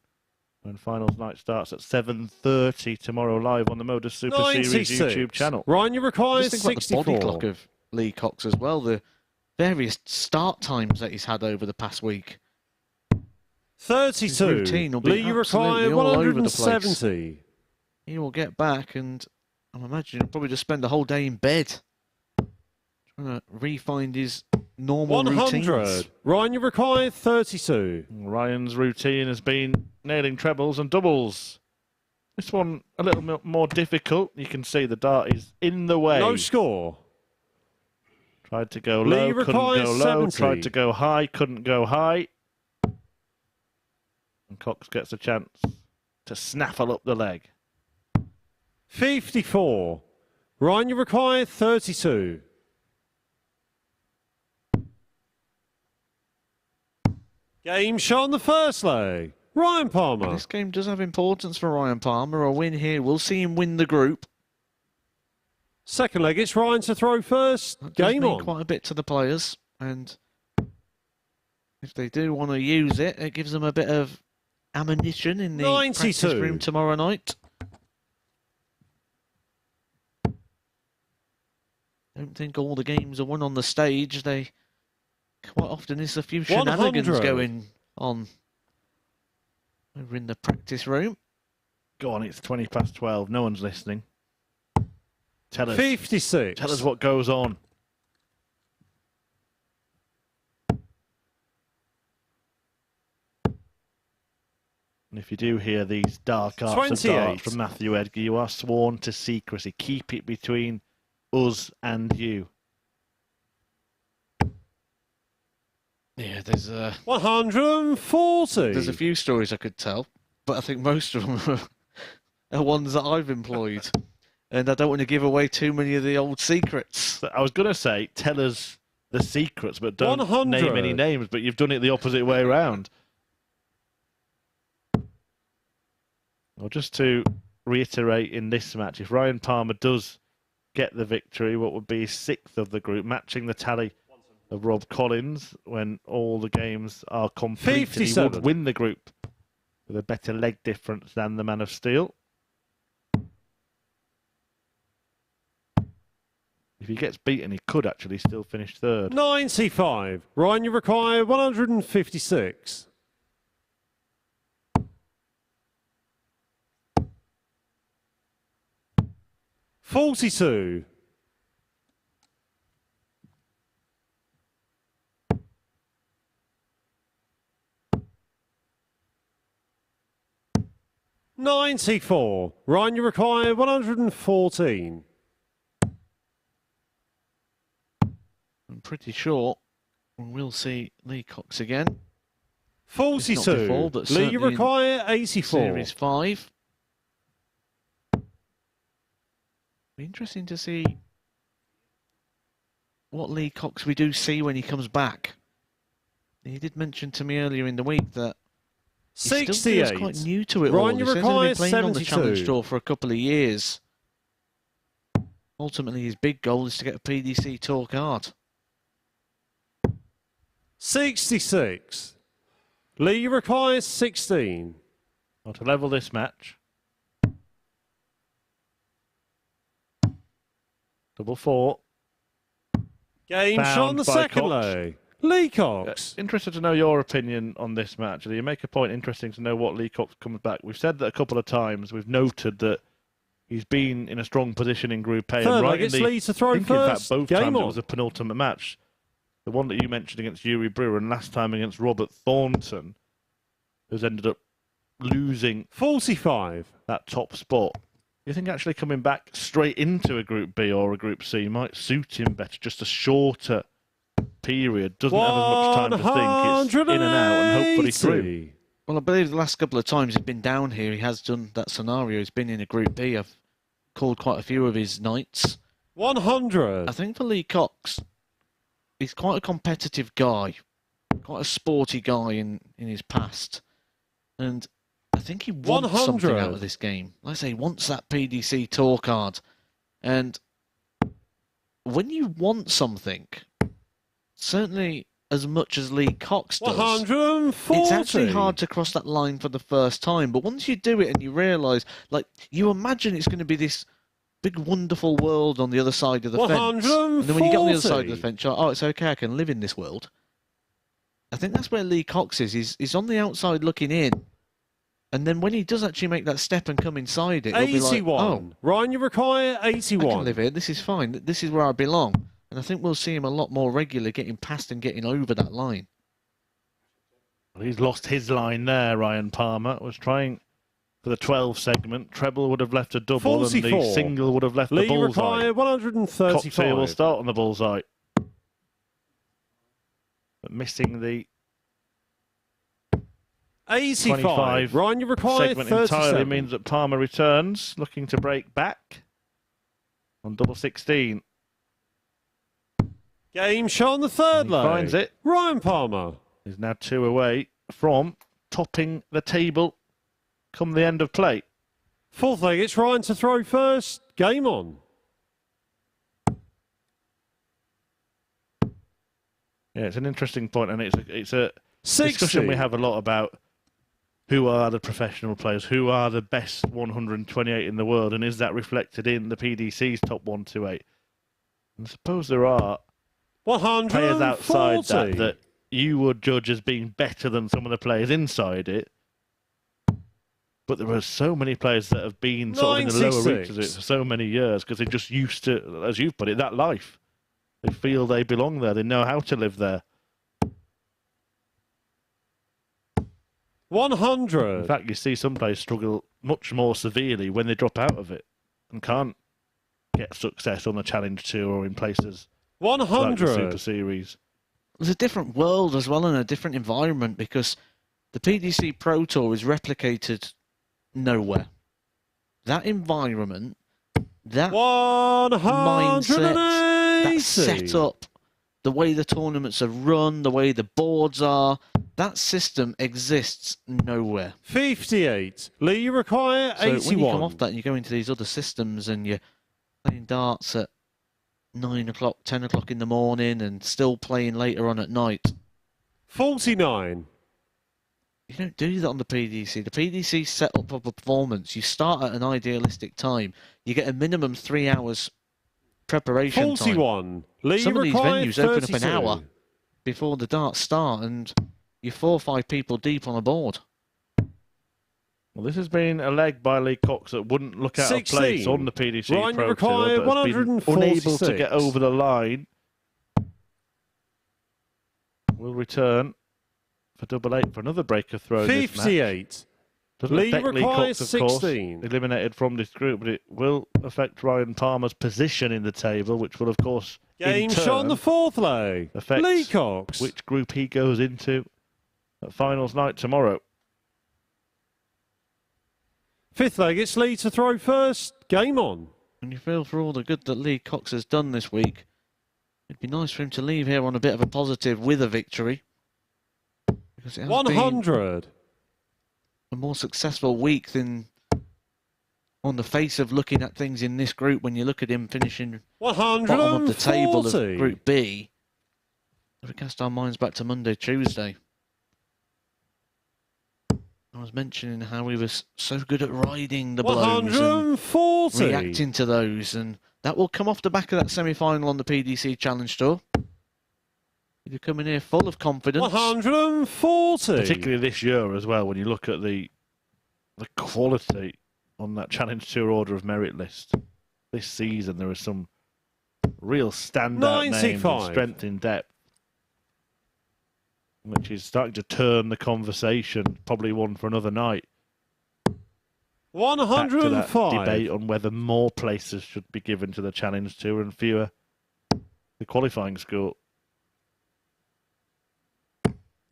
when finals night starts at 7:30 tomorrow live on the MODUS Super 96. Series YouTube channel. Ryan, you require Just think about the 64. body clock of Lee Cox as well. The various start times that he's had over the past week. His 32. routine will be Lee, you absolutely require all over the place. 170. He will get back and I'm imagining he'll probably just spend the whole day in bed trying to re-find his normal 100. routines. Ryan, you require 32. Ryan's routine has been nailing trebles and doubles. This one a little more difficult. You can see the dart is in the way. No score. Tried to go Lee low, couldn't requires go low. 70. Tried to go high, couldn't go high. And Cox gets a chance to snaffle up the leg. 54. Ryan, you require 32. Game shot on the first leg. Ryan Palmer. This game does have importance for Ryan Palmer. A win here will see him win the group. Second leg, it's Ryan to throw first. That does Game mean on. quite a bit to the players, and if they do want to use it, it gives them a bit of ammunition in the 92. practice room tomorrow night. Don't think all the games are won on the stage. They quite often there's a few shenanigans 100. going on over in the practice room. Go on, it's 12:20. No one's listening. Tell us. 56. Tell us what goes on. And if you do hear these dark arts of 28. darts from Matthew Edgar, you are sworn to secrecy. Keep it between us and you. Yeah, there's 140. a few stories I could tell, but I think most of them are ones that I've employed. And I don't want to give away too many of the old secrets. I was going to say, tell us the secrets, but don't 100. name any names, but you've done it the opposite way around. Well, just to reiterate in this match, if Ryan Palmer does get the victory, what would be 6th of the group, matching the tally of Rob Collins when all the games are complete. And he would win the group with a better leg difference than the Man of Steel. If he gets beaten, he could actually still finish 3rd. 95. Ryan, you require 156. $42. $94. Ryan, you require 114. I'm pretty sure we'll see Lee Cox again. 42. Before, but Lee, you require 84. Series 5. Be interesting to see what Lee Cox we do see when he comes back. He did mention to me earlier in the week that he 68. still feels quite new to it all. Ryan, He you says he's require been playing on the 72. Challenge Tour for a couple of years. Ultimately, his big goal is to get a PDC Tour card. 66. Lee, you require 16. Well, to level this match. Double 4. Game Found shot on the by second Cox. leg. Lee Cox. Interested to know your opinion on this match. You make a point, interesting to know what Lee Cox comes back. We've said that a couple of times. We've noted that he's been in a strong position in Group A. Third and right leg, it's in the, Lee to throw I think first. in fact both Game times on. it was a penultimate match. The one that you mentioned against Yuri Brewer and last time against Robert Thornton, who's ended up losing 45. that top spot. Do you think actually coming back straight into a Group B or a Group C might suit him better? Just a shorter period. Doesn't have as much time to think. It's in and out and hopefully through. Well, I believe the last couple of times he's been down here, he has done that scenario. He's been in a Group B. I've called quite a few of his nights. 100. I think for Lee Cox, he's quite a competitive guy, quite a sporty guy in his past. And I think he wants 100. something out of this game. Like I say, he wants that PDC Tour card. And when you want something, certainly as much as Lee Cox does, 140. it's actually hard to cross that line for the first time. But once you do it and you realise, like, you imagine it's going to be this big, wonderful world on the other side of the fence. And then when you get on the other side of the fence, you're like, oh, it's okay, I can live in this world. I think that's where Lee Cox is. He's on the outside looking in. And then when he does actually make that step and come inside it, he'll be like, 81. oh, Ryan, you require I 81. can live here. This is fine. This is where I belong. And I think we'll see him a lot more regular getting past and getting over that line. Well, he's lost his line there, Ryan Palmer. Was trying for the 12 segment. Treble would have left a double 44. and the single would have left Lee, the you bullseye. require 135. Cox here will start on the bullseye. But missing the 85. 25 Ryan, you require segment 37. entirely means that Palmer returns, looking to break back on double 16. Game shot on the third He leg. finds it. Ryan Palmer. He's now 2 away from topping the table come the end of play. Fourth leg, it's Ryan to throw first. Game on. Yeah, it's an interesting point, and it's a 60. discussion we have a lot about who are the professional players, who are the best 128 in the world, and is that reflected in the PDC's top 128? And I suppose there are 140. players outside that you would judge as being better than some of the players inside it. But there are so many players that have been sort of in the lower 96. reaches of it for so many years because they're just used to, as you've put it, that life. They feel they belong there. They know how to live there. 100. In fact, you see some players struggle much more severely when they drop out of it and can't get success on the Challenge Tour or in places like the 100. Super Series. There's a different world as well and a different environment because the PDC Pro Tour is replicated nowhere. That environment, that 180. mindset, that setup, the way the tournaments are run, the way the boards are, that system exists nowhere. 58. Lee, you require So 81. when you come off that and you go into these other systems and you playing darts at 9 o'clock, 10 o'clock in the morning and still playing later on at night. 49. You don't do that on the PDC. The PDC set up for performance. You start at an idealistic time. You get a minimum 3 hours preparation 41. time. Lee Some of these required venues open up an 32. hour before the darts start, and you're 4 or 5 people deep on a board. Well, this has been a leg by Lee Cox that wouldn't look out of 16. place on the PDC Ryan Pro required Tour, but has been unable to get 146. over the line. Will return for double 8 for another breaker throw in this match. 58. Doesn't Lee affect Lee requires Cox, of course, 16. eliminated from this group, but it will affect Ryan Palmer's position in the table, which will, of course, Game in turn shot on the fourth leg. affect Lee Cox. which group he goes into at finals night tomorrow. Fifth leg, it's Lee to throw first. Game on. And you feel for all the good that Lee Cox has done this week. It'd be nice for him to leave here on a bit of a positive with a victory. Because it has 100. been a more successful week than on the face of looking at things in this group when you look at him finishing bottom of the table of 140. Group B. If we cast our minds back to Monday, Tuesday, I was mentioning how he was so good at riding the blows and 140. reacting to those, and that will come off the back of that semi-final on the PDC Challenge Tour. You're coming here full of confidence. 140. Particularly this year as well, when you look at the quality on that Challenge Tour Order of Merit list. This season, there are some real standout names 95. and strength in depth, which is starting to turn the conversation, probably one for another night, back to that 105. debate on whether more places should be given to the Challenge Tour and fewer the qualifying school.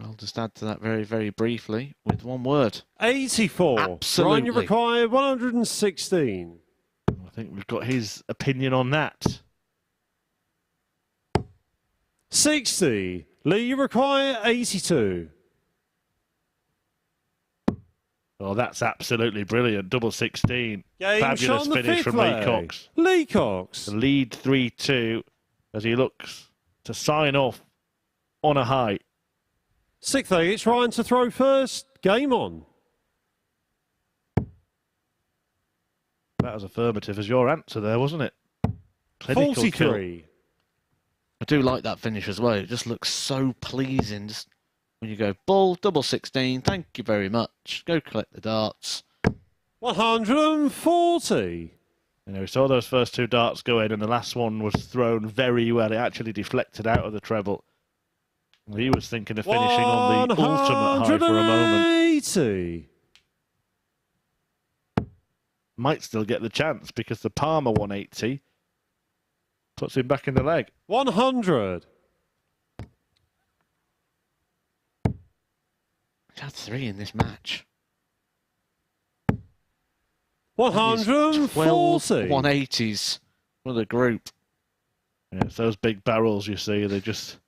I'll just add to that very, very briefly with one word. 84. Absolutely. Ryan, you require 116. I think we've got his opinion on that. 60. Lee, you require 82. Oh, that's absolutely brilliant. Double 16. Game shot Fabulous on the finish fifth from leg. Lee Cox. Lee Cox. The lead 3-2 as he looks to sign off on a high. Sixth leg, it's Ryan to throw first. Game on. That was affirmative as your answer there, wasn't it? Clinical 43. kill. I do like that finish as well. It just looks so pleasing. Just when you go, ball, double 16, thank you very much. Go collect the darts. 140. You know, we saw those first 2 darts go in, and the last one was thrown very well. It actually deflected out of the treble. He was thinking of finishing on the ultimate high for a moment. 180. Might still get the chance because the Palmer 180 puts him back in the leg. 100. He's had 3 in this match. 140. 12 180s for the group. Yeah, it's those big barrels you see, they just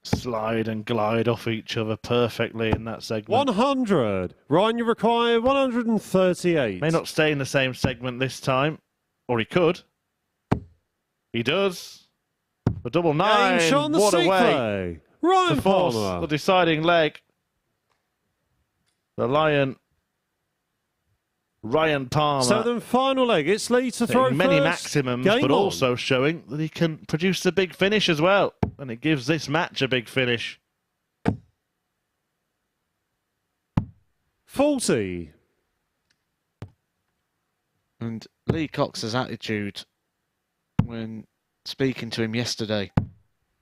slide and glide off each other perfectly in that segment. 100. Ryan, you require 138. May not stay in the same segment this time, or he could. He does. The double 9, Game shot on the what a sixth way leg. Ryan to force Palmer. the deciding leg. The Lion, Ryan Palmer, So then final leg, it's Lee to throw hitting many first. maximums, Game but on. also showing that he can produce the big finish as well. And it gives this match a big finish. 40. And Lee Cox's attitude when speaking to him yesterday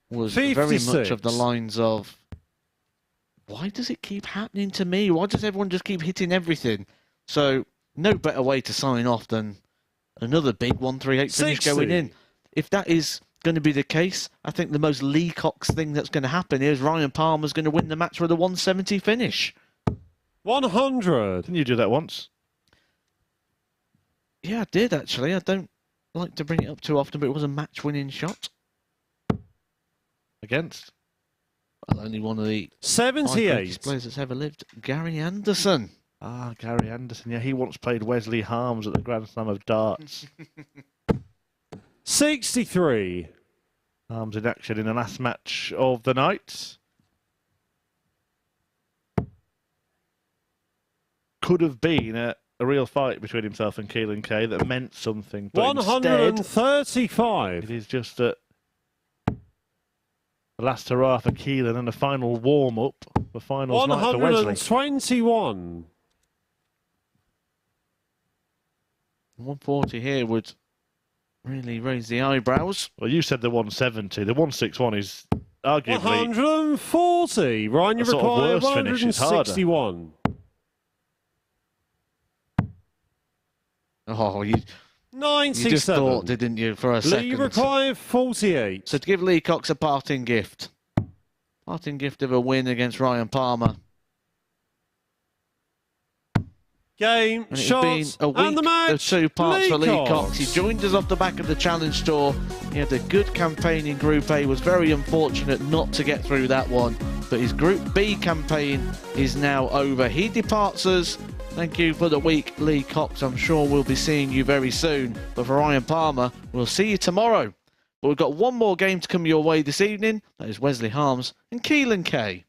was very 56. much of the lines of, why does it keep happening to me? Why does everyone just keep hitting everything? So no better way to sign off than another big 138 finish 60. going in. If that is going to be the case, I think the most Lee Cox thing that's going to happen is Ryan Palmer's going to win the match with a 170 finish. 100. Didn't you do that once? Yeah, I did actually. I don't like to bring it up too often, but it was a match-winning shot. Against? Well, only one of the 78. greatest players that's ever lived, Gary Anderson. Ah, Gary Anderson. Yeah, he once played Wesley Harms at the Grand Slam of Darts. 63. Arms in action in the last match of the night. Could have been a real fight between himself and Keelan Kay that meant something. But 135. it is just a last hurrah for Keelan and a final warm-up for finals night for Wesley. 121. 140 here would really raise the eyebrows. Well, you said the 170. The 161 is arguably 140. Ryan, you sort of require worse finish. It's harder. 161. Oh, you 97. just thought, didn't you, for a second? Lee required 48. So to give Lee Cox a parting gift. Parting gift of a win against Ryan Palmer. Game, And it's shots, been a week and the match. of 2 parts for Lee Cox. Cox. He joined us off the back of the Challenge Tour. He had a good campaign in Group A. Was very unfortunate not to get through that one. But his Group B campaign is now over. He departs us. Thank you for the week, Lee Cox. I'm sure we'll be seeing you very soon. But for Ryan Palmer, we'll see you tomorrow. But we've got one more game to come your way this evening. That is Wesley Harms and Keelan Kay.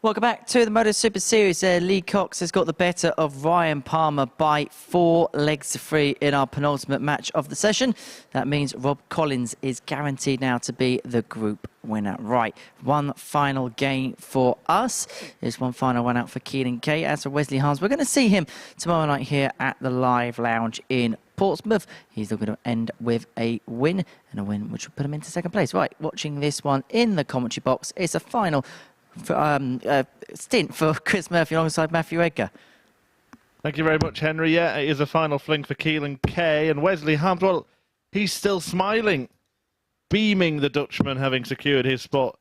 Welcome back to the MODUS Super Series. Lee Cox has got the better of Ryan Palmer by 4 legs to 3 in our penultimate match of the session. That means Rob Collins is guaranteed now to be the group winner. Right, one final game for us. There's one final one out for Keelan Kay. As for Wesley Harms, we're going to see him tomorrow night here at the Live Lounge in Portsmouth. He's looking to end with a win, and a win which will put him into second place. Right, watching this one in the commentary box, it's a final stint for Chris Murphy alongside Matthew Edgar. Thank you very much, Henry. Yeah, it is a final fling for Keelan Kay. And Wesley Harms, well, he's still smiling, beaming the Dutchman, having secured his spot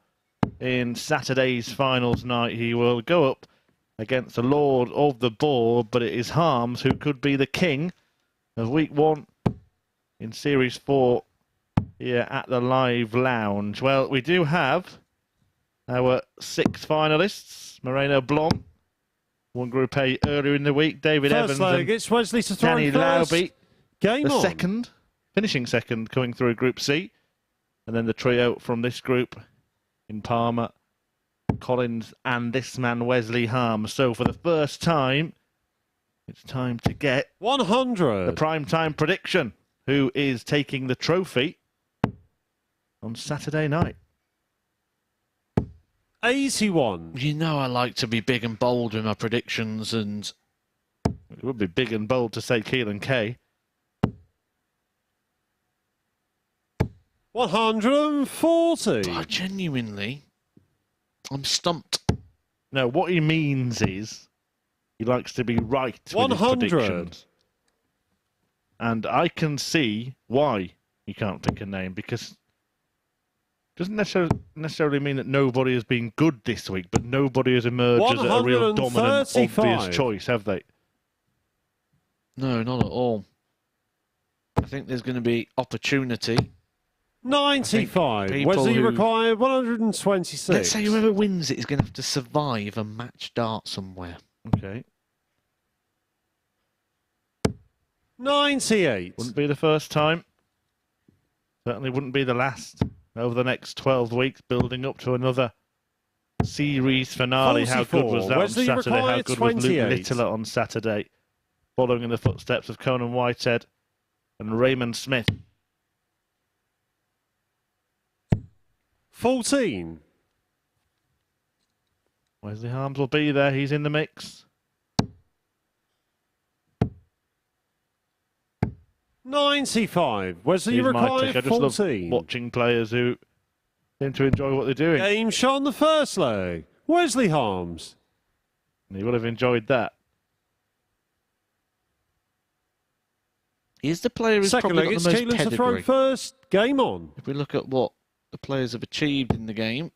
in Saturday's finals night. He will go up against the Lord of the Board, but it is Harms who could be the king of Week 1 in Series 4 here at the Live Lounge. Well, we do have our 6 finalists. Moreno Blom won Group A earlier in the week. David First Evans leg, and it's Wesley to throw Danny first. Lauby, Game the on. second, finishing second, coming through Group C. And then the trio from this group in Palmer, Collins, and this man, Wesley Harms. So for the first time, it's time to get 100. the primetime prediction. Who is taking the trophy on Saturday night? 81. You know I like to be big and bold with my predictions, and It would be big and bold to say Keelan Kay. 140. I genuinely, I'm stumped. No, what he means is he likes to be right with his 100. predictions. And I can see why he can't pick a name, because it doesn't necessarily mean that nobody has been good this week, but nobody has emerged as a real dominant, 135. obvious choice, have they? No, not at all. I think there's going to be opportunity. 95. people Wesley who- required 126. Let's say whoever wins it is going to have to survive a match dart somewhere. Okay. 98. Wouldn't be the first time. Certainly wouldn't be the last over the next 12 weeks, building up to another series finale. How good 44. was that Wesley on Saturday? How required good was Luke 28. Littler on Saturday? Following in the footsteps of Conan Whitehead and Raymond Smith. 14. Wesley Harms will be there. He's in the mix. 95. Wesley He's my required tick. I just love 14. watching players who seem to enjoy what they're doing. Game shot on the first leg. Wesley Harms. And he will have enjoyed that. He's the player who's Second probably leg, got it's the most Keelan to throw pedigree. first. Game on. If we look at what the players have achieved in the game,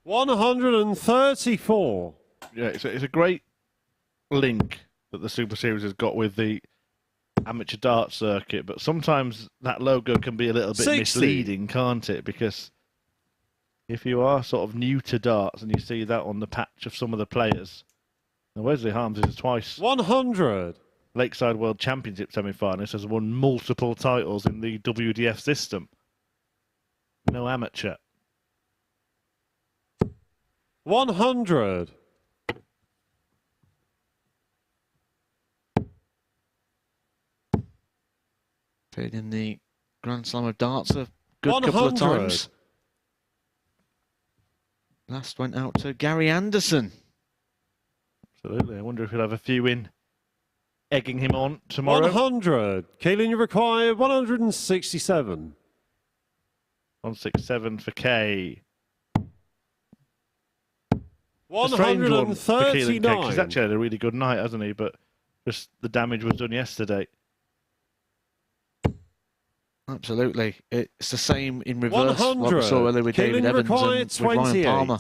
134. Yeah, it's a great link that the Super Series has got with the amateur dart circuit, but sometimes that logo can be a little bit 60. misleading, can't it? Because if you are sort of new to darts and you see that on the patch of some of the players, now Wesley Harms is twice 100. Lakeside World Championship semi-finalist, has won multiple titles in the WDF system. No amateur. 100. played in the Grand Slam of Darts a good couple of 100. times. Last went out to Gary Anderson. Absolutely. I wonder if he'll have a few in egging him on tomorrow. 100. Keelan, you require 167. 167 for Kay. A strange one for Keelan Kay, 'cause 139. he's actually had a really good night, hasn't he? But just the damage was done yesterday. Absolutely. It's the same in reverse. 100. What we saw earlier with David Keelan Evans required and with Ryan 28. Palmer.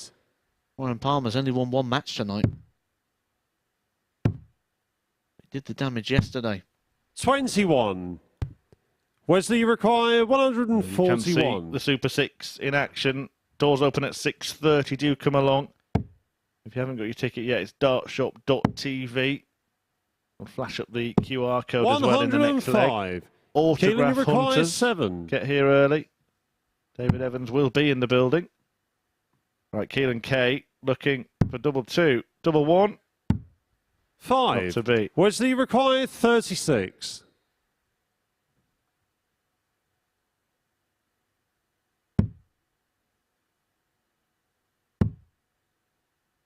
Ryan Palmer's only won one match tonight. He did the damage yesterday. 21. Wesley, you require You can see 141. the Super 6 in action. Doors open at 6:30. Do come along. If you haven't got your ticket yet, it's dartshop.tv. We'll flash up the QR code as well in the next leg. 105. Keelan, Autograph you require hunters. 7. Get here early. David Evans will be in the building. Right, Keelan Kay looking for double 2. Double 1. 5. Not to be. Wesley, you require 36.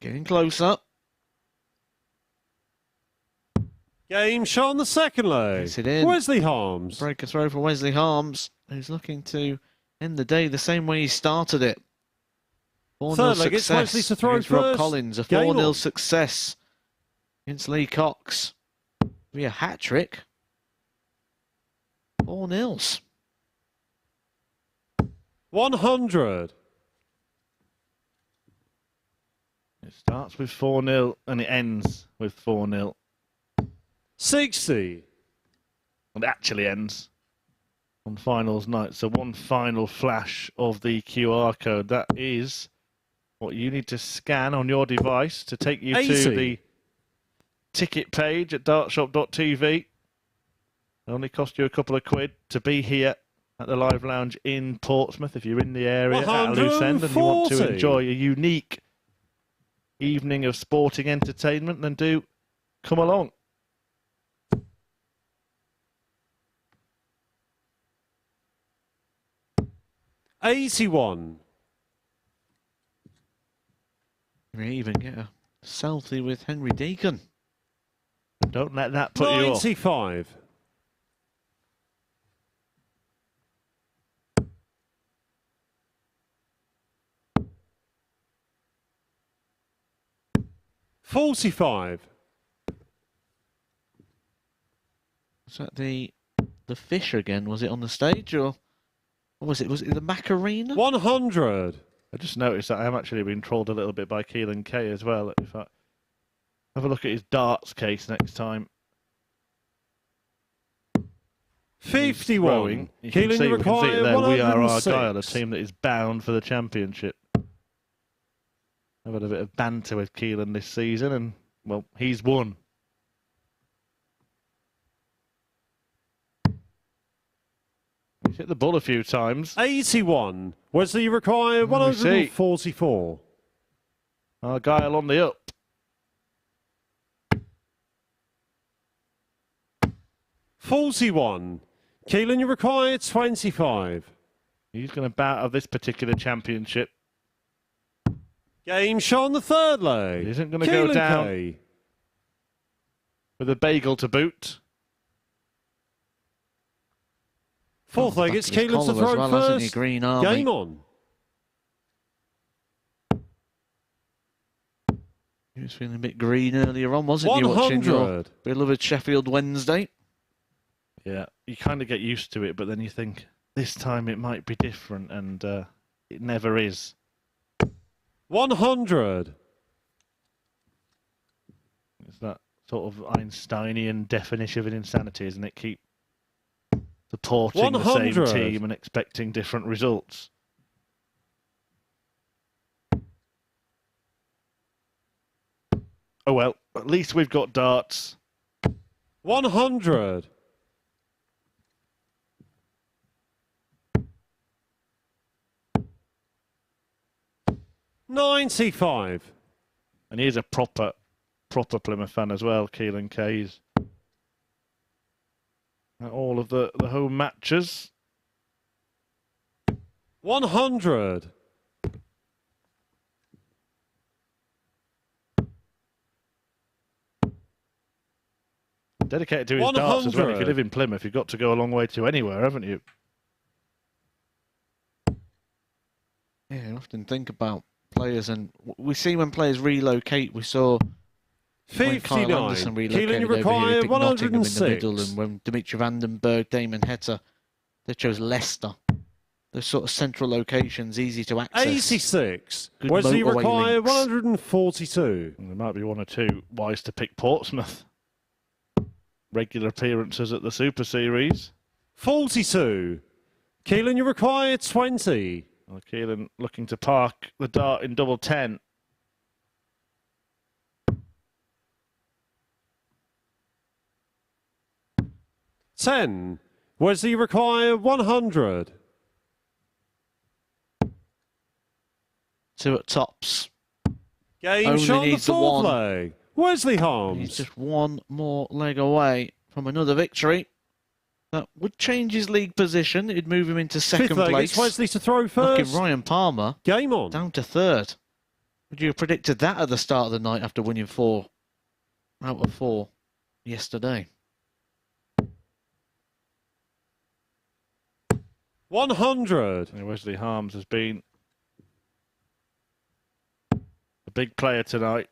Getting closer. Game shot on the second leg. Gets it in. Wesley Harms. Breaker throw for Wesley Harms, who's looking to end the day the same way he started it. 4-0 Third leg, it's success Wesley to throw against Rob first. Collins. A Game 4-0 on. success against Lee Cox. Be a hat-trick. 4-0s. 100. It starts with 4-0 and it ends with 4-0. 60. And it actually ends on finals night. So one final flash of the QR code. That is what you need to scan on your device to take you 80. to the ticket page at dartshop.tv. It only cost you a couple of quid to be here at the Live Lounge in Portsmouth if you're in the area at a loose end and you want to 140. enjoy a unique evening of sporting entertainment, then do come along. $81. You may even get a selfie with Henry Deacon. Don't let that put you off. 95. $45. Was that the fish again? Was it on the stage or was it the Macarena? 100. I just noticed that I am actually being trolled a little bit by Keelan Kay as well. If I have a look at his darts case next time. 51. You can Keelan, see, you we can see it require there. We are 106. Argyle, a team that is bound for the championship. I've had a bit of banter with Keelan this season, and well, he's won. He's hit the ball a few times. 81. Wesley, you require Let me see. 144. Argyle on the up. $41. Keelan, you require 25. He's going to bow out of this particular championship. Game shot on the third leg. He isn't going to go down Kay. with a bagel to boot. Fourth leg, it's Back of his Keelan to collar as throw well, hasn't he? first. Green Army. Game on. He was feeling a bit green earlier on, wasn't you? Watching your 100. beloved Sheffield Wednesday. Yeah, you kind of get used to it, but then you think this time it might be different, and it never is. 100. It's that sort of Einsteinian definition of insanity, isn't it? Keep supporting the same 100. team and expecting different results. Oh well, at least we've got darts. 100. $95. And he's a proper Plymouth fan as well, Keelan Kay's. At all of the home matches. 100. Dedicated to his darts as well. If 100. you live in Plymouth, you've got to go a long way to anywhere, haven't you? Yeah, I often think about players, and we see when players relocate. We saw when Kyle 59. Anderson Keelan, relocated you over here, require he picked Nottingham in the 106. middle, and when Dimitri Vandenberg, Damon Heta, they chose Leicester. Those sort of central locations, easy to access. 86. Good Wesley, you motorway require links. 142. And there might be one or two wise to pick Portsmouth. Regular appearances at the Super Series. 42. Keelan, you require 20. Well, Keelan looking to park the dart in double 10. $10. Wesley, you require 100. Two at tops. Game Only shot on the needs the fourth one. leg. Wesley He's Holmes. just one more leg away from another victory. That would change his league position. It'd move him into Fifth second leg, place. it's Wesley to throw Knocking first. Ryan Palmer Game on. down to third. Would you have predicted that at the start of the night after winning 4 out of 4 yesterday? 100. Wesley Harms has been big player tonight.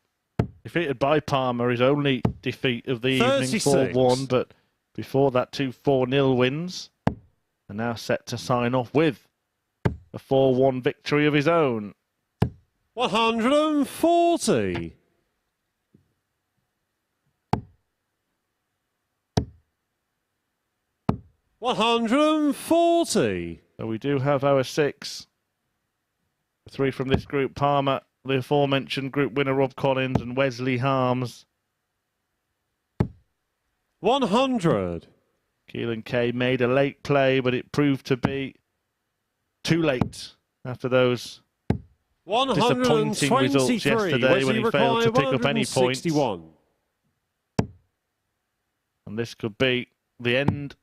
Defeated by Palmer, his only defeat of the evening, 36. 4-1, but before that, 2 4-0 wins. And now set to sign off with a 4-1 victory of his own. 140. $140. So we do have our 6. 3 from this group, Palmer, the aforementioned group winner Rob Collins, and Wesley Harms. 100. Keelan Kay made a late play, but it proved to be too late after those disappointing results yesterday when he failed to pick up any points. And this could be the end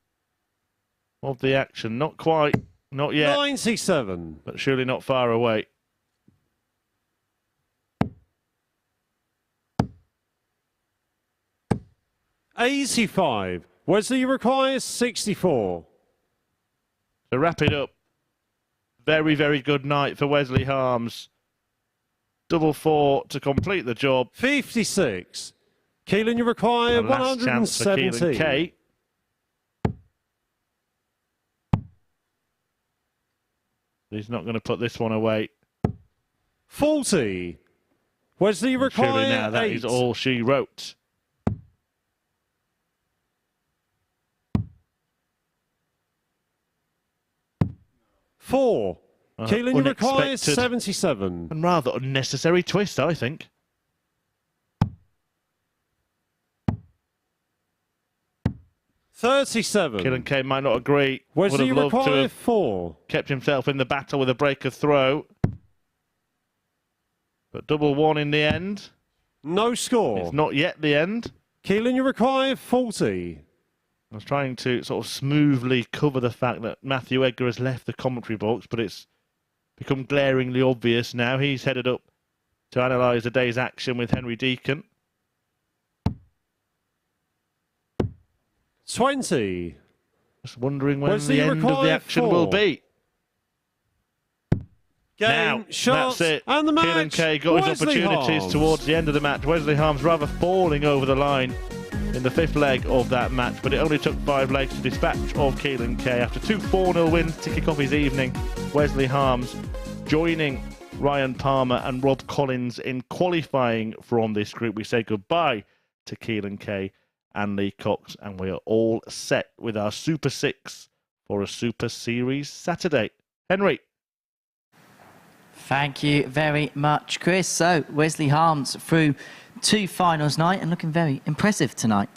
of the action. Not quite, not yet. 97. But surely not far away. $85. Wesley requires 64. To wrap it up, very, very good night for Wesley Harms. Double 4 to complete the job. 56. Keelan, you require And last chance for 117. Keelan Kay. He's not going to put this one away. 40. Wesley Surely requires now that 8. is all she wrote. Four. Keelan, you require Unexpected 77. and rather unnecessary twist, I think. $37. Keelan Kay might not agree. Would Wesley have loved to require have 4. kept himself in the battle with a break of throw. But double 1 in the end. No score. It's not yet the end. Keelan, you require 40. I was trying to sort of smoothly cover the fact that Matthew Edgar has left the commentary box, but it's become glaringly obvious now. He's headed up to analyse the day's action with Henry Deacon. 20. Just wondering when Wesley the end of the require action 4. will be. Game, Now, shots, that's it. and the match. Keelan Kay got his Wesley opportunities Harms. towards the end of the match. Wesley Harms rather falling over the line in the 5th leg of that match, but it only took 5 legs to dispatch of Keelan Kay. After 2 4-0 wins to kick off his evening, Wesley Harms joining Ryan Palmer and Rob Collins in qualifying from this group. We say goodbye to Keelan Kay and Lee Cox, and we are all set with our Super 6 for a Super Series Saturday. Henry. Thank you very much, Chris. So, Wesley Harms through 2 finals night and looking very impressive tonight.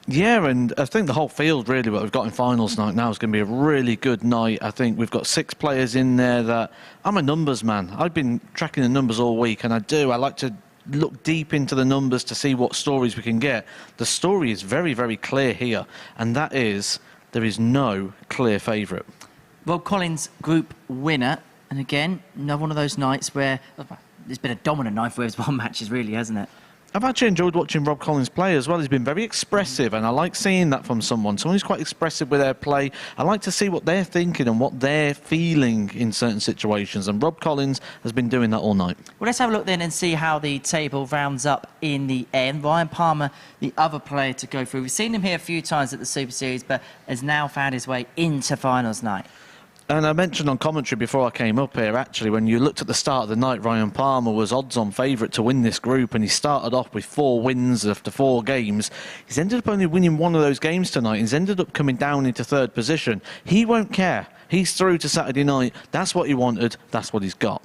Yeah, and I think the whole field, really, what we've got in finals night now is going to be a really good night. I think we've got 6 players in there that... I'm a numbers man. I've been tracking the numbers all week, and I like to look deep into the numbers to see what stories we can get. The story is very, very clear here, and that is there is no clear favourite. Rob Collins, group winner. And again, another one of those nights where it's been a dominant night for his one matches, really, hasn't it? I've actually enjoyed watching Rob Collins play as well. He's been very expressive, and I like seeing that from someone who's quite expressive with their play. I like to see what they're thinking and what they're feeling in certain situations, and Rob Collins has been doing that all night. Well, let's have a look then and see how the table rounds up in the end. Ryan Palmer, the other player to go through. We've seen him here a few times at the Super Series, but has now found his way into finals night. And I mentioned on commentary before I came up here, actually, when you looked at the start of the night, Ryan Palmer was odds-on favourite to win this group, and he started off with 4 wins after 4 games. He's ended up only winning 1 of those games tonight. He's ended up coming down into 3rd position. He won't care. He's through to Saturday night. That's what he wanted. That's what he's got.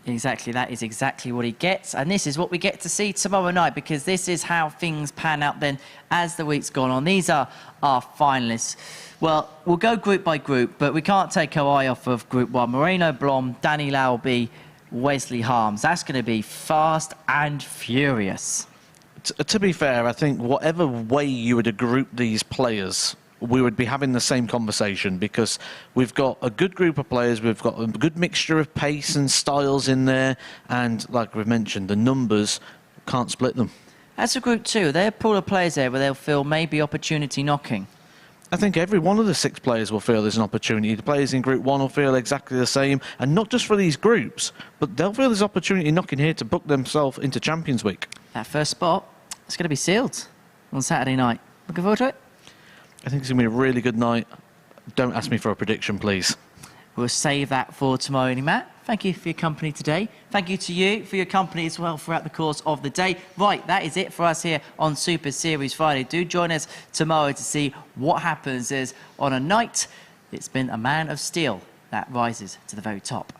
Exactly, that is exactly what he gets. And this is what we get to see tomorrow night, because this is how things pan out then as the week's gone on. These are our finalists. Well, we'll go group by group, but we can't take our eye off of Group 1. Moreno Blom, Danny Lauby, Wesley Harms. That's going to be fast and furious. To be fair, I think whatever way you would have grouped these players, we would be having the same conversation, because we've got a good group of players, we've got a good mixture of pace and styles in there, and like we've mentioned, the numbers, can't split them. As for Group 2, they're a pool of players there where they'll feel maybe opportunity knocking. I think every one of the 6 players will feel there's an opportunity. The players in Group 1 will feel exactly the same, and not just for these groups, but they'll feel there's opportunity knocking here to book themselves into Champions Week. That first spot is going to be sealed on Saturday night. Looking forward to it? I think it's going to be a really good night. Don't ask me for a prediction, please. We'll save that for tomorrow evening, Matt. Thank you for your company today. Thank you to you for your company as well throughout the course of the day. Right, that is it for us here on Super Series Friday. Do join us tomorrow to see what happens as on a night it's been a man of steel that rises to the very top.